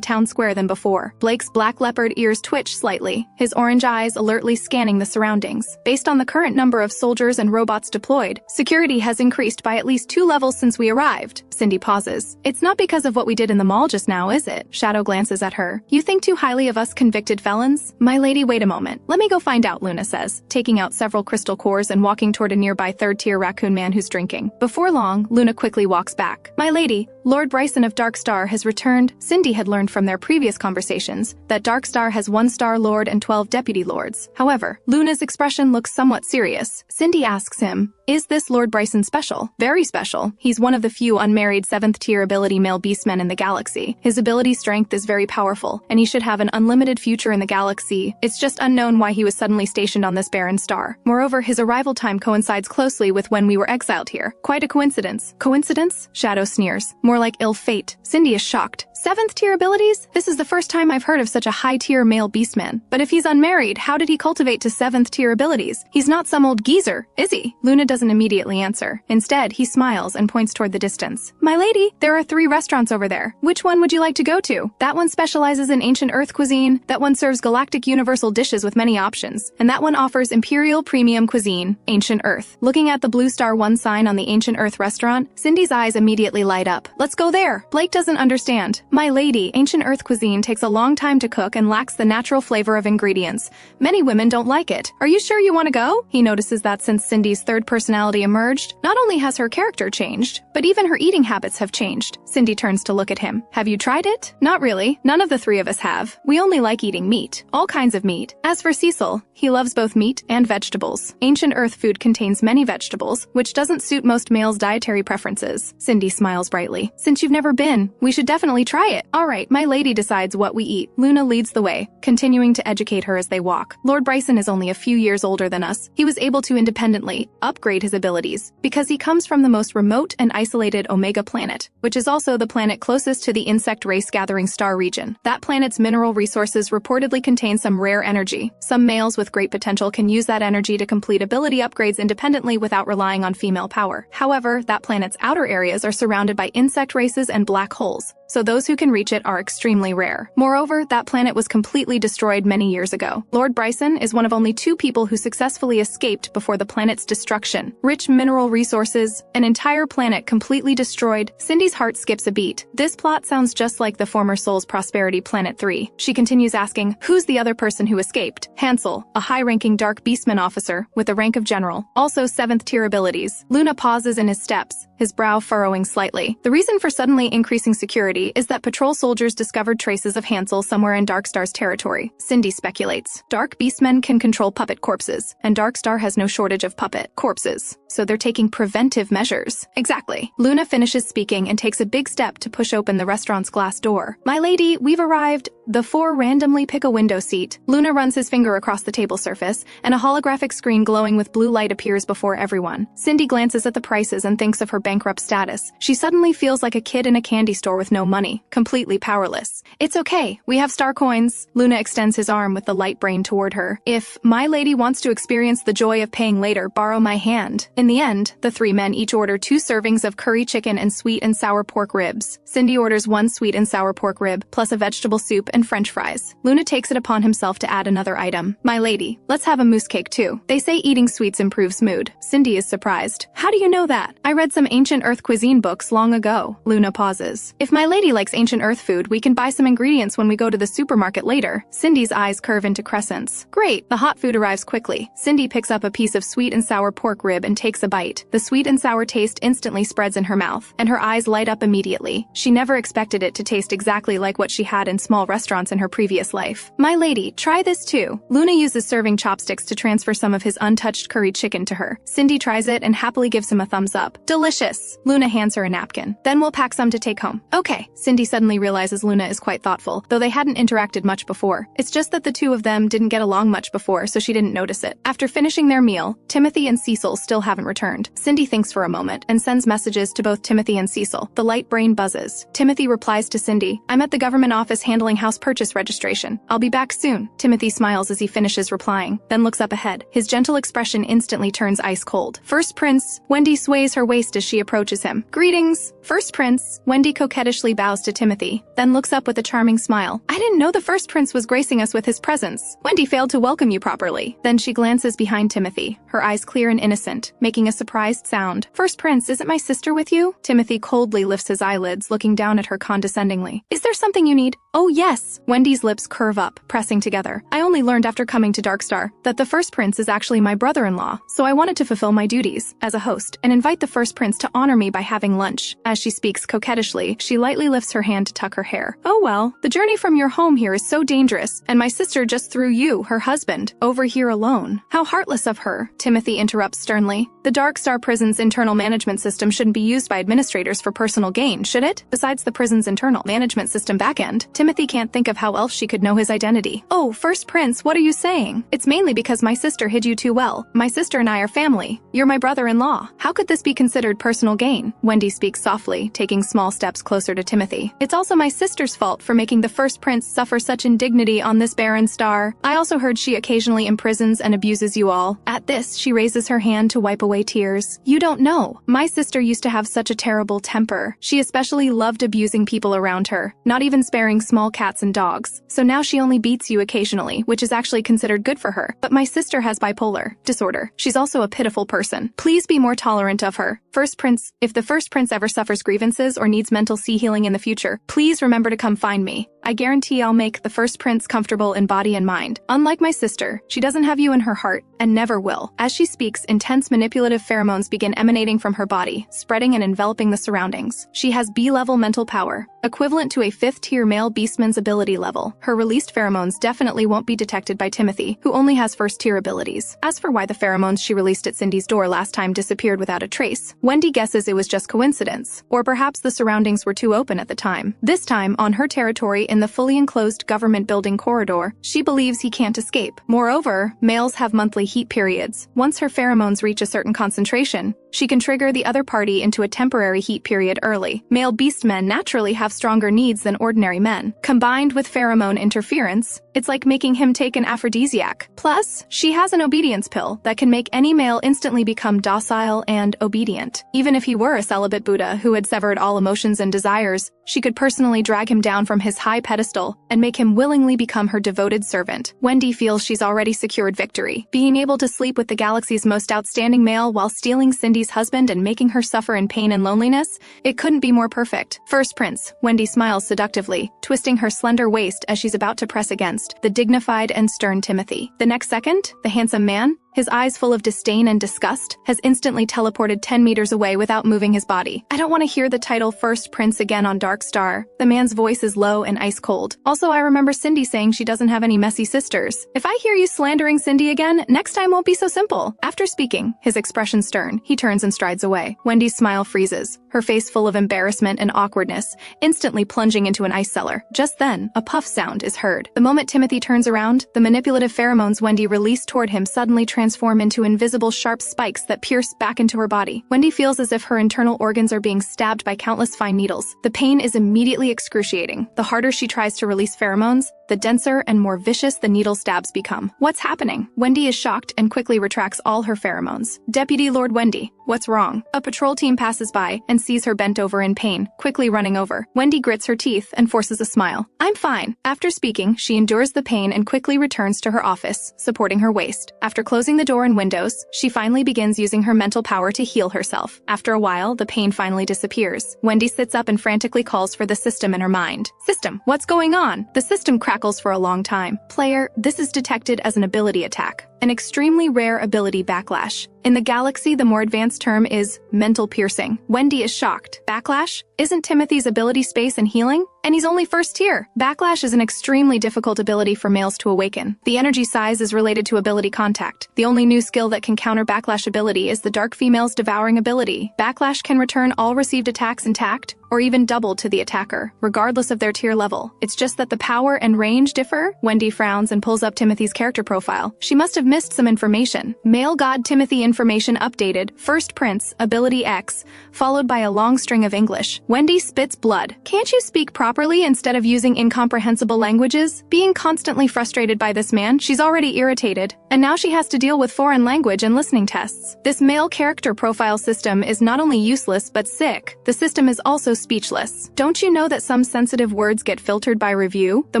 town square than before. Blake's black leopard ears twitch slightly, his orange eyes alertly scanning the surroundings. Based on the current number of soldiers and robots deployed, security has increased by at least 2 levels since we arrived. Cindy pauses. It's not because of what we did in the mall just now, is it? Shadow glances at her. You think too highly of us convicted felons? My lady, wait a moment. Let me go find out, Luna says, taking out several crystal cores and walking toward a nearby third-tier raccoon man who's drinking. Before long, Luna quickly walks back. My lady, Lord Bryson of Dark Star has returned. Cindy had learned from their previous conversations that Dark Star has 1 Star Lord and 12 Deputy Lords. However, Luna's expression looks somewhat serious. Cindy asks him, "Is this Lord Bryson special?" "Very special. He's one of the few unmarried 7th-tier ability male beastmen in the galaxy. His ability strength is very powerful, and he should have an unlimited future in the galaxy. It's just unknown why he was suddenly stationed on this barren star. Moreover, his arrival time coincides closely with when we were exiled here. Quite a coincidence." "Coincidence?" Shadow sneers. "More like ill fate." Cindy is shocked. 7th-tier abilities? This is the first time I've heard of such a high-tier male beastman. But if he's unmarried, how did he cultivate to 7th-tier abilities? He's not some old geezer, is he? Luna doesn't immediately answer. Instead, he smiles and points toward the distance. "My lady, there are 3 restaurants over there. Which one would you like to go to? That one specializes in ancient Earth cuisine, that one serves galactic universal dishes with many options, and that one offers imperial premium cuisine, ancient Earth." Looking at the Blue Star 1 sign on the ancient Earth restaurant, Cindy's eyes immediately light up. "Let's go there." Blake doesn't understand. "My lady, ancient Earth cuisine takes a long time to cook and lacks the natural flavor of ingredients. Many women don't like it. Are you sure you want to go?" He notices that since Cindy's third personality emerged, not only has her character changed, but even her eating habits have changed. Cindy turns to look at him. "Have you tried it?" "Not really. None of the 3 of us have. We only like eating meat. All kinds of meat. As for Cecil, he loves both meat and vegetables. Ancient Earth food contains many vegetables, which doesn't suit most males' dietary preferences." Cindy smiles brightly. "Since you've never been, we should definitely try it." "All right, my lady decides what we eat." Luna leads the way, continuing to educate her as they walk. Lord Bryson is only a few years older than us. He was able to independently upgrade his abilities because he comes from the most remote and isolated Omega planet, which is also the planet closest to the insect race-gathering star region. That planet's mineral resources reportedly contain some rare energy. Some males with great potential can use that energy to complete ability upgrades independently without relying on female power. However, that planet's outer areas are surrounded by insect races and black holes, so those who can reach it are extremely rare. Moreover, that planet was completely destroyed many years ago. Lord Bryson is one of only 2 people who successfully escaped before the planet's destruction. Rich mineral resources, an entire planet completely destroyed. Cindy's heart skips a beat. This plot sounds just like the former Soul's Prosperity Planet 3. She continues asking, "Who's the other person who escaped?" "Hansel, a high-ranking Dark Beastman officer with the rank of general, also 7th-tier abilities." Luna pauses in his steps, his brow furrowing slightly. The reason for suddenly increasing security is that patrol soldiers discovered traces of Hansel somewhere in Darkstar's territory. Cindy speculates. Dark Beastmen can control puppet corpses, and Darkstar has no shortage of puppet corpses, so they're taking preventive measures. Exactly. Luna finishes speaking and takes a big step to push open the restaurant's glass door. "My lady, we've arrived." The 4 randomly pick a window seat. Luna runs his finger across the table surface, and a holographic screen glowing with blue light appears before everyone. Cindy glances at the prices and thinks of her bankrupt status. She suddenly feels like a kid in a candy store with no money, completely powerless. "It's okay, we have star coins." Luna extends his arm with the light brain toward her. "If my lady wants to experience the joy of paying later, borrow my hand." In the end, the 3 men each order 2 servings of curry chicken and sweet and sour pork ribs. Cindy orders 1 sweet and sour pork rib, plus a vegetable soup and French fries. Luna takes it upon himself to add another item. "My lady, let's have a mousse cake too. They say eating sweets improves mood." Cindy is surprised. "How do you know that?" "I read some ancient Earth cuisine books long ago." Luna pauses. "If my lady likes ancient Earth food, we can buy some ingredients when we go to the supermarket later." Cindy's eyes curve into crescents. "Great." The hot food arrives quickly. Cindy picks up a piece of sweet and sour pork rib and takes a bite. The sweet and sour taste instantly spreads in her mouth, and her eyes light up immediately. She never expected it to taste exactly like what she had in small restaurants in her previous life. "My lady, try this too." Luna uses serving chopsticks to transfer some of his untouched curried chicken to her. Cindy tries it and happily gives him a thumbs up. "Delicious." Luna hands her a napkin. "Then we'll pack some to take home." "Okay." Cindy suddenly realizes Luna is quite thoughtful, though they hadn't interacted much before. It's just that the 2 of them didn't get along much before, so she didn't notice it. After finishing their meal, Timothy and Cecil still haven't returned. Cindy thinks for a moment and sends messages to both Timothy and Cecil. The light brain buzzes. Timothy replies to Cindy, "I'm at the government office handling house purchase registration. I'll be back soon." Timothy smiles as he finishes replying, then looks up ahead. His gentle expression instantly turns ice cold. "First Prince." Wendy sways her waist as she approaches him. "Greetings." "First Prince." Wendy coquettishly slightly bows to Timothy, then looks up with a charming smile. I didn't know the first prince was gracing us with his presence. Wendy failed to welcome you properly. Then she glances behind Timothy, her eyes clear and innocent, making a surprised sound. First prince, isn't my sister with you? Timothy coldly lifts his eyelids, looking down at her condescendingly. Is there something you need? Oh yes. Wendy's lips curve up, pressing together. I only learned after coming to Darkstar that the first prince is actually my brother-in-law, so I wanted to fulfill my duties as a host and invite the first prince to honor me by having lunch. As she speaks coquettishly, she lightly lifts her hand to tuck her hair. Oh well, the journey from your home here is so dangerous, and my sister just threw you, her husband, over here alone. How heartless of her, Timothy interrupts sternly. The Darkstar prison's internal management system shouldn't be used by administrators for personal gain, should it? Besides the prison's internal management system backend, Timothy can't think of how else she could know his identity. Oh, first prince, what are you saying? It's mainly because my sister hid you too well. My sister and I are family. You're my brother-in-law. How could this be considered personal gain? Wendy speaks softly, taking small steps closer to Timothy. It's also my sister's fault for making the first prince suffer such indignity on this barren star. I also heard she occasionally imprisons and abuses you all. At this, she raises her hand to wipe away tears. You don't know. My sister used to have such a terrible temper. She especially loved abusing people around her, not even sparing small cats and dogs. So now she only beats you occasionally, which is actually considered good for her. But my sister has bipolar disorder. She's also a pitiful person. Please be more tolerant of her. First prince, if the first prince ever suffers grievances or needs mental sea healing in the future, please remember to come find me. I guarantee I'll make the first prince comfortable in body and mind. Unlike my sister, she doesn't have you in her heart, and never will. As she speaks, intense manipulative pheromones begin emanating from her body, spreading and enveloping the surroundings. She has B-level mental power, equivalent to a 5th-tier male beastman's ability level. Her released pheromones definitely won't be detected by Timothy, who only has 1st-tier abilities. As for why the pheromones she released at Cindy's door last time disappeared without a trace, Wendy guesses it was just coincidence, or perhaps the surroundings were too open at the time. This time, on her territory in the fully enclosed government building corridor, she believes he can't escape. Moreover, males have monthly heat periods. Once her pheromones reach a certain concentration, she can trigger the other party into a temporary heat period early. Male beastmen naturally have stronger needs than ordinary men. Combined with pheromone interference, it's like making him take an aphrodisiac. Plus, she has an obedience pill that can make any male instantly become docile and obedient. Even if he were a celibate Buddha who had severed all emotions and desires, she could personally drag him down from his high pedestal and make him willingly become her devoted servant. Wendy feels she's already secured victory. Being able to sleep with the galaxy's most outstanding male while stealing Cindy's husband and making her suffer in pain and loneliness, it couldn't be more perfect. First prince, Wendy smiles seductively, twisting her slender waist as she's about to press against the dignified and stern Timothy. The next second, the handsome man, his eyes full of disdain and disgust, has instantly teleported 10 meters away without moving his body. I don't want to hear the title First Prince again on Darkstar. The man's voice is low and ice cold. Also, I remember Cindy saying she doesn't have any messy sisters. If I hear you slandering Cindy again, next time won't be so simple. After speaking, his expression stern, he turns and strides away. Wendy's smile freezes, her face full of embarrassment and awkwardness, instantly plunging into an ice cellar. Just then, a puff sound is heard. The moment Timothy turns around, the manipulative pheromones Wendy released toward him suddenly transform into invisible sharp spikes that pierce back into her body. Wendy feels as if her internal organs are being stabbed by countless fine needles. The pain is immediately excruciating. The harder she tries to release pheromones, the denser and more vicious the needle stabs become. What's happening? Wendy is shocked and quickly retracts all her pheromones. Deputy Lord Wendy, what's wrong? A patrol team passes by and sees her bent over in pain, quickly running over. Wendy grits her teeth and forces a smile. I'm fine. After speaking, she endures the pain and quickly returns to her office, supporting her waist. After closing the door and windows, she finally begins using her mental power to heal herself. After a while, the pain finally disappears. Wendy sits up and frantically calls for the system in her mind. System, what's going on? The system crackles for a long time. Player, this is detected as an ability attack. An extremely rare ability backlash. In the galaxy, the more advanced term is mental piercing. Wendy is shocked. Backlash? Isn't Timothy's ability space and healing? And he's only 1st tier. Backlash is an extremely difficult ability for males to awaken. The energy size is related to ability contact. The only new skill that can counter backlash ability is the dark female's devouring ability. Backlash can return all received attacks intact, or even double to the attacker, regardless of their tier level. It's just that the power and range differ. Wendy frowns and pulls up Timothy's character profile. She must have missed some information. Male god Timothy information updated, First Prince, ability X, followed by a long string of English. Wendy spits blood. Can't you speak properly? properly instead of using incomprehensible languages? Being constantly frustrated by this man, she's already irritated. And now she has to deal with foreign language and listening tests. This male character profile system is not only useless but sick. The system is also speechless. Don't you know that some sensitive words get filtered by review? The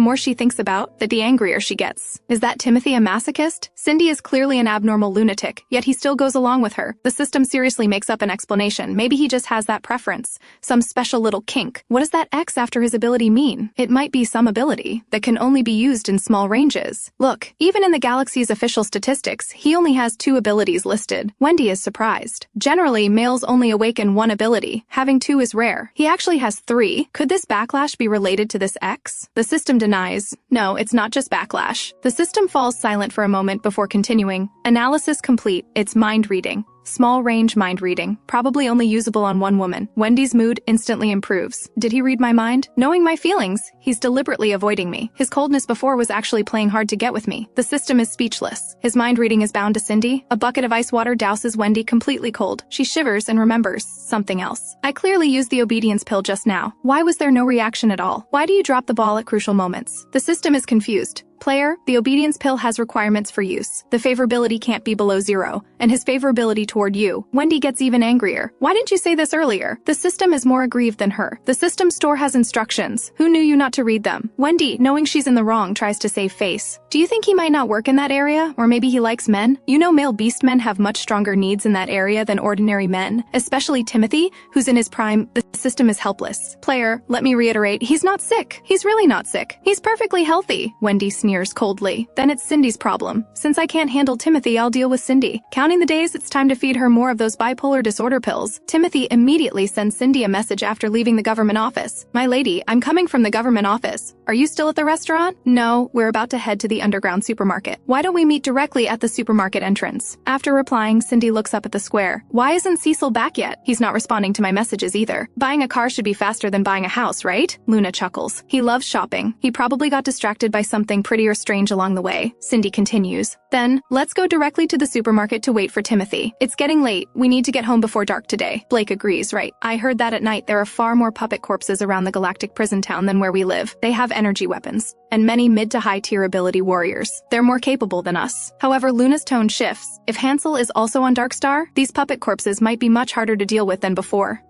more she thinks about, the angrier she gets. Is that Timothy a masochist? Cindy is clearly an abnormal lunatic, yet he still goes along with her. The system seriously makes up an explanation. Maybe he just has that preference. Some special little kink. What does that X after his ability mean? It might be some ability that can only be used in small ranges. Look, even in the galaxy's official statistics, he only has 2 abilities listed. Wendy is surprised. Generally, males only awaken 1 ability. Having 2 is rare. He actually has 3. Could this backlash be related to this X? The system denies. No, it's not just backlash. The system falls silent for a moment before continuing. Analysis complete. It's mind reading. Small range mind reading, probably only usable on 1 woman. Wendy's mood instantly improves. Did he read my mind? Knowing my feelings, he's deliberately avoiding me. His coldness before was actually playing hard to get with me. The system is speechless. His mind reading is bound to Cindy. A bucket of ice water douses Wendy completely cold. She shivers and remembers something else. I clearly used the obedience pill just now. Why was there no reaction at all? Why do you drop the ball at crucial moments? The system is confused. Player, the obedience pill has requirements for use. The favorability can't be below 0, and his favorability toward you. Wendy gets even angrier. Why didn't you say this earlier? The system is more aggrieved than her. The system store has instructions. Who knew you not to read them? Wendy, knowing she's in the wrong, tries to save face. Do you think he might not work in that area? Or maybe he likes men? You know male beast men have much stronger needs in that area than ordinary men, especially Timothy, who's in his prime. The system is helpless. Player, let me reiterate, he's not sick. He's really not sick. He's perfectly healthy. Wendy sneers coldly. Then it's Cindy's problem. Since I can't handle Timothy, I'll deal with Cindy. Counting the days, it's time to feed her more of those bipolar disorder pills. Timothy immediately sends Cindy a message after leaving the government office. My lady, I'm coming from the government office. Are you still at the restaurant? No, we're about to head to the underground supermarket. Why don't we meet directly at the supermarket entrance? After replying, Cindy looks up at the square. Why isn't Cecil back yet? He's not responding to my messages either. Buying a car should be faster than buying a house, right? Luna chuckles. He loves shopping. He probably got distracted by something pretty or strange along the way. Cindy continues. Then, let's go directly to the supermarket to wait for Timothy. It's getting late. We need to get home before dark today. Blake agrees, right? I heard that at night there are far more puppet corpses around the galactic prison town than where we live. They have energy weapons, and many mid to high tier ability warriors. They're more capable than us. However, Luna's tone shifts. If Hansel is also on Darkstar, these puppet corpses might be much harder to deal with than before.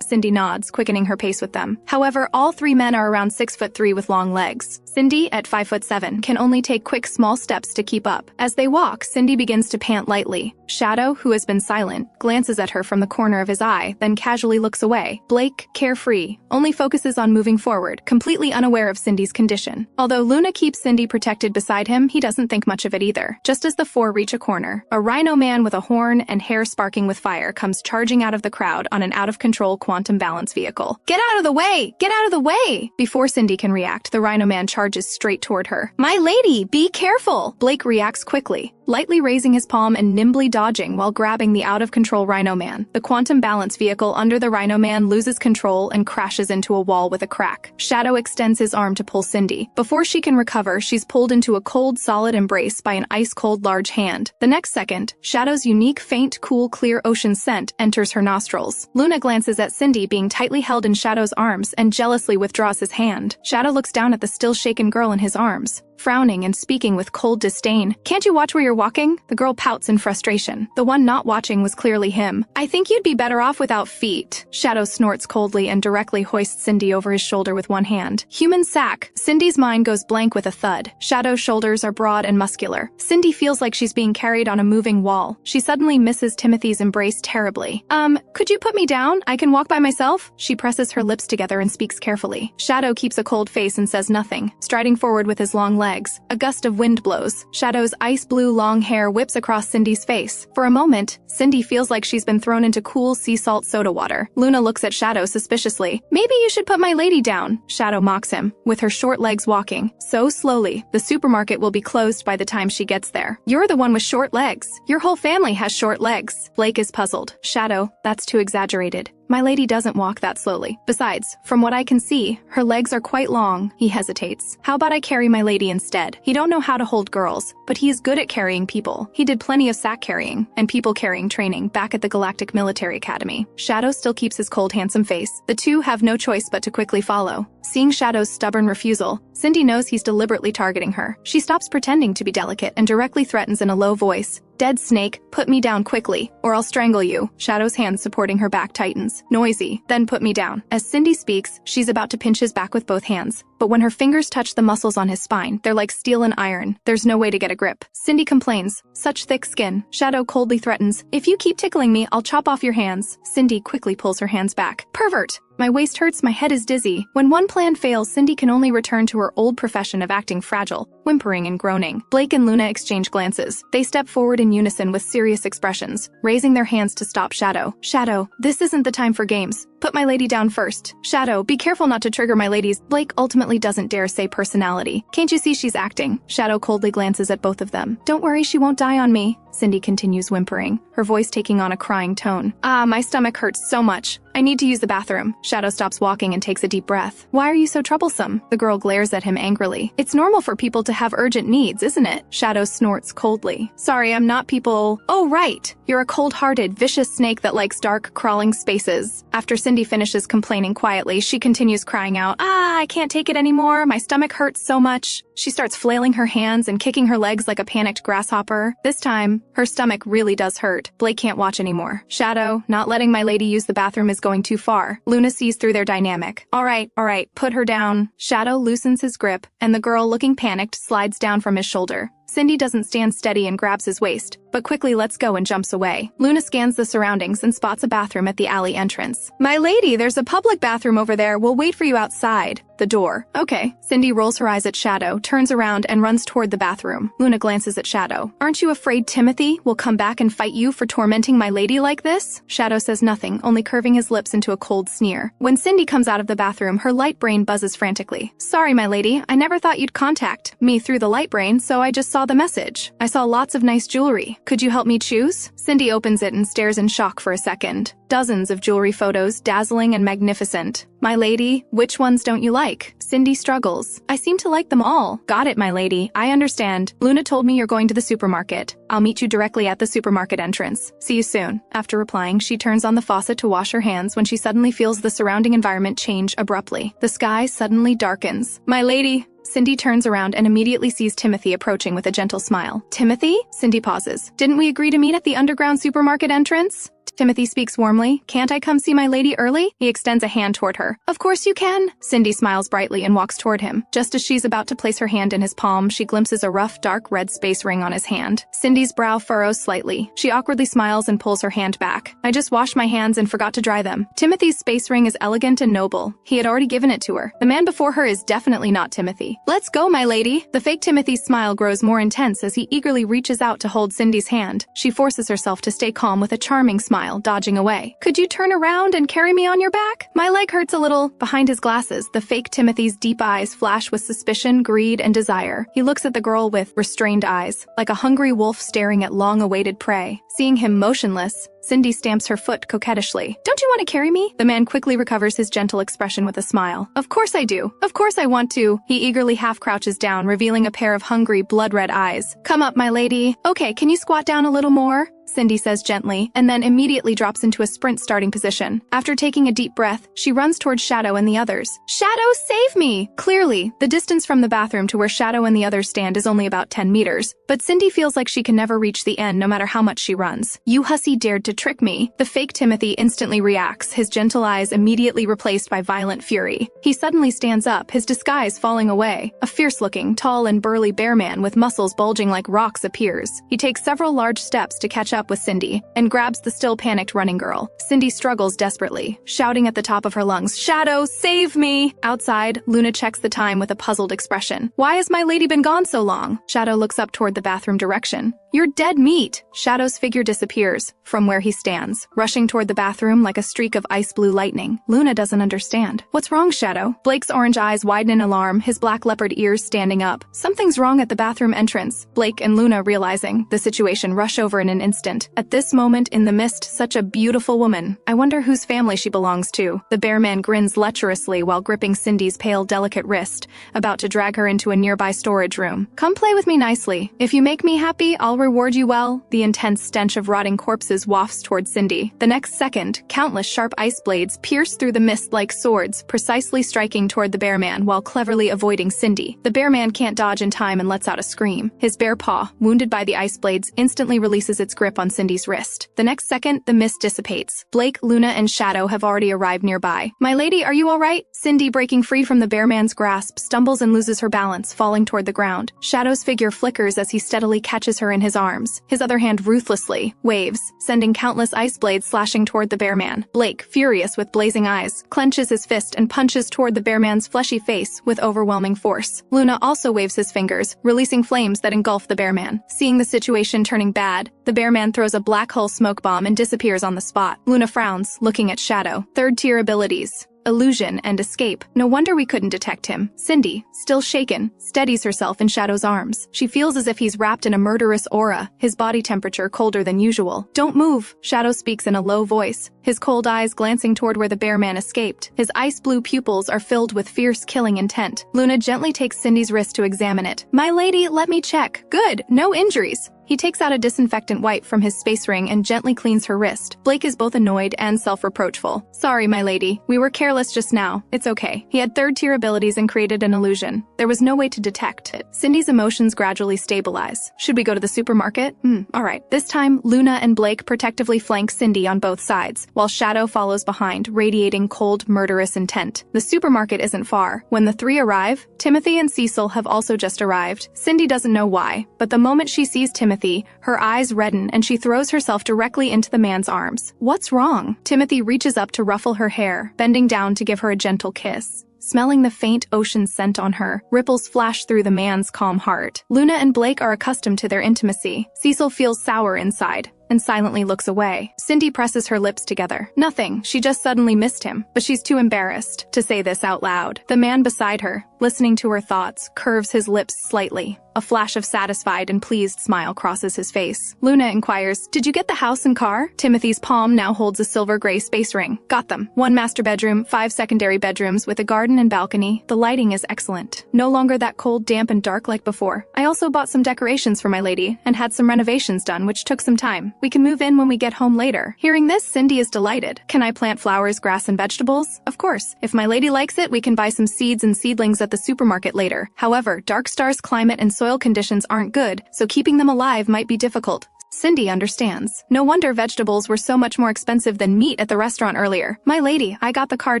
Cindy nods, quickening her pace with them. However, all 3 men are around 6'3" with long legs. Cindy, at 5'7", can only take quick small steps to keep up. As they walk, Cindy begins to pant lightly. Shadow, who has been silent, glances at her from the corner of his eye, then casually looks away. Blake, carefree, only focuses on moving forward, completely unaware of Cindy's condition. Although Luna keeps Cindy protected beside him, he doesn't think much of it either. Just as the 4 reach a corner, a rhino man with a horn and hair sparking with fire comes charging out of the crowd on an out-of-control quantum balance vehicle. Get out of the way! Get out of the way! Before Cindy can react, the rhino man charges straight toward her. My lady, be careful! Blake reacts quickly, lightly raising his palm and nimbly dodging while grabbing the out-of-control Rhino Man. The quantum balance vehicle under the Rhino Man loses control and crashes into a wall with a crack. Shadow extends his arm to pull Cindy. Before she can recover, she's pulled into a cold, solid embrace by an ice-cold large hand. The next second, Shadow's unique, faint, cool, clear ocean scent enters her nostrils. Luna glances at Cindy being tightly held in Shadow's arms and jealously withdraws his hand. Shadow looks down at the still-shaken girl in his arms, frowning and speaking with cold disdain. Can't you watch where you're walking? The girl pouts in frustration. The one not watching was clearly him. I think you'd be better off without feet. Shadow snorts coldly and directly hoists Cindy over his shoulder with one hand. Human sack. Cindy's mind goes blank with a thud. Shadow's shoulders are broad and muscular. Cindy feels like she's being carried on a moving wall. She suddenly misses Timothy's embrace terribly. Could you put me down? I can walk by myself? She presses her lips together and speaks carefully. Shadow keeps a cold face and says nothing, striding forward with his long legs. A gust of wind blows. Shadow's ice blue long hair whips across Cindy's face. For a moment, Cindy feels like she's been thrown into cool sea salt soda water. Luna looks at Shadow suspiciously. Maybe you should put my lady down. Shadow mocks him, with her short legs walking so slowly, the supermarket will be closed by the time she gets there. You're the one with short legs. Your whole family has short legs. Blake is puzzled. Shadow, that's too exaggerated. My lady doesn't walk that slowly. Besides, from what I can see, her legs are quite long. He hesitates. How about I carry my lady instead? He don't know how to hold girls, but he is good at carrying people. He did plenty of sack carrying and people carrying training back at the Galactic Military Academy. Shadow still keeps his cold, handsome face. The two have no choice but to quickly follow. Seeing Shadow's stubborn refusal, Cindy knows he's deliberately targeting her. She stops pretending to be delicate and directly threatens in a low voice. Dead snake, put me down quickly, or I'll strangle you. Shadow's hands supporting her back tightens. Noisy, then put me down. As Cindy speaks, she's about to pinch his back with both hands. But when her fingers touch the muscles on his spine, they're like steel and iron. There's no way to get a grip. Cindy complains, such thick skin. Shadow coldly threatens, if you keep tickling me, I'll chop off your hands. Cindy quickly pulls her hands back. Pervert! My waist hurts, my head is dizzy. When one plan fails, Cindy can only return to her old profession of acting fragile, whimpering and groaning. Blake and Luna exchange glances. They step forward in unison with serious expressions, raising their hands to stop Shadow. Shadow, this isn't the time for games. Put my lady down first. Shadow, be careful not to trigger my lady's. Blake ultimately doesn't dare say personality. Can't you see she's acting? Shadow coldly glances at both of them. Don't worry, she won't die on me. Cindy continues whimpering, her voice taking on a crying tone. My stomach hurts so much. I need to use the bathroom. Shadow stops walking and takes a deep breath. Why are you so troublesome? The girl glares at him angrily. It's normal for people to have urgent needs, isn't it? Shadow snorts coldly. Sorry, I'm not people. Oh, right. You're a cold-hearted, vicious snake that likes dark, crawling spaces. After Cindy finishes complaining quietly, she continues crying out, I can't take it anymore. My stomach hurts so much. She starts flailing her hands and kicking her legs like a panicked grasshopper. This time, her stomach really does hurt. Blake can't watch anymore. Shadow, not letting my lady use the bathroom is going too far. Luna sees through their dynamic. All right, put her down. Shadow loosens his grip, and the girl, looking panicked, slides down from his shoulder. Cindy doesn't stand steady and grabs his waist, but quickly lets go and jumps away. Luna scans the surroundings and spots a bathroom at the alley entrance. My lady, there's a public bathroom over there. We'll wait for you outside. The door. Okay. Cindy rolls her eyes at Shadow, turns around and runs toward the bathroom. Luna glances at Shadow. Aren't you afraid Timothy will come back and fight you for tormenting my lady like this? Shadow says nothing, only curving his lips into a cold sneer. When Cindy comes out of the bathroom, her light brain buzzes frantically. Sorry, my lady. I never thought you'd contact me through the light brain, so I just saw the message. I saw lots of nice jewelry. Could you help me choose? Cindy opens it and stares in shock for a second. Dozens of jewelry photos, dazzling and magnificent. My lady, which ones don't you like? Cindy struggles. I seem to like them all. Got it, my lady. I understand. Luna told me you're going to the supermarket. I'll meet you directly at the supermarket entrance. See you soon. After replying, she turns on the faucet to wash her hands when she suddenly feels the surrounding environment change abruptly. The sky suddenly darkens. My lady. Cindy turns around and immediately sees Timothy approaching with a gentle smile. Timothy? Cindy pauses. Didn't we agree to meet at the underground supermarket entrance? Timothy speaks warmly. Can't I come see my lady early? He extends a hand toward her. Of course you can. Cindy smiles brightly and walks toward him. Just as she's about to place her hand in his palm, she glimpses a rough, dark red space ring on his hand. Cindy's brow furrows slightly. She awkwardly smiles and pulls her hand back. I just washed my hands and forgot to dry them. Timothy's space ring is elegant and noble. He had already given it to her. The man before her is definitely not Timothy. Let's go, my lady. The fake Timothy's smile grows more intense as he eagerly reaches out to hold Cindy's hand. She forces herself to stay calm with a charming smile, dodging away. Could you turn around and carry me on your back? My leg hurts a little. Behind his glasses, the fake Timothy's deep eyes flash with suspicion, greed, and desire. He looks at the girl with restrained eyes, like a hungry wolf staring at long-awaited prey. Seeing him motionless, Cindy stamps her foot coquettishly. Don't you want to carry me? The man quickly recovers his gentle expression with a smile. Of course I do. Of course I want to. He eagerly half-crouches down, revealing a pair of hungry, blood-red eyes. Come up, my lady. Okay, can you squat down a little more? Cindy says gently, and then immediately drops into a sprint starting position. After taking a deep breath, she runs towards Shadow and the others. Shadow, save me! Clearly, the distance from the bathroom to where Shadow and the others stand is only about 10 meters, but Cindy feels like she can never reach the end no matter how much she runs. You hussy dared to trick me. The fake Timothy instantly reacts, his gentle eyes immediately replaced by violent fury. He suddenly stands up, his disguise falling away. A fierce-looking, tall and burly bear man with muscles bulging like rocks appears. He takes several large steps to catch up with Cindy and grabs the still panicked running girl. Cindy struggles desperately, shouting at the top of her lungs, Shadow, save me! Outside, Luna checks the time with a puzzled expression. Why has my lady been gone so long? Shadow looks up toward the bathroom direction. "You're dead meat!" Shadow's figure disappears from where he stands, rushing toward the bathroom like a streak of ice blue lightning. Luna doesn't understand. "What's wrong, Shadow?" Blake's orange eyes widen in alarm, his black leopard ears standing up. Something's wrong at the bathroom entrance. Blake and Luna, realizing the situation, rush over in an instant. At this moment in the mist, such a beautiful woman. I wonder whose family she belongs to. The bear man grins lecherously while gripping Cindy's pale, delicate wrist, about to drag her into a nearby storage room. "Come play with me nicely. If you make me happy, I'll reward you well." The intense stench of rotting corpses wafts toward Cindy. The next second, countless sharp ice blades pierce through the mist like swords, precisely striking toward the bear man while cleverly avoiding Cindy. The bear man can't dodge in time and lets out a scream. His bare paw, wounded by the ice blades, instantly releases its grip on Cindy's wrist. The next second, the mist dissipates. Blake, Luna, and Shadow have already arrived nearby. "My lady, are you all right?" Cindy, breaking free from the bear man's grasp, stumbles and loses her balance, falling toward the ground. Shadow's figure flickers as he steadily catches her in his arms. His other hand ruthlessly waves, sending countless ice blades slashing toward the bear man. Blake, furious with blazing eyes, clenches his fist and punches toward the bear man's fleshy face with overwhelming force. Luna also waves his fingers, releasing flames that engulf the bear man. Seeing the situation turning bad, the bear man throws a black hole smoke bomb and disappears on the spot. Luna frowns, looking at Shadow. Third-tier abilities: illusion and escape. No wonder we couldn't detect him. Cindy, still shaken, steadies herself in Shadow's arms. She feels as if he's wrapped in a murderous aura, his body temperature colder than usual. "Don't move," Shadow speaks in a low voice, his cold eyes glancing toward where the bear man escaped. His ice-blue pupils are filled with fierce killing intent. Luna gently takes Cindy's wrist to examine it. "My lady, let me check." "Good, no injuries." He takes out a disinfectant wipe from his space ring and gently cleans her wrist. Blake is both annoyed and self-reproachful. "Sorry, my lady. We were careless just now. It's okay." He had third-tier abilities and created an illusion. There was no way to detect it. Cindy's emotions gradually stabilize. "Should we go to the supermarket?" All right. This time, Luna and Blake protectively flank Cindy on both sides, while Shadow follows behind, radiating cold, murderous intent. The supermarket isn't far. When the three arrive, Timothy and Cecil have also just arrived. Cindy doesn't know why, but the moment she sees Timothy, her eyes redden and she throws herself directly into the man's arms. "What's wrong?" Timothy reaches up to ruffle her hair, bending down to give her a gentle kiss. Smelling the faint ocean scent on her, ripples flash through the man's calm heart. Luna and Blake are accustomed to their intimacy. Cecil feels sour inside and silently looks away. Cindy presses her lips together. Nothing, she just suddenly missed him, but she's too embarrassed to say this out loud. The man beside her, listening to her thoughts, curves his lips slightly. A flash of satisfied and pleased smile crosses his face. Luna inquires, "Did you get the house and car?" Timothy's palm now holds a silver-gray space ring. "Got them. 1 master bedroom, 5 secondary bedrooms with a garden and balcony. The lighting is excellent. No longer that cold, damp, and dark like before. I also bought some decorations for my lady and had some renovations done, which took some time. We can move in when we get home later." Hearing this, Cindy is delighted. "Can I plant flowers, grass, and vegetables?" "Of course. If my lady likes it, we can buy some seeds and seedlings at the supermarket later. However, Dark Star's climate and soil conditions aren't good, so keeping them alive might be difficult." Cindy understands. No wonder vegetables were so much more expensive than meat at the restaurant earlier. "My lady, I got the car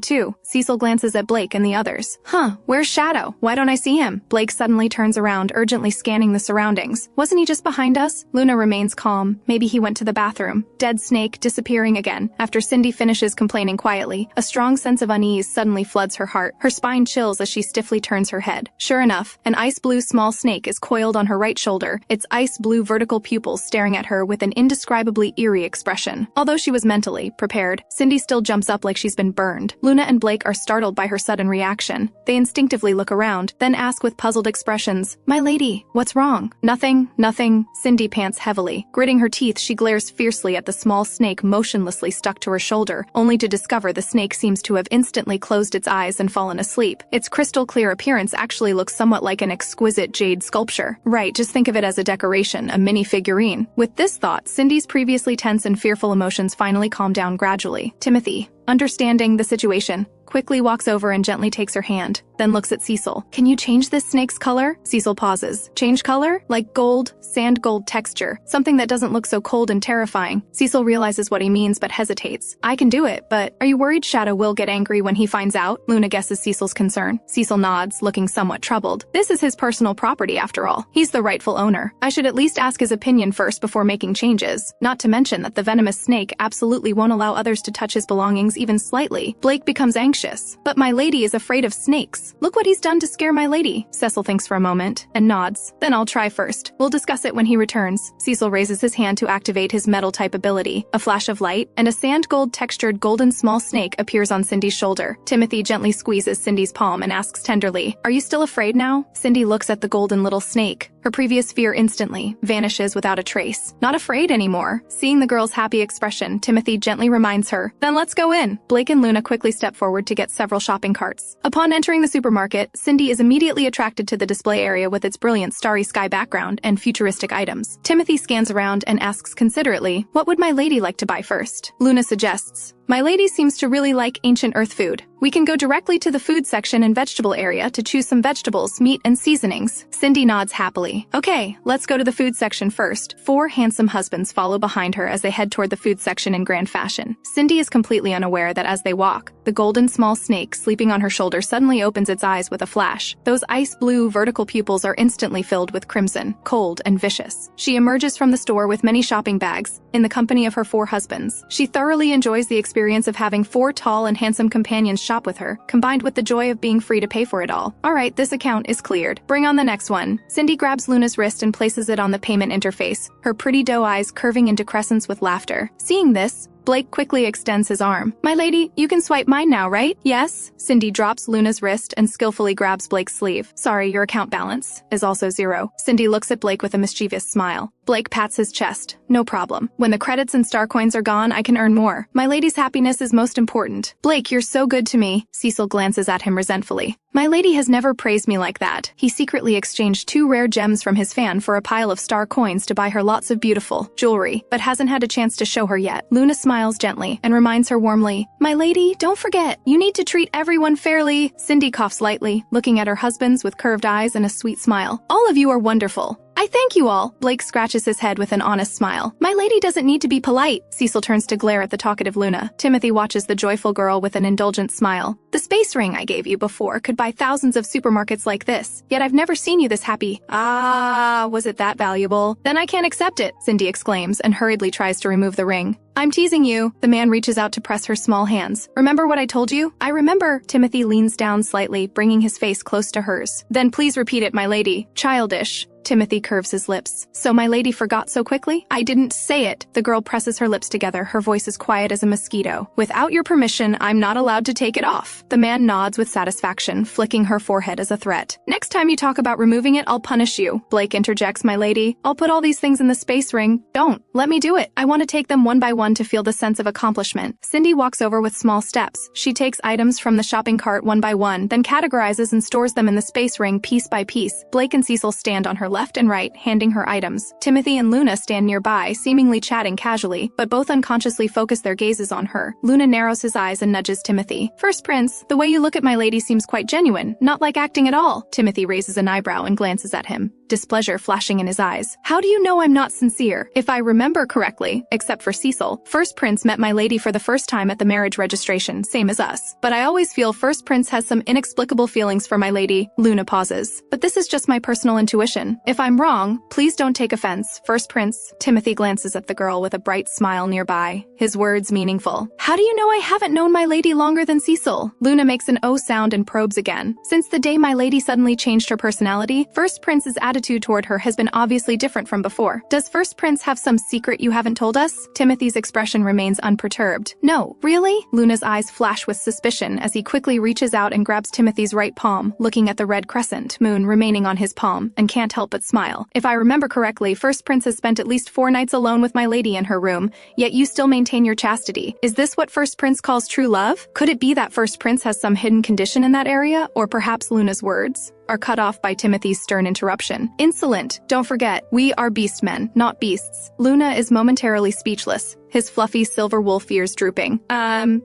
too." Cecil glances at Blake and the others. Where's Shadow? Why don't I see him?" Blake suddenly turns around, urgently scanning the surroundings. "Wasn't he just behind us?" Luna remains calm. Maybe he went to the bathroom. Dead snake disappearing again. After Cindy finishes complaining quietly, a strong sense of unease suddenly floods her heart. Her spine chills as she stiffly turns her head. Sure enough, an ice-blue small snake is coiled on her right shoulder, its ice-blue vertical pupils staring at her with an indescribably eerie expression. Although she was mentally prepared, Cindy still jumps up like she's been burned. Luna and Blake are startled by her sudden reaction. They instinctively look around, then ask with puzzled expressions, "My lady, what's wrong?" Nothing. Cindy pants heavily. Gritting her teeth, she glares fiercely at the small snake motionlessly stuck to her shoulder, only to discover the snake seems to have instantly closed its eyes and fallen asleep. Its crystal-clear appearance actually looks somewhat like an exquisite jade sculpture. Right, just think of it as a decoration, a mini figurine. With this thought, Cindy's previously tense and fearful emotions finally calm down gradually. Timothy, understanding the situation, quickly walks over and gently takes her hand, then looks at Cecil. "Can you change this snake's color?" Cecil pauses. "Change color? Like gold, sand gold texture, something that doesn't look so cold and terrifying." Cecil realizes what he means but hesitates. "I can do it, but are you worried Shadow will get angry when he finds out?" Luna guesses Cecil's concern. Cecil nods, looking somewhat troubled. This is his personal property after all. He's the rightful owner. I should at least ask his opinion first before making changes. Not to mention that the venomous snake absolutely won't allow others to touch his belongings things even slightly, Blake becomes anxious. But my lady is afraid of snakes. Look what he's done to scare my lady. Cecil thinks for a moment and nods. Then I'll try first. We'll discuss it when he returns. Cecil raises his hand to activate his metal type ability. A flash of light, and a sand gold textured golden small snake appears on Cindy's shoulder. Timothy gently squeezes Cindy's palm and asks tenderly, "Are you still afraid now?" Cindy looks at the golden little snake. Her previous fear instantly vanishes without a trace. Not afraid anymore. Seeing the girl's happy expression, Timothy gently reminds her, "Then let's go in." Blake and Luna quickly step forward to get several shopping carts. Upon entering the supermarket, Cindy is immediately attracted to the display area with its brilliant starry sky background and futuristic items. Timothy scans around and asks considerately, "What would my lady like to buy first?" Luna suggests, "My lady seems to really like ancient earth food. We can go directly to the food section and vegetable area to choose some vegetables, meat, and seasonings." Cindy nods happily. "Okay, let's go to the food section first." Four handsome husbands follow behind her as they head toward the food section in grand fashion. Cindy is completely unaware that as they walk, the golden small snake sleeping on her shoulder suddenly opens its eyes with a flash. Those ice blue vertical pupils are instantly filled with crimson, cold, and vicious. She emerges from the store with many shopping bags, in the company of her four husbands. She thoroughly enjoys the experience of having four tall and handsome companions shop with her, combined with the joy of being free to pay for it all. Alright, this account is cleared. Bring on the next one. Cindy grabs Luna's wrist and places it on the payment interface, her pretty doe eyes curving into crescents with laughter. Seeing this, Blake quickly extends his arm. "My lady, you can swipe mine now, right?" "Yes." Cindy drops Luna's wrist and skillfully grabs Blake's sleeve. "Sorry, your account balance is also 0. Cindy looks at Blake with a mischievous smile. Blake pats his chest. "No problem. When the credits and star coins are gone, I can earn more. My lady's happiness is most important." "Blake, you're so good to me." Cecil glances at him resentfully. "My lady has never praised me like that." He secretly exchanged 2 rare gems from his fan for a pile of star coins to buy her lots of beautiful jewelry, but hasn't had a chance to show her yet. Luna smiles gently and reminds her warmly, "My lady, don't forget, you need to treat everyone fairly." Cindy coughs lightly, looking at her husbands with curved eyes and a sweet smile. "All of you are wonderful. I thank you all." Blake scratches his head with an honest smile. "My lady doesn't need to be polite." Cecil turns to glare at the talkative Luna. Timothy watches the joyful girl with an indulgent smile. "The space ring I gave you before could buy thousands of supermarkets like this, yet I've never seen you this happy." "Ah, was it that valuable? Then I can't accept it," Cindy exclaims and hurriedly tries to remove the ring. "I'm teasing you." The man reaches out to press her small hands. "Remember what I told you?" "I remember." Timothy leans down slightly, bringing his face close to hers. "Then please repeat it, my lady." "Childish." Timothy curves his lips. "So my lady forgot so quickly?" "I didn't say it." The girl presses her lips together, her voice as quiet as a mosquito. "Without your permission, I'm not allowed to take it off." The man nods with satisfaction, flicking her forehead as a threat. "Next time you talk about removing it, I'll punish you." Blake interjects, "My lady, I'll put all these things in the space ring." "Don't. Let me do it. I want to take them one by one to feel the sense of accomplishment." Cindy walks over with small steps. She takes items from the shopping cart one by one, then categorizes and stores them in the space ring piece by piece. Blake and Cecil stand on her left and right, handing her items. Timothy and Luna stand nearby, seemingly chatting casually, but both unconsciously focus their gazes on her. Luna narrows his eyes and nudges Timothy. "First Prince, the way you look at my lady seems quite genuine, not like acting at all." Timothy raises an eyebrow and glances at him, displeasure flashing in his eyes. "How do you know I'm not sincere?" "If I remember correctly, except for Cecil, First Prince met my lady for the first time at the marriage registration, same as us. But I always feel First Prince has some inexplicable feelings for my lady." Luna pauses. "But this is just my personal intuition. If I'm wrong, please don't take offense, First Prince." Timothy glances at the girl with a bright smile nearby, his words meaningful. "How do you know I haven't known my lady longer than Cecil?" Luna makes an O sound and probes again. "Since the day my lady suddenly changed her personality, First Prince's attitude toward her has been obviously different from before. Does First Prince have some secret you haven't told us?" Timothy's expression remains unperturbed. "No." "Really?" Luna's eyes flash with suspicion as he quickly reaches out and grabs Timothy's right palm, looking at the red crescent moon remaining on his palm, and can't help but smile. "If I remember correctly, First Prince has spent at least 4 nights alone with my lady in her room, yet you still maintain your chastity. Is this what First Prince calls true love? Could it be that First Prince has some hidden condition in that area, or perhaps Luna's words are cut off by Timothy's stern interruption. "Insolent! Don't forget, we are beastmen, not beasts." Luna is momentarily speechless, his fluffy silver wolf ears drooping.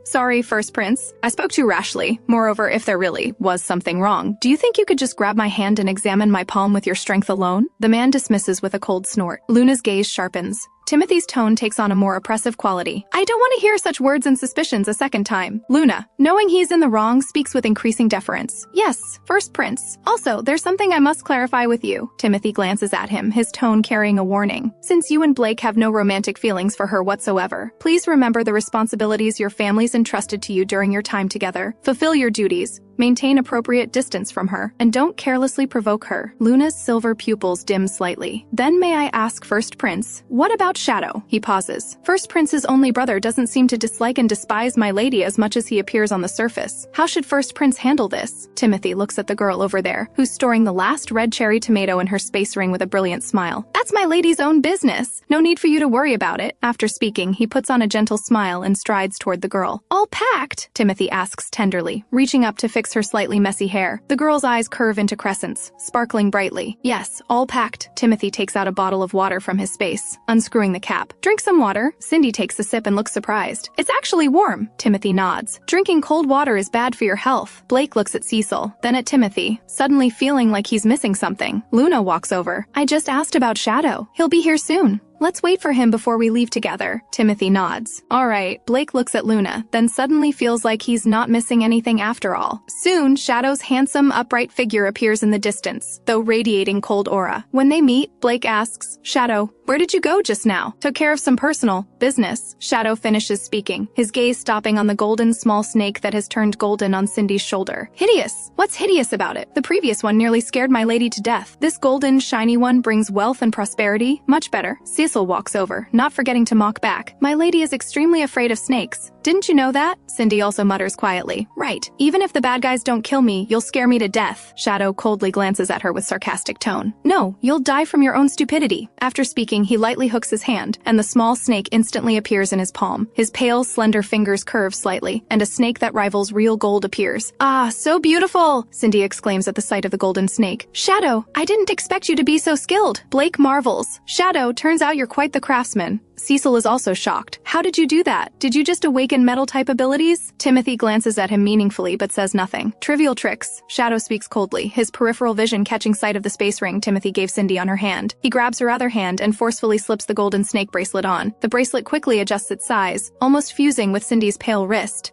Sorry, First Prince. I spoke too rashly. Moreover, if there really was something wrong, do you think you could just grab my hand and examine my palm with your strength alone?" The man dismisses with a cold snort. Luna's gaze sharpens. Timothy's tone takes on a more oppressive quality. I don't want to hear such words and suspicions a second time. Luna, knowing he's in the wrong, speaks with increasing deference. Yes, first prince. Also, there's something I must clarify with you. Timothy glances at him, his tone carrying a warning. Since you and Blake have no romantic feelings for her whatsoever, please remember the responsibilities your family's entrusted to you during your time together. Fulfill your duties. Maintain appropriate distance from her, and don't carelessly provoke her. Luna's silver pupils dim slightly. Then may I ask First Prince, what about Shadow? He pauses. First Prince's only brother doesn't seem to dislike and despise my lady as much as he appears on the surface. How should First Prince handle this? Timothy looks at the girl over there, who's storing the last red cherry tomato in her space ring with a brilliant smile. That's my lady's own business. No need for you to worry about it. After speaking, he puts on a gentle smile and strides toward the girl. All packed? Timothy asks tenderly, reaching up to fix her slightly messy hair. The girl's eyes curve into crescents, sparkling brightly. Yes, all packed. Timothy takes out a bottle of water from his space, unscrewing the cap. Drink some water. Cindy takes a sip and looks surprised. It's actually warm. Timothy nods. Drinking cold water is bad for your health. Blake looks at Cecil, then at Timothy, suddenly feeling like he's missing something. Luna walks over. I just asked about Shadow. He'll be here soon. Let's wait for him before we leave together. Timothy nods. All right. Blake looks at Luna, then suddenly feels like he's not missing anything after all. Soon, Shadow's handsome, upright figure appears in the distance, though radiating cold aura. When they meet, Blake asks, Shadow, where did you go just now? Took care of some personal business. Shadow finishes speaking, his gaze stopping on the golden small snake that has turned golden on Cindy's shoulder. Hideous. What's hideous about it? The previous one nearly scared my lady to death. This golden, shiny one brings wealth and prosperity. Much better. Cecil walks over, not forgetting to mock back. My lady is extremely afraid of snakes. Didn't you know that? Cindy also mutters quietly. Right. Even if the bad guys don't kill me, you'll scare me to death. Shadow coldly glances at her with sarcastic tone. No, you'll die from your own stupidity. After speaking, he lightly hooks his hand, and the small snake instantly appears in his palm. His pale, slender fingers curve slightly, and a snake that rivals real gold appears. Ah, so beautiful! Cindy exclaims at the sight of the golden snake. Shadow, I didn't expect you to be so skilled. Blake marvels. Shadow, turns out you're quite the craftsman. Cecil is also shocked. How did you do that? Did you just awaken metal-type abilities? Timothy glances at him meaningfully but says nothing. Trivial tricks. Shadow speaks coldly, his peripheral vision catching sight of the space ring Timothy gave Cindy on her hand. He grabs her other hand and forcefully slips the golden snake bracelet on. The bracelet quickly adjusts its size, almost fusing with Cindy's pale wrist.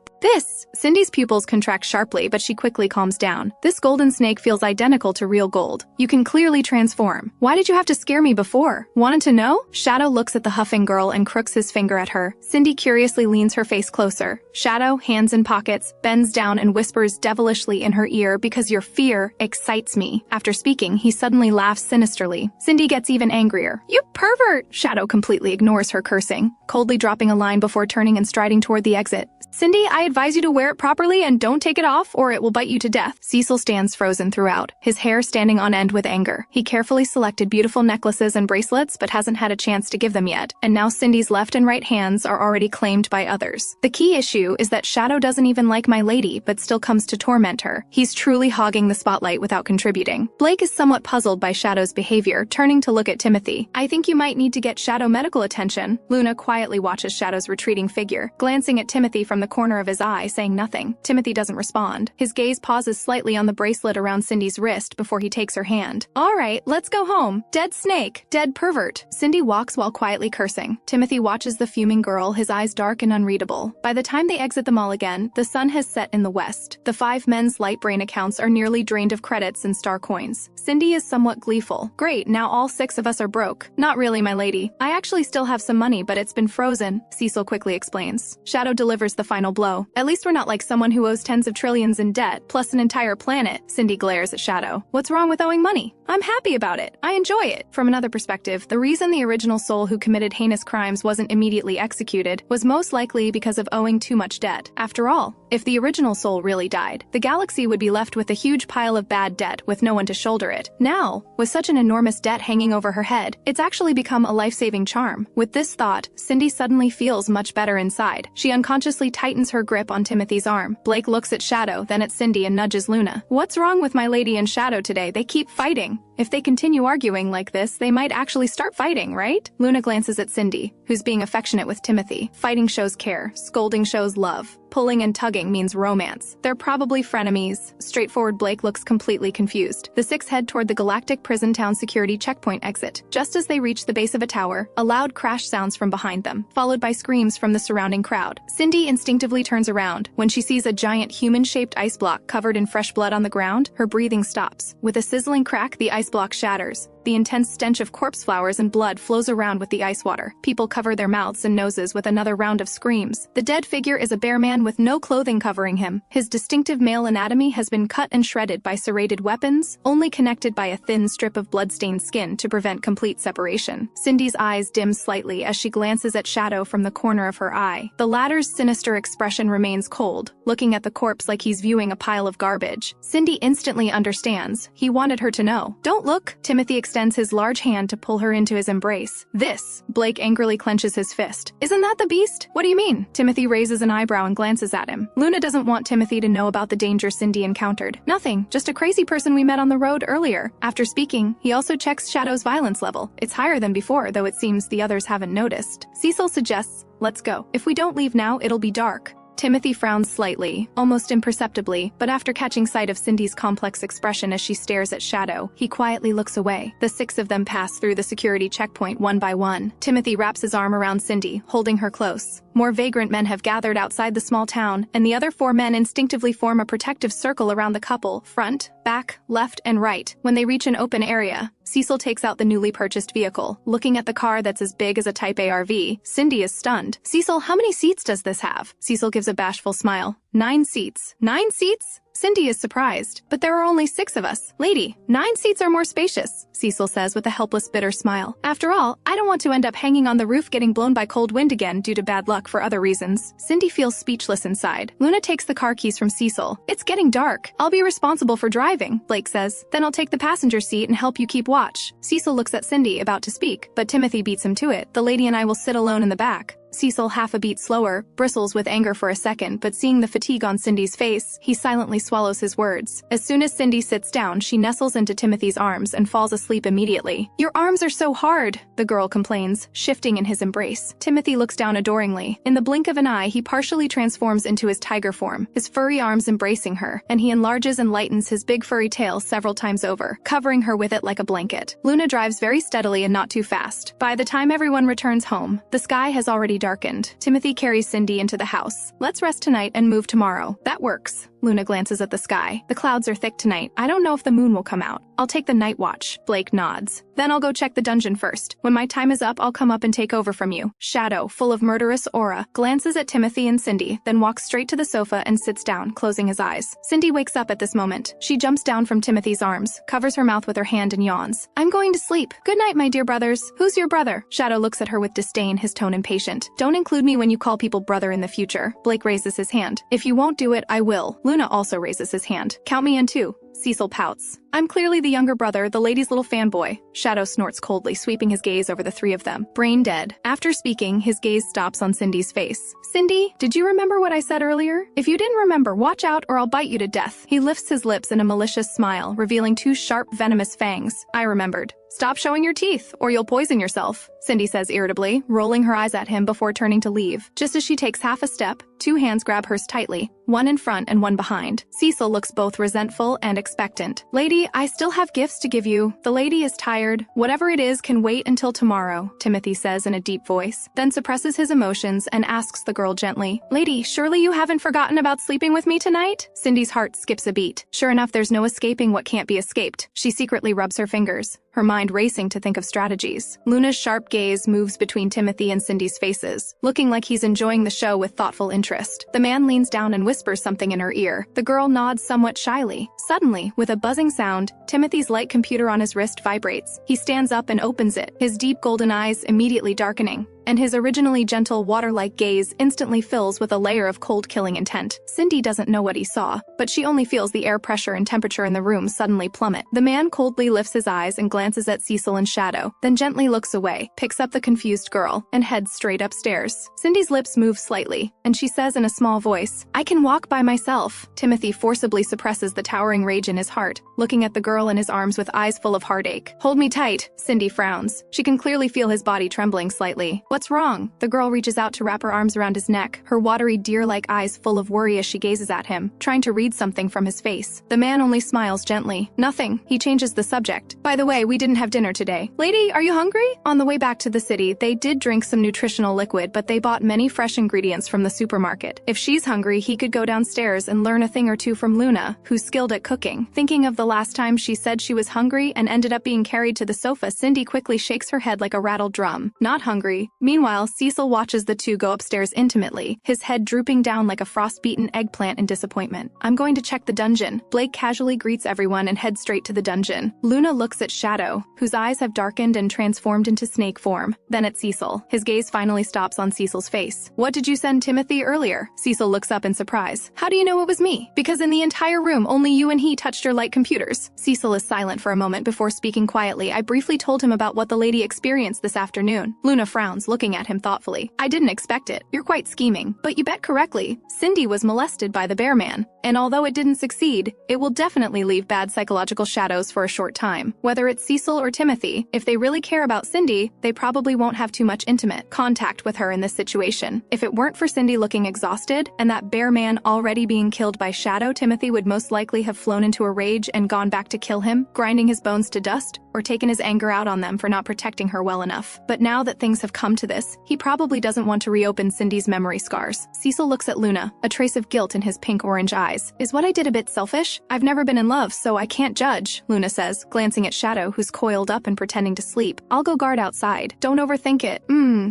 Cindy's pupils contract sharply, but she quickly calms down. This golden snake feels identical to real gold. You can clearly transform. Why did you have to scare me before? Wanted to know? Shadow looks at the huffing girl and crooks his finger at her. Cindy curiously leans her face closer. Shadow, hands in pockets, bends down and whispers devilishly in her ear, because your fear excites me. After speaking, he suddenly laughs sinisterly. Cindy gets even angrier. You pervert! Shadow completely ignores her cursing, coldly dropping a line before turning and striding toward the exit. Cindy, I advise you to wear it properly and don't take it off or it will bite you to death. Cecil stands frozen throughout, his hair standing on end with anger. He carefully selected beautiful necklaces and bracelets but hasn't had a chance to give them yet, and now Cindy's left and right hands are already claimed by others. The key issue is that Shadow doesn't even like my lady but still comes to torment her. He's truly hogging the spotlight without contributing. Blake is somewhat puzzled by Shadow's behavior, turning to look at Timothy. I think you might need to get Shadow medical attention. Luna quietly watches Shadow's retreating figure, glancing at Timothy from the corner of his eye, saying nothing. Timothy doesn't respond. His gaze pauses slightly on the bracelet around Cindy's wrist before he takes her hand. All right, let's go home. Dead snake. Dead pervert. Cindy walks while quietly cursing. Timothy watches the fuming girl, his eyes dark and unreadable. By the time they exit the mall again, the sun has set in the west. The 5 men's light brain accounts are nearly drained of credits and star coins. Cindy is somewhat gleeful. Great, now all 6 of us are broke. Not really, my lady. I actually still have some money, but it's been frozen, Cecil quickly explains. Shadow delivers the final blow. At least we're not like someone who owes tens of trillions in debt, plus an entire planet. Cindy glares at Shadow. What's wrong with owing money? I'm happy about it. I enjoy it. From another perspective, the reason the original soul who committed heinous crimes wasn't immediately executed was most likely because of owing too much debt. After all, if the original soul really died, the galaxy would be left with a huge pile of bad debt with no one to shoulder it. Now, with such an enormous debt hanging over her head, it's actually become a life-saving charm. With this thought, Cindy suddenly feels much better inside. She unconsciously tightens her grip on Timothy's arm. Blake looks at Shadow, then at Cindy and nudges Luna. What's wrong with my lady and Shadow today? They keep fighting. If they continue arguing like this, they might actually start fighting, right? Luna glances at Cindy, who's being affectionate with Timothy. Fighting shows care, scolding shows love. pulling and tugging means romance. They're probably frenemies. Straightforward Blake looks completely confused. The six head toward the galactic prison town security checkpoint exit. Just as they reach the base of a tower, a loud crash sounds from behind them, followed by screams from the surrounding crowd. Cindy instinctively turns around. When she sees a giant human-shaped ice block covered in fresh blood on the ground, her breathing stops. With a sizzling crack, the ice block shatters. The intense stench of corpse flowers and blood flows around with the ice water. People cover their mouths and noses with another round of screams. The dead figure is a bare man with no clothing covering him. His distinctive male anatomy has been cut and shredded by serrated weapons, only connected by a thin strip of blood-stained skin to prevent complete separation. Cindy's eyes dim slightly as she glances at Shadow from the corner of her eye. The latter's sinister expression remains cold, looking at the corpse like he's viewing a pile of garbage. Cindy instantly understands. He wanted her to know. "Don't look," Timothy extends his large hand to pull her into his embrace. "This," Blake angrily clenches his fist. "Isn't that the beast? What do you mean?" Timothy raises an eyebrow and glances at him. Luna doesn't want Timothy to know about the danger Cindy encountered. "Nothing, just a crazy person we met on the road earlier." After speaking, he also checks Shadow's violence level. It's higher than before, though it seems the others haven't noticed. Cecil suggests, "Let's go. If we don't leave now, it'll be dark." Timothy frowns slightly, almost imperceptibly, but after catching sight of Cindy's complex expression as she stares at Shadow, he quietly looks away. The six of them pass through the security checkpoint one by one. Timothy wraps his arm around Cindy, holding her close. More vagrant men have gathered outside the small town, and the other four men instinctively form a protective circle around the couple, front, back, left, and right. When they reach an open area, Cecil takes out the newly purchased vehicle. Looking at the car that's as big as a Type ARV, Cindy is stunned. "Cecil, how many seats does this have?" Cecil gives a bashful smile. 9 seats. 9 seats? Cindy is surprised. "But there are only 6 of us." "Lady, 9 seats are more spacious," Cecil says with a helpless, bitter smile. "After all, I don't want to end up hanging on the roof getting blown by cold wind again due to bad luck for other reasons." Cindy feels speechless inside. Luna takes the car keys from Cecil. "It's getting dark. I'll be responsible for driving," Blake says. "Then I'll take the passenger seat and help you keep watch." Cecil looks at Cindy, about to speak, but Timothy beats him to it. "The lady and I will sit alone in the back." Cecil, half a beat slower, bristles with anger for a second, but seeing the fatigue on Cindy's face, he silently swallows his words. As soon as Cindy sits down, she nestles into Timothy's arms and falls asleep immediately. "Your arms are so hard," the girl complains, shifting in his embrace. Timothy looks down adoringly. In the blink of an eye, he partially transforms into his tiger form, his furry arms embracing her, and he enlarges and lightens his big furry tail several times over, covering her with it like a blanket. Luna drives very steadily and not too fast. By the time everyone returns home, the sky has already darkened. Timothy carries Cindy into the house. "Let's rest tonight and move tomorrow." "That works." Luna glances at the sky. "The clouds are thick tonight. I don't know if the moon will come out." "I'll take the night watch." Blake nods. "Then I'll go check the dungeon first. When my time is up, I'll come up and take over from you." Shadow, full of murderous aura, glances at Timothy and Cindy, then walks straight to the sofa and sits down, closing his eyes. Cindy wakes up at this moment. She jumps down from Timothy's arms, covers her mouth with her hand and yawns. "I'm going to sleep. Good night, my dear brothers." "Who's your brother?" Shadow looks at her with disdain, his tone impatient. "Don't include me when you call people brother in the future." Blake raises his hand. "If you won't do it, I will." Luna also raises his hand. "Count me in too." Cecil pouts. "I'm clearly the younger brother, the lady's little fanboy." Shadow snorts coldly, sweeping his gaze over the three of them. Brain dead. After speaking, his gaze stops on Cindy's face. "Cindy, did you remember what I said earlier? If you didn't remember, watch out or I'll bite you to death." He lifts his lips in a malicious smile, revealing 2 sharp, venomous fangs. "I remembered." "Stop showing your teeth, or you'll poison yourself," Cindy says irritably, rolling her eyes at him before turning to leave. Just as she takes half a step, 2 hands grab hers tightly, one in front and one behind. Cecil looks both resentful and expectant. "Lady, I still have gifts to give you. The lady is tired. Whatever it is can wait until tomorrow," Timothy says in a deep voice, then suppresses his emotions and asks the girl gently, "Lady, surely you haven't forgotten about sleeping with me tonight?" Cindy's heart skips a beat. Sure enough, there's no escaping what can't be escaped. She secretly rubs her fingers, her mind racing to think of strategies. Luna's sharp gaze moves between Timothy and Cindy's faces, looking like he's enjoying the show with thoughtful interest. The man leans down and whispers something in her ear. The girl nods somewhat shyly. Suddenly, with a buzzing sound, Timothy's light computer on his wrist vibrates. He stands up and opens it, his deep golden eyes immediately darkening, and his originally gentle water-like gaze instantly fills with a layer of cold-killing intent. Cindy doesn't know what he saw, but she only feels the air pressure and temperature in the room suddenly plummet. The man coldly lifts his eyes and glances at Cecil and Shadow, then gently looks away, picks up the confused girl, and heads straight upstairs. Cindy's lips move slightly, and she says in a small voice, "I can walk by myself." Timothy forcibly suppresses the towering rage in his heart, looking at the girl in his arms with eyes full of heartache. "Hold me tight." Cindy frowns. She can clearly feel his body trembling slightly. What's wrong? The girl reaches out to wrap her arms around his neck, her watery deer-like eyes full of worry as she gazes at him, trying to read something from his face. The man only smiles gently. Nothing. He changes the subject. By the way, we didn't have dinner today. Lady, are you hungry? On the way back to the city, they did drink some nutritional liquid, but they bought many fresh ingredients from the supermarket. If she's hungry, he could go downstairs and learn a thing or two from Luna, who's skilled at cooking. Thinking of the last time she said she was hungry and ended up being carried to the sofa, Cindy quickly shakes her head like a rattled drum. Not hungry. Meanwhile, Cecil watches the two go upstairs intimately, his head drooping down like a frost-beaten eggplant in disappointment. I'm going to check the dungeon. Blake casually greets everyone and heads straight to the dungeon. Luna looks at Shadow, whose eyes have darkened and transformed into snake form, then at Cecil. His gaze finally stops on Cecil's face. What did you send Timothy earlier? Cecil looks up in surprise. How do you know it was me? Because in the entire room, only you and he touched your light computers. Cecil is silent for a moment before speaking quietly. I briefly told him about what the lady experienced this afternoon. Luna frowns, looking at him thoughtfully. I didn't expect it. You're quite scheming. But you bet correctly. Cindy was molested by the bear man. And although it didn't succeed, it will definitely leave bad psychological shadows for a short time. Whether it's Cecil or Timothy, if they really care about Cindy, they probably won't have too much intimate contact with her in this situation. If it weren't for Cindy looking exhausted and that bear man already being killed by Shadow, Timothy would most likely have flown into a rage and gone back to kill him, grinding his bones to dust, or taken his anger out on them for not protecting her well enough. But now that things have come to this, he probably doesn't want to reopen Cindy's memory scars. Cecil looks at Luna, a trace of guilt in his pink-orange eyes. Is what I did a bit selfish? I've never been in love, so I can't judge, Luna says, glancing at Shadow, who's coiled up and pretending to sleep. I'll go guard outside. Don't overthink it.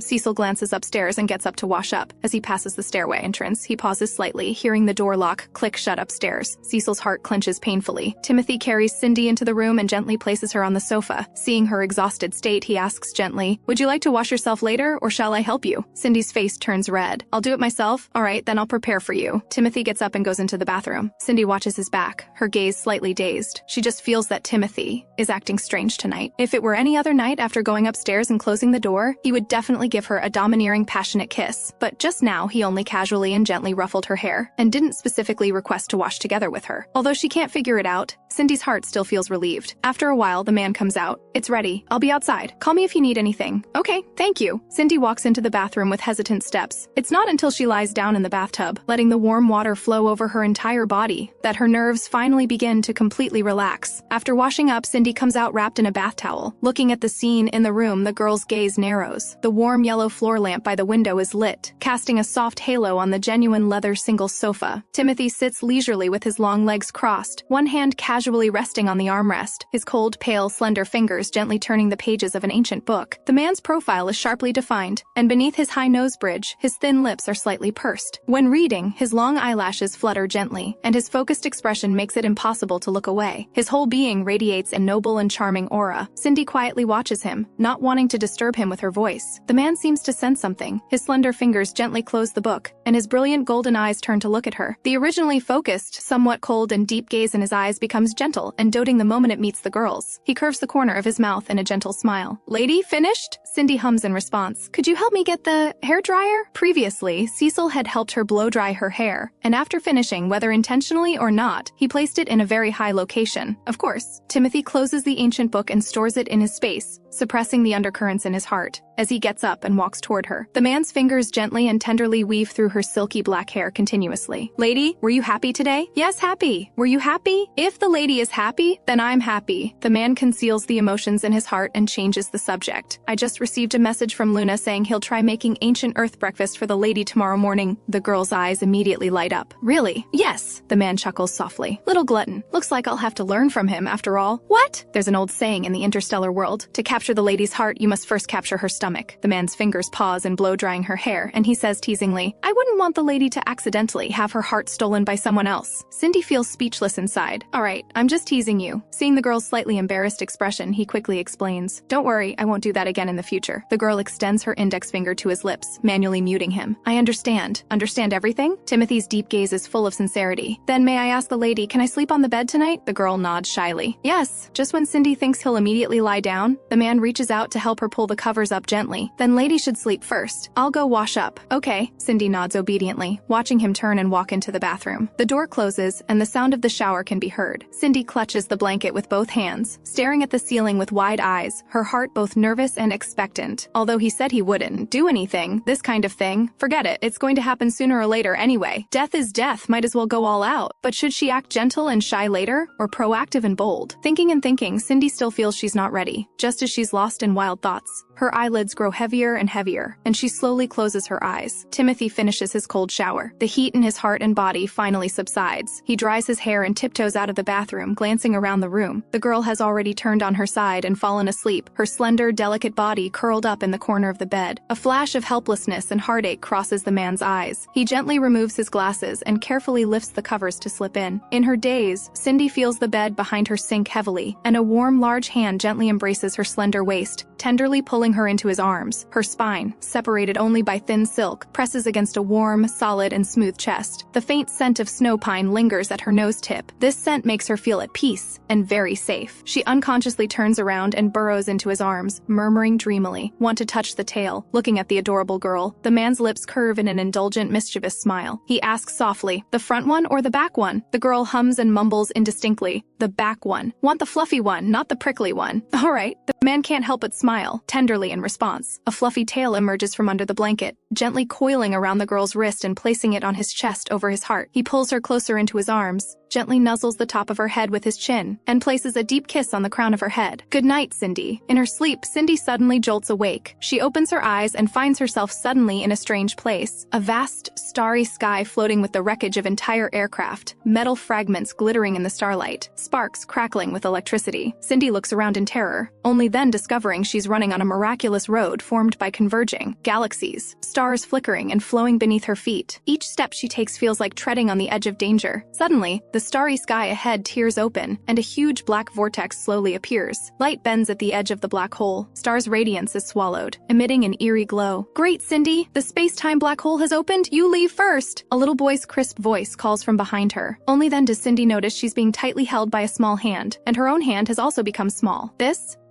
Cecil glances upstairs and gets up to wash up. As he passes the stairway entrance, he pauses slightly, hearing the door lock click shut upstairs. Cecil's heart clenches painfully. Timothy carries Cindy into the room and gently places her on the sofa. Seeing her exhausted state, he asks gently, would you like to wash yourself later, or shall I help you? Cindy's face turns red. I'll do it myself. All right, then I'll prepare for you. Timothy gets up and goes into the bathroom. Cindy watches his back, her gaze slightly dazed. She just feels that Timothy is acting strange tonight. If it were any other night after going upstairs and closing the door, he would definitely give her a domineering, passionate kiss. But just now, he only casually and gently ruffled her hair, and didn't specifically request to wash together with her. Although she can't figure it out, Cindy's heart still feels relieved. After a while, the man comes out. It's ready. I'll be outside. Call me if you need anything. Okay, thank you. Cindy walks into the bathroom with hesitant steps. It's not until she lies down in the bathtub, letting the warm water flow over her entire body, that her nerves finally begin to completely relax. After washing up, Cindy comes out wrapped in a bath towel. Looking at the scene in the room, the girl's gaze narrows. The warm yellow floor lamp by the window is lit, casting a soft halo on the genuine leather single sofa. Timothy sits leisurely with his long legs crossed, one hand casually resting on the armrest, his cold, pale, slender fingers gently turning the pages of an ancient book. The man's profile is sharply defined, and beneath his high nose bridge, his thin lips are slightly pursed. When reading, his long eyelashes flutter gently, and his focused expression makes it impossible to look away. His whole being radiates a noble and charming aura. Cindy quietly watches him, not wanting to disturb him with her voice. The man seems to sense something. His slender fingers gently close the book, and his brilliant golden eyes turn to look at her. The originally focused, somewhat cold and deep gaze in his eyes becomes gentle and doting the moment it meets the girl's. He curves the corner of his mouth in a gentle smile. Lady, finished? Cindy hums in response. Could you help me get the hair dryer? Previously, Cecil had helped her blow dry her hair, and after finishing, whether intentionally or not, he placed it in a very high location. Of course, Timothy closes the ancient book and stores it in his space, suppressing the undercurrents in his heart. As he gets up and walks toward her, the man's fingers gently and tenderly weave through her silky black hair continuously. Lady, were you happy today? Yes, happy. Were you happy? If the lady is happy, then I'm happy. The man conceals the emotions in his heart and changes the subject. I just received a message from Luna saying he'll try making ancient earth breakfast for the lady tomorrow morning. The girl's eyes immediately light up. Really? Yes. The man chuckles softly. Little glutton. Looks like I'll have to learn from him after all. What? There's an old saying in the interstellar world. To capture the lady's heart, you must first capture her stomach. The man's fingers pause in blow-drying her hair, and he says teasingly, I wouldn't want the lady to accidentally have her heart stolen by someone else. Cindy feels speechless inside. All right, I'm just teasing you. Seeing the girl's slightly embarrassed expression, he quickly explains, don't worry, I won't do that again in the future. The girl extends her index finger to his lips, manually muting him. I understand. Understand everything? Timothy's deep gaze is full of sincerity. Then may I ask the lady, can I sleep on the bed tonight? The girl nods shyly. Yes. Just when Cindy thinks he'll immediately lie down, the man man reaches out to help her pull the covers up gently. Then lady should sleep first. I'll go wash up. Okay, Cindy nods obediently, watching him turn and walk into the bathroom. The door closes, and the sound of the shower can be heard. Cindy clutches the blanket with both hands, staring at the ceiling with wide eyes, her heart both nervous and expectant. Although he said he wouldn't do anything, this kind of thing, forget it, it's going to happen sooner or later anyway. Death is death, might as well go all out. But should she act gentle and shy later, or proactive and bold? Thinking and thinking, Cindy still feels she's not ready, just as she's lost in wild thoughts. Her eyelids grow heavier and heavier, and she slowly closes her eyes. Timothy finishes his cold shower. The heat in his heart and body finally subsides. He dries his hair and tiptoes out of the bathroom, glancing around the room. The girl has already turned on her side and fallen asleep, her slender, delicate body curled up in the corner of the bed. A flash of helplessness and heartache crosses the man's eyes. He gently removes his glasses and carefully lifts the covers to slip in. In her daze, Cindy feels the bed behind her sink heavily, and a warm, large hand gently embraces her slender waist, tenderly pulling her into his arms. Her spine, separated only by thin silk, presses against a warm, solid, and smooth chest. The faint scent of snow pine lingers at her nose tip. This scent makes her feel at peace and very safe. She unconsciously turns around and burrows into his arms, murmuring dreamily, want to touch the tail. Looking at the adorable girl, the man's lips curve in an indulgent, mischievous smile. He asks softly, the front one or the back one? The girl hums and mumbles indistinctly, the back one. Want the fluffy one, not the prickly one. All right. The man can't help but smile, tenderly in response. A fluffy tail emerges from under the blanket, gently coiling around the girl's wrist and placing it on his chest over his heart. He pulls her closer into his arms, gently nuzzles the top of her head with his chin, and places a deep kiss on the crown of her head. Good night, Cindy. In her sleep, Cindy suddenly jolts awake. She opens her eyes and finds herself suddenly in a strange place. A vast, starry sky floating with the wreckage of entire aircraft, metal fragments glittering in the starlight, sparks crackling with electricity. Cindy looks around in terror, only then discovering she's running on a miraculous road formed by converging galaxies, stars flickering and flowing beneath her feet. Each step she takes feels like treading on the edge of danger. Suddenly, the starry sky ahead tears open, and a huge black vortex slowly appears. Light bends at the edge of the black hole. Star's radiance is swallowed, emitting an eerie glow. Great, Cindy! The space-time black hole has opened! You leave first! A little boy's crisp voice calls from behind her. Only then does Cindy notice she's being tightly held by a small hand, and her own hand has also become small.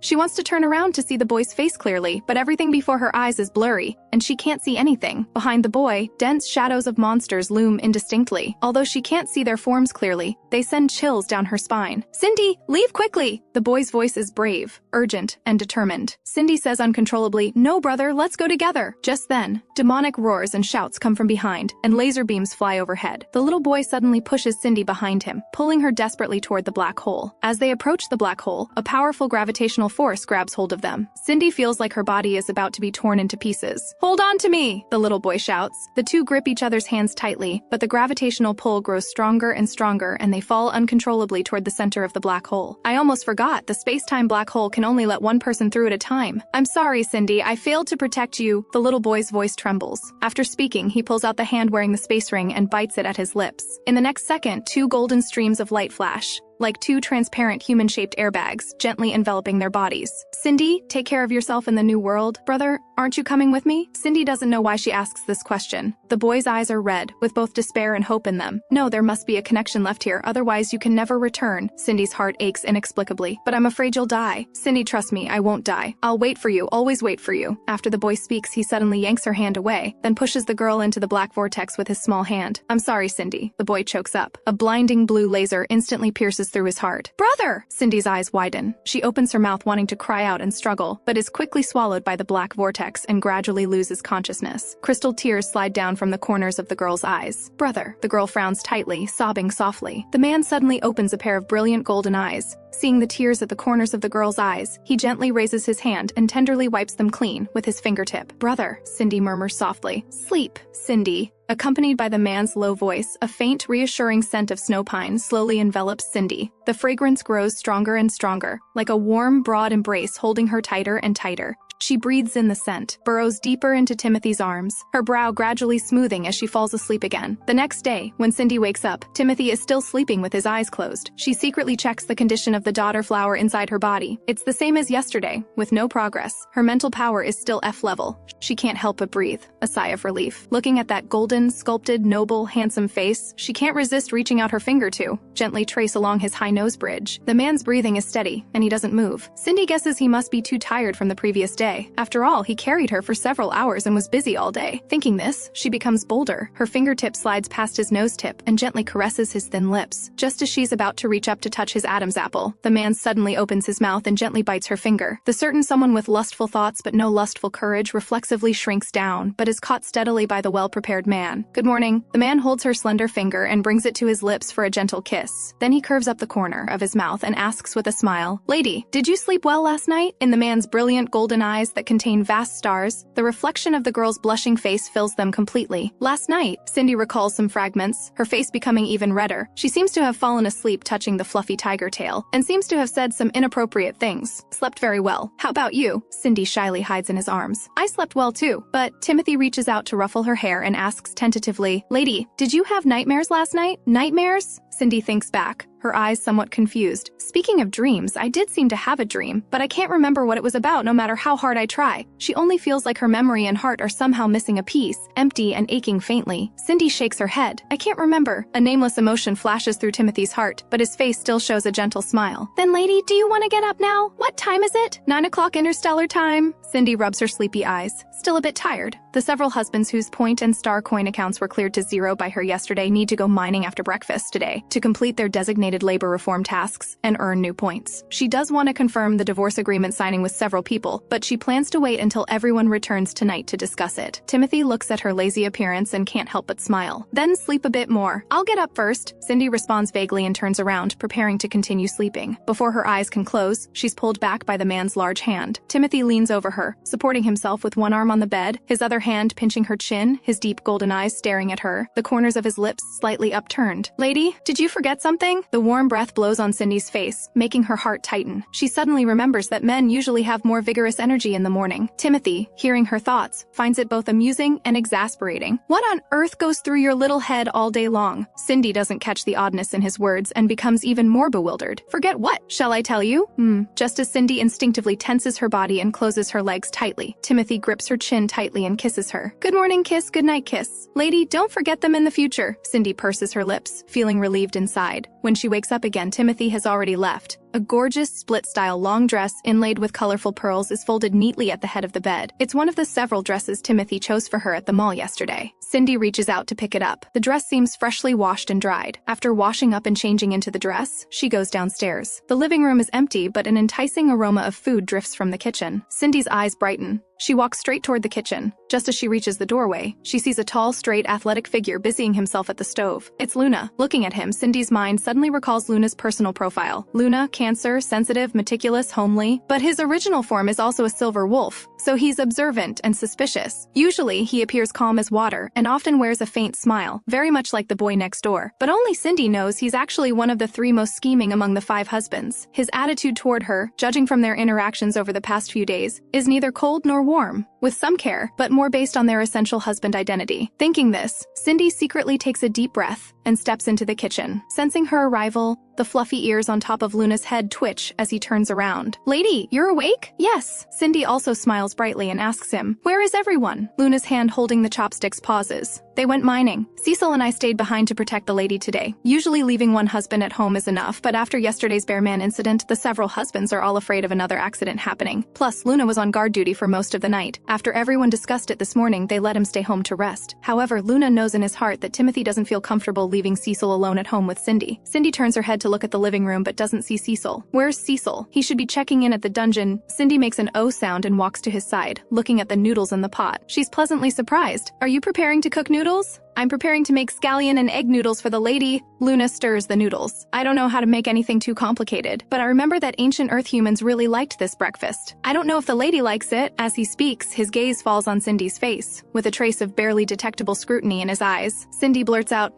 She wants to turn around to see the boy's face clearly, but everything before her eyes is blurry, and she can't see anything. Behind the boy, dense shadows of monsters loom indistinctly. Although she can't see their forms clearly, they send chills down her spine. Cindy, leave quickly! The boy's voice is brave, urgent, and determined. Cindy says uncontrollably, no, brother, let's go together. Just then, demonic roars and shouts come from behind, and laser beams fly overhead. The little boy suddenly pushes Cindy behind him, pulling her desperately toward the black hole. As they approach the black hole, a powerful gravitational force grabs hold of them. Cindy feels like her body is about to be torn into pieces. Hold on to me, the little boy shouts. The two grip each other's hands tightly, but the gravitational pull grows stronger and stronger, and they fall uncontrollably toward the center of the black hole. I almost forgot, the space-time black hole can only let one person through at a time. I'm sorry, Cindy, I failed to protect you. The little boy's voice trembles. After speaking, he pulls out the hand wearing the space ring and bites it at his lips. In the next second, two golden streams of light flash, like two transparent human-shaped airbags, gently enveloping their bodies. Cindy, take care of yourself in the new world. Brother, aren't you coming with me? Cindy doesn't know why she asks this question. The boy's eyes are red, with both despair and hope in them. No, there must be a connection left here, otherwise you can never return. Cindy's heart aches inexplicably. But I'm afraid you'll die. Cindy, trust me, I won't die. I'll wait for you, always wait for you. After the boy speaks, he suddenly yanks her hand away, then pushes the girl into the black vortex with his small hand. I'm sorry, Cindy. The boy chokes up. A blinding blue laser instantly pierces through his heart. Brother! Cindy's eyes widen. She opens her mouth wanting to cry out and struggle, but is quickly swallowed by the black vortex and gradually loses consciousness. Crystal tears slide down from the corners of the girl's eyes. Brother! The girl frowns tightly, sobbing softly. The man suddenly opens a pair of brilliant golden eyes. Seeing the tears at the corners of the girl's eyes, he gently raises his hand and tenderly wipes them clean with his fingertip. Brother! Cindy murmurs softly. Sleep, Cindy. Accompanied by the man's low voice, a faint, reassuring scent of snow pine slowly envelops Cindy. The fragrance grows stronger and stronger, like a warm, broad embrace holding her tighter and tighter. She breathes in the scent, burrows deeper into Timothy's arms, her brow gradually smoothing as she falls asleep again. The next day, when Cindy wakes up, Timothy is still sleeping with his eyes closed. She secretly checks the condition of the daughter flower inside her body. It's the same as yesterday, with no progress. Her mental power is still F level. She can't help but breathe, a sigh of relief. Looking at that golden, sculpted, noble, handsome face, she can't resist reaching out her finger to gently trace along his high nose bridge. The man's breathing is steady, and he doesn't move. Cindy guesses he must be too tired from the previous day. After all, he carried her for several hours and was busy all day. Thinking this, she becomes bolder. Her fingertip slides past his nose tip and gently caresses his thin lips. Just as she's about to reach up to touch his Adam's apple, the man suddenly opens his mouth and gently bites her finger. The certain someone with lustful thoughts but no lustful courage reflexively shrinks down, but is caught steadily by the well-prepared man. Good morning. The man holds her slender finger and brings it to his lips for a gentle kiss. Then he curves up the corner of his mouth and asks with a smile, "Lady, did you sleep well last night?" In the man's brilliant golden eyes that contain vast stars, the reflection of the girl's blushing face fills them completely. Last night, Cindy recalls some fragments, her face becoming even redder. She seems to have fallen asleep touching the fluffy tiger tail, and seems to have said some inappropriate things. Slept very well. How about you? Cindy shyly hides in his arms. I slept well too, but Timothy reaches out to ruffle her hair and asks tentatively, "Lady, did you have nightmares last night?" Nightmares? Cindy thinks back, her eyes somewhat confused. Speaking of dreams, I did seem to have a dream, but I can't remember what it was about no matter how hard I try. She only feels like her memory and heart are somehow missing a piece, empty and aching faintly. Cindy shakes her head. I can't remember. A nameless emotion flashes through Timothy's heart, but his face still shows a gentle smile. Then lady, do you want to get up now? What time is it? 9 o'clock interstellar time. Cindy rubs her sleepy eyes. Still a bit tired. The several husbands whose point and star coin accounts were cleared to zero by her yesterday need to go mining after breakfast today to complete their designated labor reform tasks and earn new points. She does want to confirm the divorce agreement signing with several people, but she plans to wait until everyone returns tonight to discuss it. Timothy looks at her lazy appearance and can't help but smile. Then sleep a bit more. I'll get up first. Cindy responds vaguely and turns around, preparing to continue sleeping. Before her eyes can close, she's pulled back by the man's large hand. Timothy leans over her, supporting himself with one arm on the bed, his other hand pinching her chin, his deep golden eyes staring at her, the corners of his lips slightly upturned. Lady, did you forget something? The warm breath blows on Cindy's face, making her heart tighten. She suddenly remembers that men usually have more vigorous energy in the morning. Timothy, hearing her thoughts, finds it both amusing and exasperating. What on earth goes through your little head all day long? Cindy doesn't catch the oddness in his words and becomes even more bewildered. Forget what? Shall I tell you? Just as Cindy instinctively tenses her body and closes her legs tightly, Timothy grips her chin tightly and kisses her. Good morning kiss, good night kiss. Lady, don't forget them in the future. Cindy purses her lips, feeling relieved inside. When she wakes up again, Timothy has already left. A gorgeous split-style long dress inlaid with colorful pearls is folded neatly at the head of the bed. It's one of the several dresses Timothy chose for her at the mall yesterday. Cindy reaches out to pick it up. The dress seems freshly washed and dried. After washing up and changing into the dress, she goes downstairs. The living room is empty, but an enticing aroma of food drifts from the kitchen. Cindy's eyes brighten. She walks straight toward the kitchen. Just as she reaches the doorway, she sees a tall, straight, athletic figure busying himself at the stove. It's Luna. Looking at him, Cindy's mind suddenly recalls Luna's personal profile. Luna, Cancer, sensitive, meticulous, homely, but his original form is also a silver wolf, so he's observant and suspicious. Usually, he appears calm as water and often wears a faint smile, very much like the boy next door. But only Cindy knows he's actually one of the 3 most scheming among the 5 husbands. His attitude toward her, judging from their interactions over the past few days, is neither cold nor warm, with some care, but more based on their essential husband identity. Thinking this, Cindy secretly takes a deep breath and steps into the kitchen. Sensing her arrival, the fluffy ears on top of Luna's head twitch as he turns around. Lady, you're awake? Yes. Cindy also smiles brightly and asks him, where is everyone? Luna's hand holding the chopsticks pauses. They went mining. Cecil and I stayed behind to protect the lady today. Usually leaving one husband at home is enough, but after yesterday's bear man incident, the several husbands are all afraid of another accident happening. Plus, Luna was on guard duty for most of the night. After everyone discussed it this morning, they let him stay home to rest. However, Luna knows in his heart that Timothy doesn't feel comfortable leaving Cecil alone at home with Cindy. Cindy turns her head to look at the living room but doesn't see Cecil. Where's Cecil? He should be checking in at the dungeon. Cindy makes an O sound and walks to his side, looking at the noodles in the pot. She's pleasantly surprised. Are you preparing to cook noodles? I'm preparing to make scallion and egg noodles for the lady. Luna stirs the noodles. I don't know how to make anything too complicated, but I remember that ancient Earth humans really liked this breakfast. I don't know if the lady likes it. As he speaks, his gaze falls on Cindy's face, with a trace of barely detectable scrutiny in his eyes. Cindy blurts out,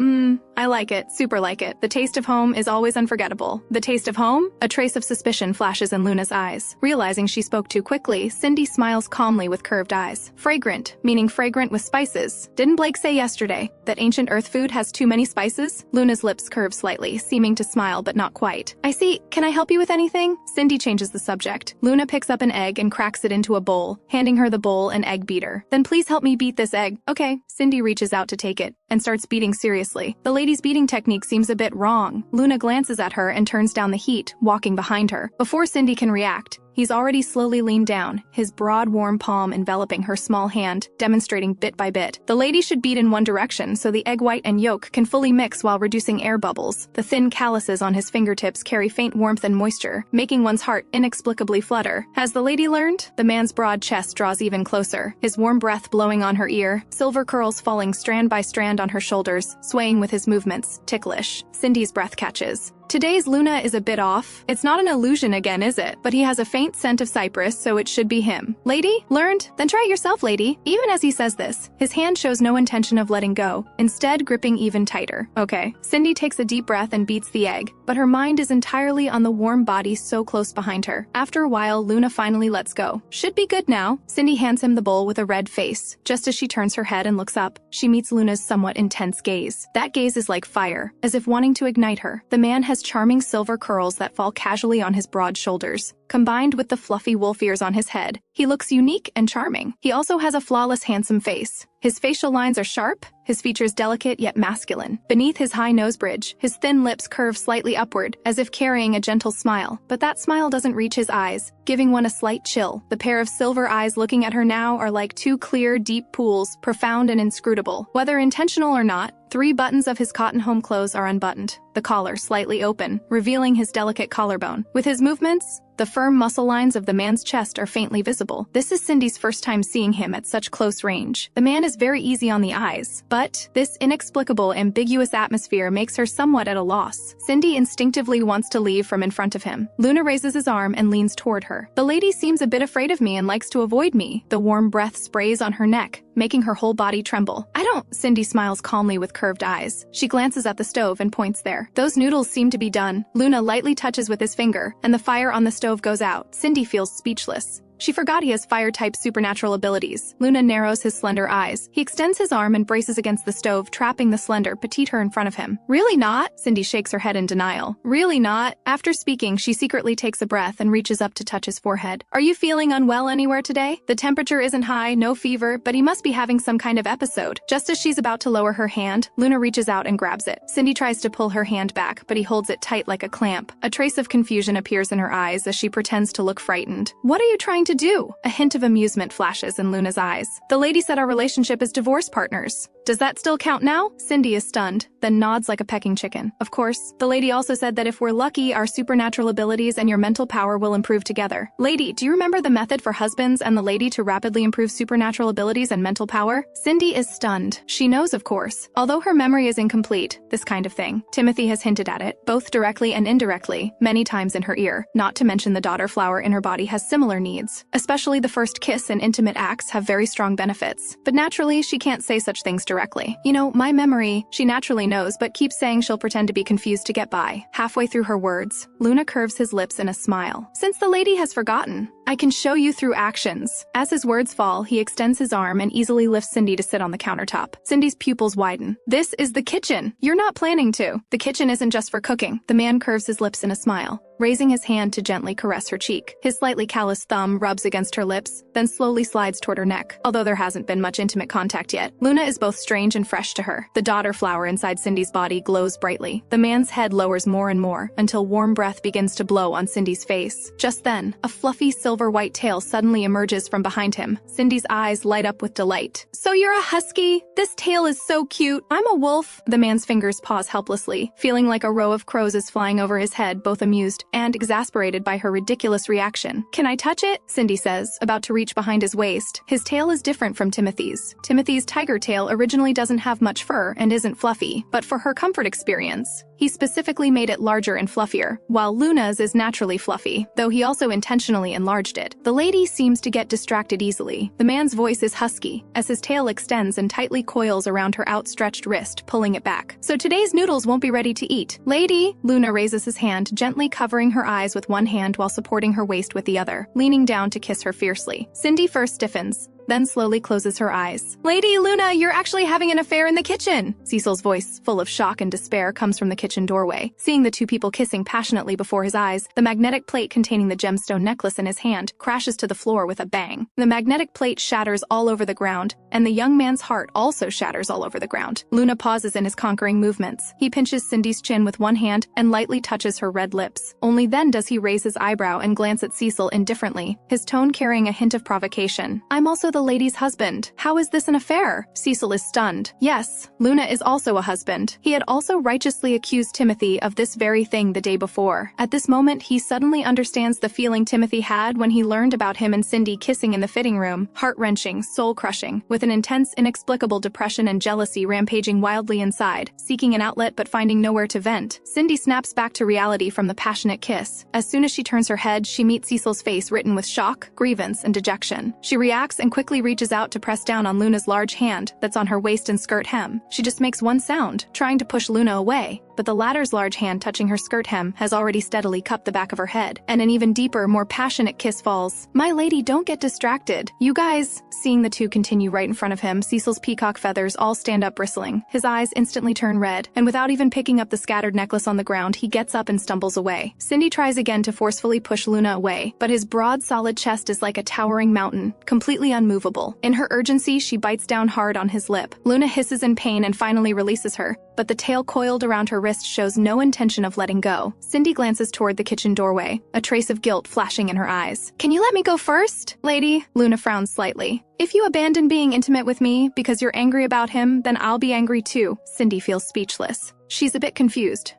I like it, super like it. The taste of home is always unforgettable. The taste of home? A trace of suspicion flashes in Luna's eyes. Realizing she spoke too quickly, Cindy smiles calmly with curved eyes. Fragrant, meaning fragrant with spices. Didn't Blake say yesterday that ancient Earth food has too many spices? Luna's lips curve slightly, seeming to smile but not quite. I see. Can I help you with anything? Cindy changes the subject. Luna picks up an egg and cracks it into a bowl, handing her the bowl and egg beater. Then please help me beat this egg. Okay. Cindy reaches out to take it and starts beating seriously. The lady's beating technique seems a bit wrong. Luna glances at her and turns down the heat, walking behind her. Before Cindy can react, he's already slowly leaned down, his broad, warm palm enveloping her small hand, demonstrating bit by bit. The lady should beat in one direction so the egg white and yolk can fully mix while reducing air bubbles. The thin calluses on his fingertips carry faint warmth and moisture, making one's heart inexplicably flutter. Has the lady learned? The man's broad chest draws even closer, his warm breath blowing on her ear, silver curls falling strand by strand on her shoulders, swaying with his movements, ticklish. Cindy's breath catches. Today's Luna is a bit off. It's not an illusion again, is it? But he has a faint scent of cypress, so it should be him. Lady? Learned? Then try it yourself, lady. Even as he says this, his hand shows no intention of letting go, instead gripping even tighter. Okay. Cindy takes a deep breath and beats the egg, but her mind is entirely on the warm body so close behind her. After a while, Luna finally lets go. Should be good now. Cindy hands him the bowl with a red face. Just as she turns her head and looks up, she meets Luna's somewhat intense gaze. That gaze is like fire, as if wanting to ignite her. The man has charming silver curls that fall casually on his broad shoulders. Combined with the fluffy wolf ears on his head, he looks unique and charming. He also has a flawless, handsome face. His facial lines are sharp, his features delicate yet masculine. Beneath his high nose bridge, his thin lips curve slightly upward, as if carrying a gentle smile. But that smile doesn't reach his eyes, giving one a slight chill. The pair of silver eyes looking at her now are like two clear, deep pools, profound and inscrutable. Whether intentional or not, 3 buttons of his cotton home clothes are unbuttoned, the collar slightly open, revealing his delicate collarbone. With his movements, the firm muscle lines of the man's chest are faintly visible. This is Cindy's first time seeing him at such close range. The man is very easy on the eyes, but this inexplicable, ambiguous atmosphere makes her somewhat at a loss. Cindy instinctively wants to leave from in front of him. Luna raises his arm and leans toward her. The lady seems a bit afraid of me and likes to avoid me. The warm breath sprays on her neck, making her whole body tremble. I don't. Cindy smiles calmly with curved eyes. She glances at the stove and points there. Those noodles seem to be done. Luna lightly touches with his finger, and the fire on the stove goes out. Cindy feels speechless. She forgot he has fire-type supernatural abilities. Luna narrows his slender eyes. He extends his arm and braces against the stove, trapping the slender petite her in front of him. Really not? Cindy shakes her head in denial. Really not? After speaking, she secretly takes a breath and reaches up to touch his forehead. Are you feeling unwell anywhere today? The temperature isn't high, no fever, but he must be having some kind of episode. Just as she's about to lower her hand, Luna reaches out and grabs it. Cindy tries to pull her hand back, but he holds it tight like a clamp. A trace of confusion appears in her eyes as she pretends to look frightened. What are you trying to do? A hint of amusement flashes in Luna's eyes. The lady said our relationship is divorce partners. Does that still count now? Cindy is stunned, then nods like a pecking chicken. Of course, the lady also said that if we're lucky, our supernatural abilities and your mental power will improve together. Lady, do you remember the method for husbands and the lady to rapidly improve supernatural abilities and mental power? Cindy is stunned. She knows, of course. Although her memory is incomplete, this kind of thing. Timothy has hinted at it, both directly and indirectly, many times in her ear. Not to mention the daughter flower in her body has similar needs. Especially the first kiss and intimate acts have very strong benefits. But naturally, she can't say such things directly. You know, my memory, she naturally knows, but keeps saying she'll pretend to be confused to get by. Halfway through her words, Luna curves his lips in a smile. Since the lady has forgotten, I can show you through actions. As his words fall, he extends his arm and easily lifts Cindy to sit on the countertop. Cindy's pupils widen. This is the kitchen. You're not planning to. The kitchen isn't just for cooking. The man curves his lips in a smile, raising his hand to gently caress her cheek. His slightly calloused thumb rubs against her lips, then slowly slides toward her neck. Although there hasn't been much intimate contact yet, Luna is both strange and fresh to her. The daughter flower inside Cindy's body glows brightly. The man's head lowers more and more, until warm breath begins to blow on Cindy's face. Just then, a fluffy silver silver-white tail suddenly emerges from behind him. Cindy's eyes light up with delight. So you're a husky? This tail is so cute. I'm a wolf. The man's fingers pause helplessly, feeling like a row of crows is flying over his head, both amused and exasperated by her ridiculous reaction. Can I touch it? Cindy says, about to reach behind his waist. His tail is different from Timothy's. Timothy's tiger tail originally doesn't have much fur and isn't fluffy, but for her comfort experience, he specifically made it larger and fluffier, while Luna's is naturally fluffy, though he also intentionally enlarged it. The lady seems to get distracted easily. The man's voice is husky, as his tail extends and tightly coils around her outstretched wrist, pulling it back. So today's noodles won't be ready to eat. Lady! Luna raises his hand, gently covering her eyes with one hand while supporting her waist with the other, leaning down to kiss her fiercely. Cindy first stiffens, then slowly closes her eyes. Lady Luna, you're actually having an affair in the kitchen! Cecil's voice, full of shock and despair, comes from the kitchen doorway. Seeing the two people kissing passionately before his eyes, the magnetic plate containing the gemstone necklace in his hand crashes to the floor with a bang. The magnetic plate shatters all over the ground, and the young man's heart also shatters all over the ground. Luna pauses in his conquering movements. He pinches Cindy's chin with one hand and lightly touches her red lips. Only then does he raise his eyebrow and glance at Cecil indifferently, his tone carrying a hint of provocation. I'm also the lady's husband. How is this an affair? Cecil is stunned. Yes, Luna is also a husband. He had also righteously accused Timothy of this very thing the day before. At this moment, he suddenly understands the feeling Timothy had when he learned about him and Cindy kissing in the fitting room. Heart-wrenching, soul-crushing, with an intense, inexplicable depression and jealousy rampaging wildly inside, seeking an outlet but finding nowhere to vent. Cindy snaps back to reality from the passionate kiss. As soon as she turns her head, she meets Cecil's face written with shock, grievance, and dejection. She reacts and quickly reaches out to press down on Luna's large hand that's on her waist and skirt hem. She just makes one sound, trying to push Luna away, but the latter's large hand touching her skirt hem has already steadily cupped the back of her head, and an even deeper, more passionate kiss falls. My lady, don't get distracted. You guys. Seeing the two continue right in front of him, Cecil's peacock feathers all stand up bristling. His eyes instantly turn red, and without even picking up the scattered necklace on the ground, he gets up and stumbles away. Cindy tries again to forcefully push Luna away, but his broad, solid chest is like a towering mountain, completely unmovable. In her urgency, she bites down hard on his lip. Luna hisses in pain and finally releases her, but the tail coiled around her wrist shows no intention of letting go. Cindy glances toward the kitchen doorway, a trace of guilt flashing in her eyes. Can you let me go first? Lady, Luna frowns slightly. If you abandon being intimate with me because you're angry about him, then I'll be angry too. Cindy feels speechless. She's a bit confused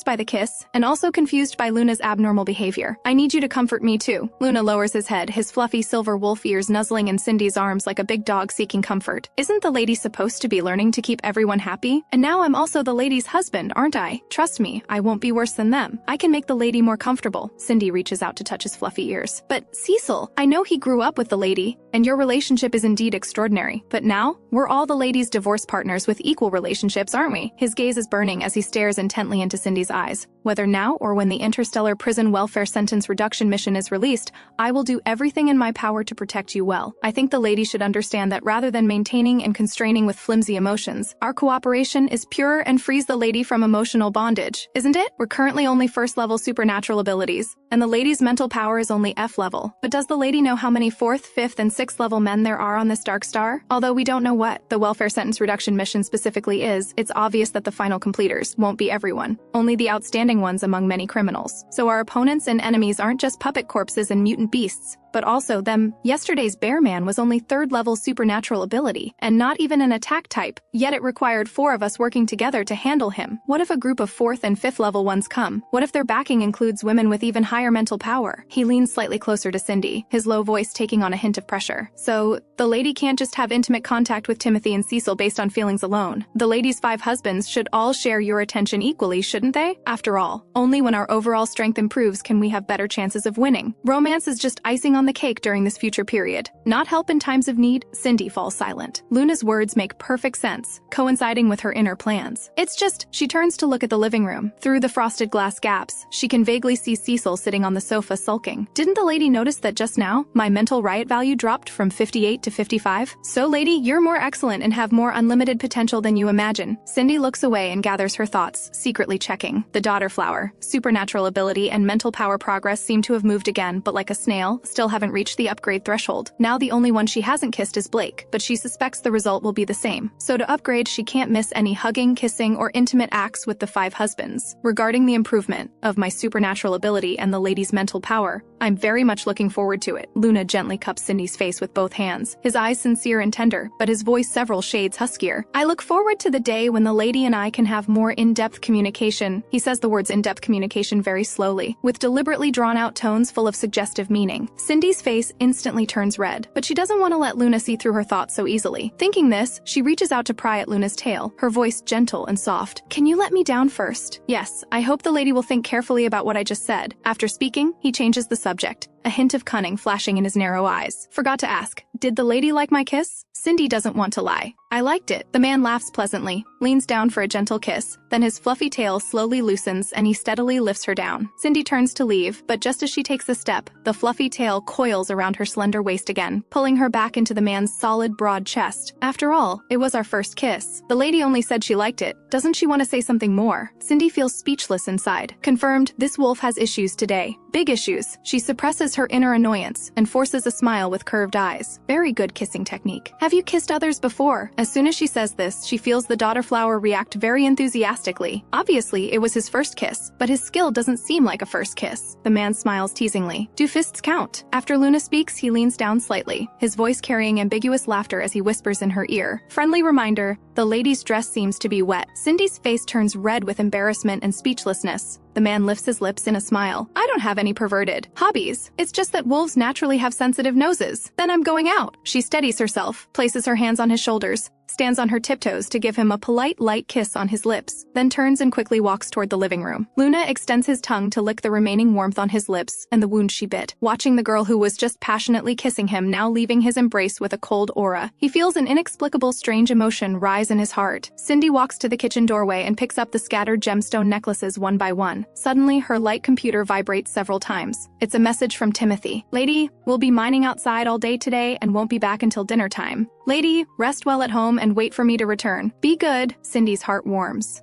by the kiss, and also confused by Luna's abnormal behavior. I need you to comfort me too. Luna lowers his head, his fluffy silver wolf ears nuzzling in Cindy's arms like a big dog seeking comfort. Isn't the lady supposed to be learning to keep everyone happy? And now I'm also the lady's husband, aren't I? Trust me, I won't be worse than them. I can make the lady more comfortable. Cindy reaches out to touch his fluffy ears. But Cecil, I know he grew up with the lady, and your relationship is indeed extraordinary. But now, we're all the lady's divorce partners with equal relationships, aren't we? His gaze is burning as he stares intently into Cindy's eyes. Whether now or when the Interstellar Prison Welfare Sentence Reduction Mission is released, I will do everything in my power to protect you well. I think the lady should understand that rather than maintaining and constraining with flimsy emotions, our cooperation is pure and frees the lady from emotional bondage, isn't it? We're currently only first-level supernatural abilities, and the lady's mental power is only F-level. But does the lady know how many 4th, 5th, and 6th level men there are on this dark star? Although we don't know what the Welfare Sentence Reduction Mission specifically is, it's obvious that the final completers won't be everyone, only the outstanding ones among many criminals. So our opponents and enemies aren't just puppet corpses and mutant beasts, but also them. Yesterday's bear man was only 3rd level supernatural ability, and not even an attack type, yet it required 4 of us working together to handle him. What if a group of 4th and 5th level ones come? What if their backing includes women with even higher mental power? He leans slightly closer to Cindy, his low voice taking on a hint of pressure. So, the lady can't just have intimate contact with Timothy and Cecil based on feelings alone. The lady's 5 husbands should all share your attention equally, shouldn't they? After all, only when our overall strength improves can we have better chances of winning. Romance is just icing on the cake during this future period. Not help in times of need. Cindy falls silent. Luna's words make perfect sense, coinciding with her inner plans. It's just, she turns to look at the living room. Through the frosted glass gaps, she can vaguely see Cecil sitting on the sofa sulking. Didn't the lady notice that just now, my mental riot value dropped from 58 to 55? So lady, you're more excellent and have more unlimited potential than you imagine. Cindy looks away and gathers her thoughts, secretly checking. The daughter flower, supernatural ability and mental power progress seem to have moved again, but like a snail, still haven't reached the upgrade threshold. Now the only one she hasn't kissed is Blake, but she suspects the result will be the same. So to upgrade, she can't miss any hugging, kissing, or intimate acts with the 5 husbands. Regarding the improvement of my supernatural ability and the lady's mental power, I'm very much looking forward to it. Luna gently cups Cindy's face with both hands, his eyes sincere and tender, but his voice several shades huskier. I look forward to the day when the lady and I can have more in-depth communication. He says the words in-depth communication very slowly, with deliberately drawn-out tones full of suggestive meaning. Cindy's face instantly turns red, but she doesn't want to let Luna see through her thoughts so easily. Thinking this, she reaches out to pry at Luna's tail, her voice gentle and soft. Can you let me down first? Yes, I hope the lady will think carefully about what I just said. After speaking, he changes the subject, a hint of cunning flashing in his narrow eyes. Forgot to ask, did the lady like my kiss? Cindy doesn't want to lie. I liked it. The man laughs pleasantly, leans down for a gentle kiss, then his fluffy tail slowly loosens and he steadily lifts her down. Cindy turns to leave, but just as she takes a step, the fluffy tail coils around her slender waist again, pulling her back into the man's solid, broad chest. After all, it was our first kiss. The lady only said she liked it. Doesn't she want to say something more? Cindy feels speechless inside. Confirmed, this wolf has issues today. Big issues. She suppresses her inner annoyance and forces a smile with curved eyes. Very good kissing technique. Have you kissed others before? As soon as she says this, she feels the daughter flower react very enthusiastically. Obviously, it was his first kiss, but his skill doesn't seem like a first kiss. The man smiles teasingly. Do fists count? After Luna speaks, he leans down slightly, his voice carrying ambiguous laughter as he whispers in her ear. Friendly reminder, the lady's dress seems to be wet. Cindy's face turns red with embarrassment and speechlessness. The man lifts his lips in a smile. I don't have any perverted hobbies. It's just that wolves naturally have sensitive noses. Then I'm going out. She steadies herself, places her hands on his shoulders, stands on her tiptoes to give him a polite, light kiss on his lips, then turns and quickly walks toward the living room. Luna extends his tongue to lick the remaining warmth on his lips and the wound she bit, watching the girl who was just passionately kissing him now leaving his embrace with a cold aura. He feels an inexplicable, strange emotion rise in his heart. Cindy walks to the kitchen doorway and picks up the scattered gemstone necklaces one by one. Suddenly, her light computer vibrates several times. It's a message from Timothy. Lady, we'll be mining outside all day today and won't be back until dinner time. Lady, rest well at home and wait for me to return. Be good. Cindy's heart warms.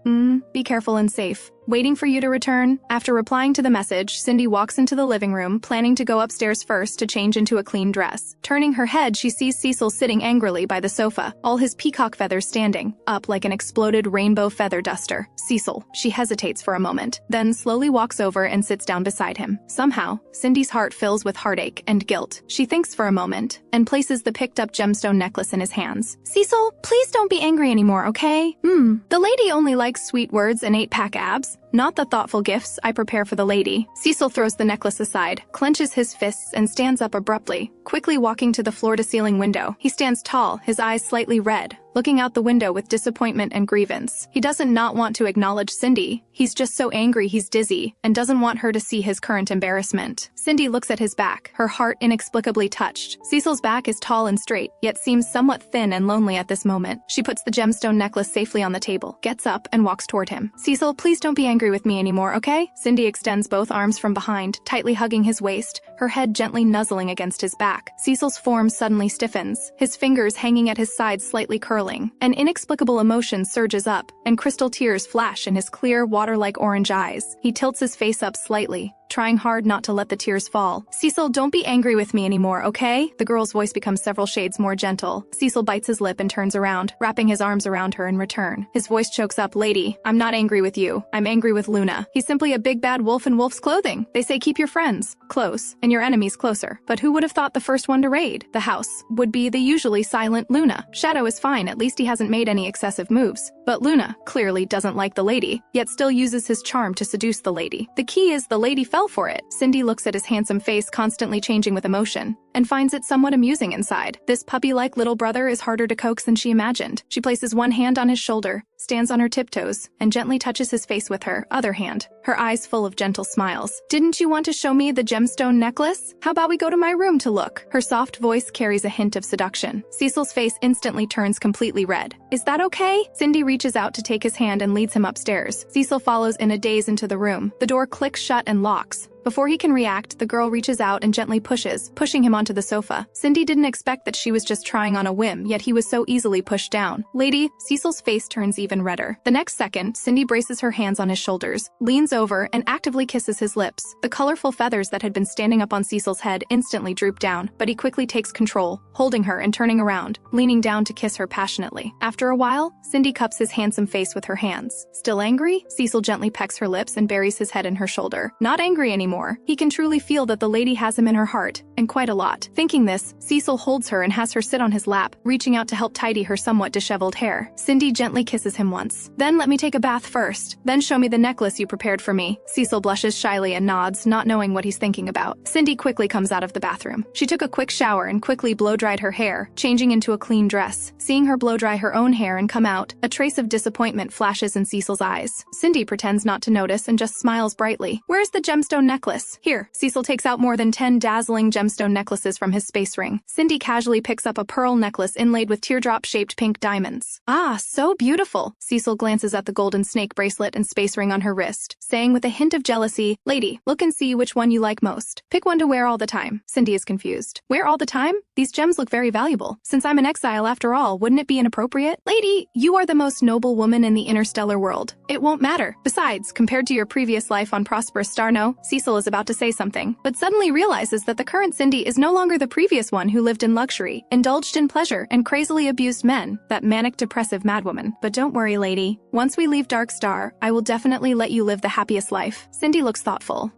Be careful and safe. Waiting for you to return. After replying to the message, Cindy walks into the living room, planning to go upstairs first to change into a clean dress. Turning her head, she sees Cecil sitting angrily by the sofa, all his peacock feathers standing up like an exploded rainbow feather duster. Cecil. She hesitates for a moment, then slowly walks over and sits down beside him. Somehow, Cindy's heart fills with heartache and guilt. She thinks for a moment and places the picked-up gemstone necklace in his hands. Cecil, please don't be angry anymore, okay? The lady only likes sweet words and 8-pack abs, not the thoughtful gifts I prepare for the lady. Cecil throws the necklace aside, clenches his fists, and stands up abruptly, quickly walking to the floor-to-ceiling window. He stands tall, his eyes slightly red, looking out the window with disappointment and grievance. He doesn't not want to acknowledge Cindy. He's just so angry he's dizzy, and doesn't want her to see his current embarrassment. Cindy looks at his back, her heart inexplicably touched. Cecil's back is tall and straight, yet seems somewhat thin and lonely at this moment. She puts the gemstone necklace safely on the table, gets up, and walks toward him. Cecil, please don't be angry with me anymore, okay? Cindy extends both arms from behind, tightly hugging his waist, her head gently nuzzling against his back. Cecil's form suddenly stiffens, his fingers hanging at his sides slightly curling. An inexplicable emotion surges up, and crystal tears flash in his clear, water-like orange eyes. He tilts his face up slightly, trying hard not to let the tears fall. Cecil, don't be angry with me anymore, okay? The girl's voice becomes several shades more gentle. Cecil bites his lip and turns around, wrapping his arms around her in return. His voice chokes up, Lady, I'm not angry with you. I'm angry with Luna. He's simply a big bad wolf in wolf's clothing. They say keep your friends close and your enemies closer. But who would have thought the first one to raid the house would be the usually silent Luna? Shadow is fine, at least he hasn't made any excessive moves. But Luna clearly doesn't like the lady, yet still uses his charm to seduce the lady. The key is the lady fell for it. Cindy looks at his handsome face constantly changing with emotion, and finds it somewhat amusing inside. This puppy-like little brother is harder to coax than she imagined. She places one hand on his shoulder, stands on her tiptoes, and gently touches his face with her other hand, her eyes full of gentle smiles. Didn't you want to show me the gemstone necklace? How about we go to my room to look? Her soft voice carries a hint of seduction. Cecil's face instantly turns completely red. Is that okay? Cindy reaches out to take his hand and leads him upstairs. Cecil follows in a daze into the room. The door clicks shut and locks. Before he can react, the girl reaches out and gently pushing him onto the sofa. Cindy didn't expect that she was just trying on a whim, yet he was so easily pushed down. Lady, Cecil's face turns even redder. The next second, Cindy braces her hands on his shoulders, leans over, and actively kisses his lips. The colorful feathers that had been standing up on Cecil's head instantly droop down, but he quickly takes control, holding her and turning around, leaning down to kiss her passionately. After a while, Cindy cups his handsome face with her hands. Still angry? Cecil gently pecks her lips and buries his head in her shoulder. Not angry anymore. anymore. He can truly feel that the lady has him in her heart, and quite a lot. Thinking this, Cecil holds her and has her sit on his lap, reaching out to help tidy her somewhat disheveled hair. Cindy gently kisses him once. Then let me take a bath first. Then show me the necklace you prepared for me. Cecil blushes shyly and nods, not knowing what he's thinking about. Cindy quickly comes out of the bathroom. She took a quick shower and quickly blow-dried her hair, changing into a clean dress. Seeing her blow-dry her own hair and come out, a trace of disappointment flashes in Cecil's eyes. Cindy pretends not to notice and just smiles brightly. Where's the gemstone necklace? Here. Cecil takes out more than 10 dazzling gemstone necklaces from his space ring. Cindy casually picks up a pearl necklace inlaid with teardrop-shaped pink diamonds. Ah, so beautiful. Cecil glances at the golden snake bracelet and space ring on her wrist, saying with a hint of jealousy, "Lady, look and see which one you like most. Pick one to wear all the time." Cindy is confused. Wear all the time? These gems look very valuable. Since I'm an exile after all, wouldn't it be inappropriate? Lady, you are the most noble woman in the interstellar world. It won't matter. Besides, compared to your previous life on prosperous star no, Cecil is about to say something, but suddenly realizes that the current Cindy is no longer the previous one who lived in luxury, indulged in pleasure, and crazily abused men, that manic depressive madwoman. But don't worry, lady. Once we leave Dark Star, I will definitely let you live the happiest life. Cindy looks thoughtful.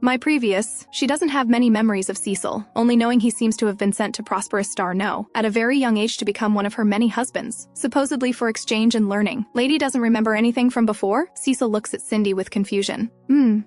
She doesn't have many memories of Cecil, only knowing he seems to have been sent to prosperous star no, at a very young age to become one of her many husbands, supposedly for exchange and learning. Lady doesn't remember anything from before? Cecil looks at Cindy with confusion.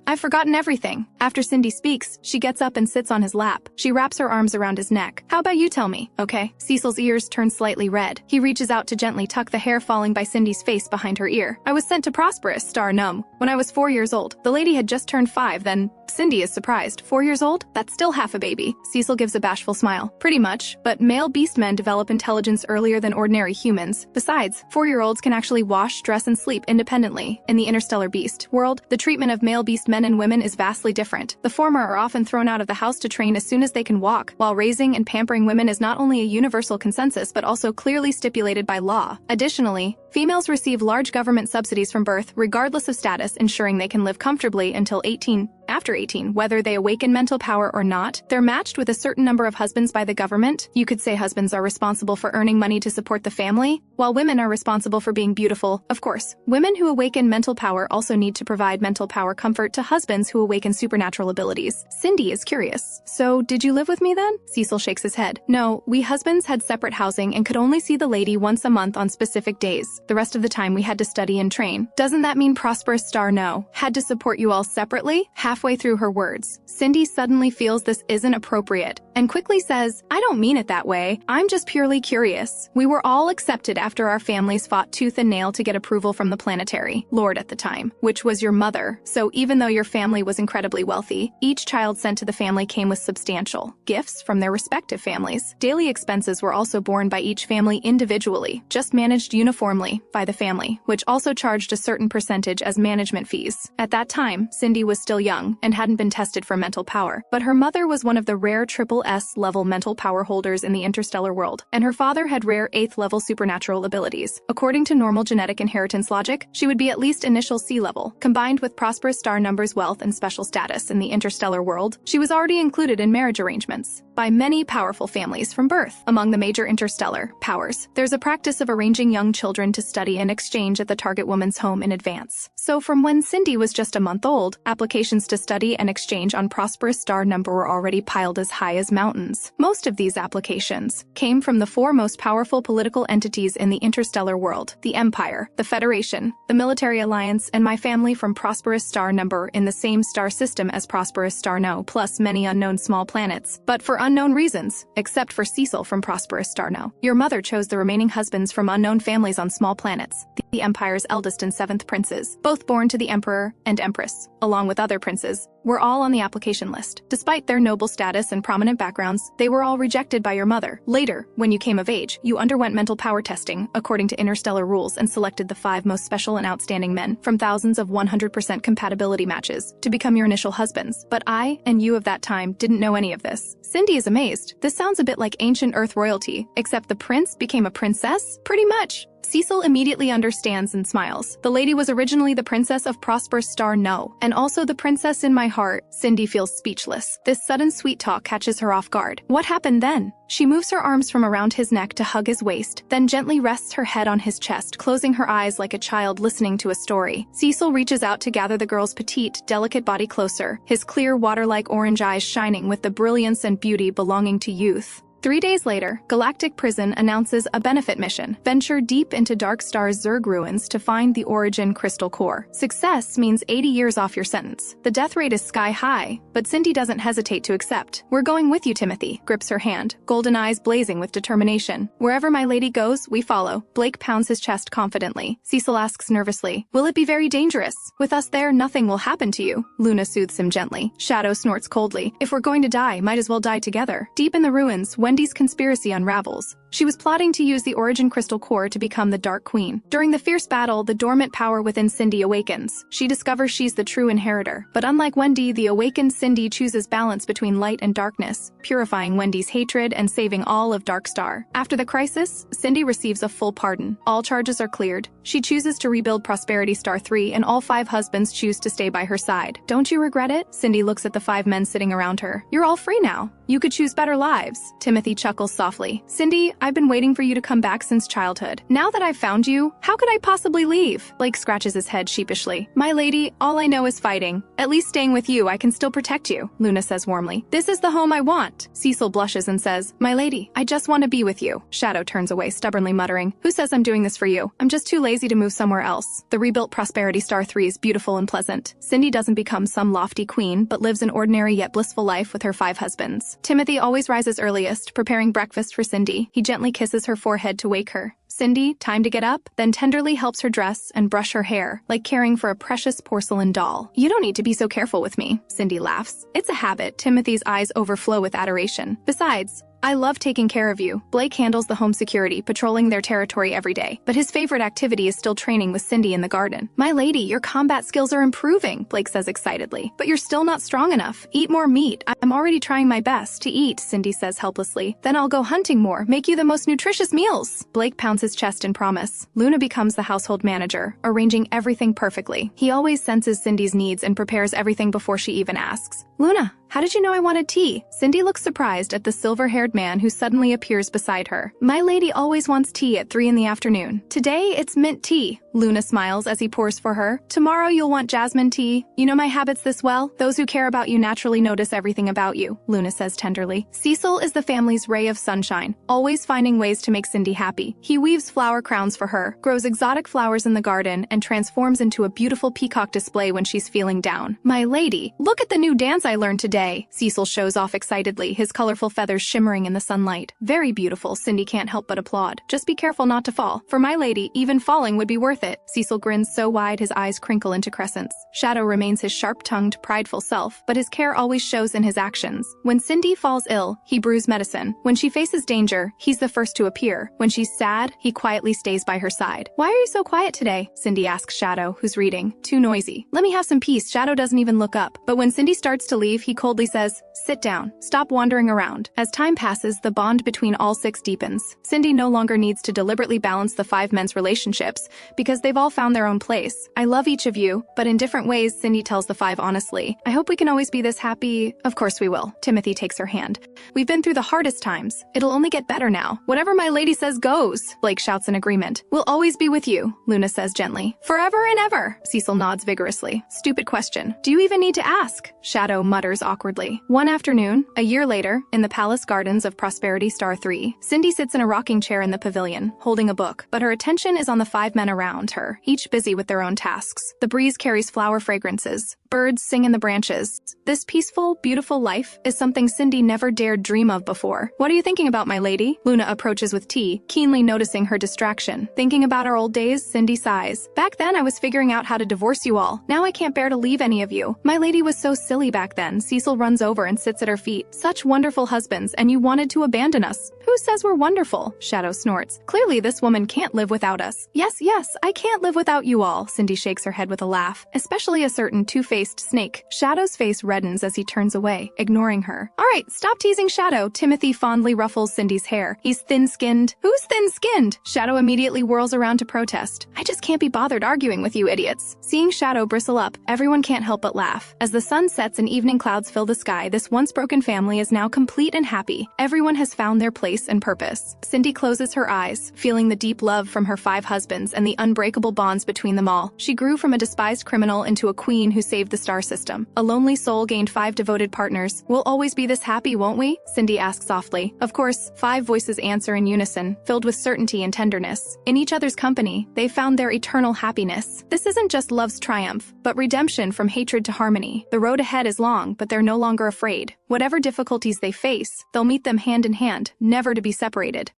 I've forgotten everything. After Cindy speaks, she gets up and sits on his lap. She wraps her arms around his neck. How about you tell me, okay? Cecil's ears turn slightly red. He reaches out to gently tuck the hair falling by Cindy's face behind her ear. I was sent to prosperous star Num when I was 4 years old. The lady had just turned 5 then. Cindy is surprised. 4 years old? That's still half a baby. Cecil gives a bashful smile. Pretty much, but male beast men develop intelligence earlier than ordinary humans. Besides, 4-year-olds can actually wash, dress, and sleep independently. In the interstellar beast world, the treatment of male beast men and women is vastly different. The former are often thrown out of the house to train as soon as they can walk, while raising and pampering women is not only a universal consensus but also clearly stipulated by law. Additionally, females receive large government subsidies from birth, regardless of status, ensuring they can live comfortably until 18. After 18, whether they awaken mental power or not, they're matched with a certain number of husbands by the government. You could say husbands are responsible for earning money to support the family, while women are responsible for being beautiful. Of course, women who awaken mental power also need to provide mental power comfort to husbands who awaken supernatural abilities. Cindy is curious. So, did you live with me then? Cecil shakes his head. No, we husbands had separate housing and could only see the lady once a month on specific days. The rest of the time we had to study and train. Doesn't that mean prosperous star no had to support you all separately? Halfway through her words, Cindy suddenly feels this isn't appropriate and quickly says, I don't mean it that way. I'm just purely curious. We were all accepted after our families fought tooth and nail to get approval from the planetary lord at the time, which was your mother. So even though your family was incredibly wealthy, each child sent to the family came with substantial gifts from their respective families. Daily expenses were also borne by each family individually, just managed uniformly by the family, which also charged a certain percentage as management fees. At that time, Cindy was still young and hadn't been tested for mental power, but her mother was one of the rare triple S level mental power holders in the interstellar world, and her father had rare 8th level supernatural abilities. According to normal genetic inheritance logic, she would be at least initial C level. Combined with prosperous star numbers, wealth, and special status in the interstellar world, she was already included in marriage arrangements by many powerful families from birth. Among the major interstellar powers, there's a practice of arranging young children to study and exchange at the target woman's home in advance. So from when Cindy was just a month old, applications to study and exchange on prosperous star number were already piled as high as mountains. Most of these applications came from the 4 most powerful political entities in the interstellar world: the Empire, the Federation, the Military Alliance, and my family from prosperous star number in the same star system as prosperous star no, plus many unknown small planets, but for unknown reasons, except for Cecil from prosperous star no. Your mother chose the remaining husbands from unknown families on small planets, the Empire's eldest and 7th princes, both born to the Emperor and Empress, along with other princes, were all on the application list. Despite their noble status and prominent backgrounds, they were all rejected by your mother. Later, when you came of age, you underwent mental power testing according to interstellar rules and selected the 5 most special and outstanding men from thousands of 100% compatibility matches to become your initial husbands. But I and you of that time didn't know any of this. Cindy is amazed. This sounds a bit like ancient Earth royalty, except the prince became a princess? Pretty much. Cecil immediately understands and smiles. The lady was originally the princess of prosperous star No, and also the princess in my heart. Cindy feels speechless. This sudden sweet talk catches her off guard. What happened then? She moves her arms from around his neck to hug his waist, then gently rests her head on his chest, closing her eyes like a child listening to a story. Cecil reaches out to gather the girl's petite, delicate body closer, his clear, water-like orange eyes shining with the brilliance and beauty belonging to youth. 3 days later, Galactic Prison announces a benefit mission. Venture deep into Dark Star's Zerg ruins to find the Origin Crystal Core. Success means 80 years off your sentence. The death rate is sky high, but Cindy doesn't hesitate to accept. We're going with you, Timothy, grips her hand, golden eyes blazing with determination. Wherever my lady goes, we follow. Blake pounds his chest confidently. Cecil asks nervously, will it be very dangerous? With us there, nothing will happen to you. Luna soothes him gently. Shadow snorts coldly. If we're going to die, might as well die together. Deep in the ruins, Wendy's conspiracy unravels. She was plotting to use the Origin Crystal Core to become the Dark Queen. During the fierce battle, the dormant power within Cindy awakens. She discovers she's the true inheritor. But unlike Wendy, the awakened Cindy chooses balance between light and darkness, purifying Wendy's hatred and saving all of Dark Star. After the crisis, Cindy receives a full pardon. All charges are cleared. She chooses to rebuild Prosperity Star 3, and all 5 husbands choose to stay by her side. Don't you regret it? Cindy looks at the 5 men sitting around her. You're all free now. You could choose better lives. Timothy chuckles softly. Cindy, I've been waiting for you to come back since childhood. Now that I've found you, how could I possibly leave? Blake scratches his head sheepishly. My lady, all I know is fighting. At least staying with you, I can still protect you, Luna says warmly. This is the home I want. Cecil blushes and says, my lady, I just want to be with you. Shadow turns away, stubbornly muttering, who says I'm doing this for you? I'm just too lazy to move somewhere else. The rebuilt Prosperity Star 3 is beautiful and pleasant. Cindy doesn't become some lofty queen, but lives an ordinary yet blissful life with her 5 husbands. Timothy always rises earliest, preparing breakfast for Cindy. He gently kisses her forehead to wake her. Cindy, time to get up, then tenderly helps her dress and brush her hair, like caring for a precious porcelain doll. You don't need to be so careful with me, Cindy laughs. It's a habit. Timothy's eyes overflow with adoration. Besides, I love taking care of you. Blake handles the home security, patrolling their territory every day. But his favorite activity is still training with Cindy in the garden. My lady, your combat skills are improving, Blake says excitedly. But you're still not strong enough. Eat more meat. I'm already trying my best to eat, Cindy says helplessly. Then I'll go hunting more, make you the most nutritious meals. Blake pounds his chest in promise. Luna becomes the household manager, arranging everything perfectly. He always senses Cindy's needs and prepares everything before she even asks. Luna, how did you know I wanted tea? Cindy looks surprised at the silver-haired man who suddenly appears beside her. My lady always wants tea at 3 in the afternoon. Today, it's mint tea. Luna smiles as he pours for her. Tomorrow you'll want jasmine tea. You know my habits this well? Those who care about you naturally notice everything about you, Luna says tenderly. Cecil is the family's ray of sunshine, always finding ways to make Cindy happy. He weaves flower crowns for her, grows exotic flowers in the garden, and transforms into a beautiful peacock display when she's feeling down. My lady, look at the new dance I learned today. Cecil shows off excitedly, his colorful feathers shimmering in the sunlight. Very beautiful, Cindy can't help but applaud. Just be careful not to fall. For my lady, even falling would be worth it. Cecil grins so wide his eyes crinkle into crescents. Shadow remains his sharp-tongued, prideful self, but his care always shows in his actions. When Cindy falls ill, he brews medicine. When she faces danger, he's the first to appear. When she's sad, he quietly stays by her side. Why are you so quiet today? Cindy asks Shadow, who's reading. Too noisy. Let me have some peace. Shadow doesn't even look up. But when Cindy starts to leave, he coldly says, sit down. Stop wandering around. As time passes, the bond between all 6 deepens. Cindy no longer needs to deliberately balance the 5 men's relationships, because they've all found their own place. I love each of you, but in different ways, Cindy tells the 5 honestly. I hope we can always be this happy. Of course we will. Timothy takes her hand. We've been through the hardest times. It'll only get better now. Whatever my lady says goes, Blake shouts in agreement. We'll always be with you, Luna says gently. Forever and ever. Cecil nods vigorously. Stupid question. Do you even need to ask? Shadow mutters awkwardly. One afternoon, a year later, in the palace gardens of Prosperity Star 3, Cindy sits in a rocking chair in the pavilion, holding a book, but her attention is on the 5 men around her, each busy with their own tasks. The breeze carries flower fragrances. Birds sing in the branches. This peaceful, beautiful life is something Cindy never dared dream of before. What are you thinking about, my lady? Luna approaches with tea, keenly noticing her distraction. Thinking about our old days, Cindy sighs. Back then, I was figuring out how to divorce you all. Now I can't bear to leave any of you. My lady was so silly back then. Cecil runs over and sits at her feet. Such wonderful husbands, and you wanted to abandon us. Who says we're wonderful? Shadow snorts. Clearly this woman can't live without us. Yes, I can't live without you all. Cindy shakes her head with a laugh. Especially a certain two-faced snake. Shadow's face reddens as he turns away, ignoring her. All right, stop teasing Shadow. Timothy fondly ruffles Cindy's hair. He's thin-skinned. Who's thin-skinned? Shadow immediately whirls around to protest. I just can't be bothered arguing with you idiots. Seeing Shadow bristle up, everyone can't help but laugh. As the sun sets and evening clouds fill the sky, this once broken family is now complete and happy. Everyone has found their place and purpose. Cindy closes her eyes, feeling the deep love from her 5 husbands and the unbreakable bonds between them all. She grew from a despised criminal into a queen who saved the star system. A lonely soul gained 5 devoted partners. We'll always be this happy, won't we? Cindy asks softly. Of course, 5 voices answer in unison, filled with certainty and tenderness. In each other's company, they found their eternal happiness. This isn't just love's triumph, but redemption from hatred to harmony. The road ahead is long, but they're no longer afraid. Whatever difficulties they face, they'll meet them hand in hand, never to be separated.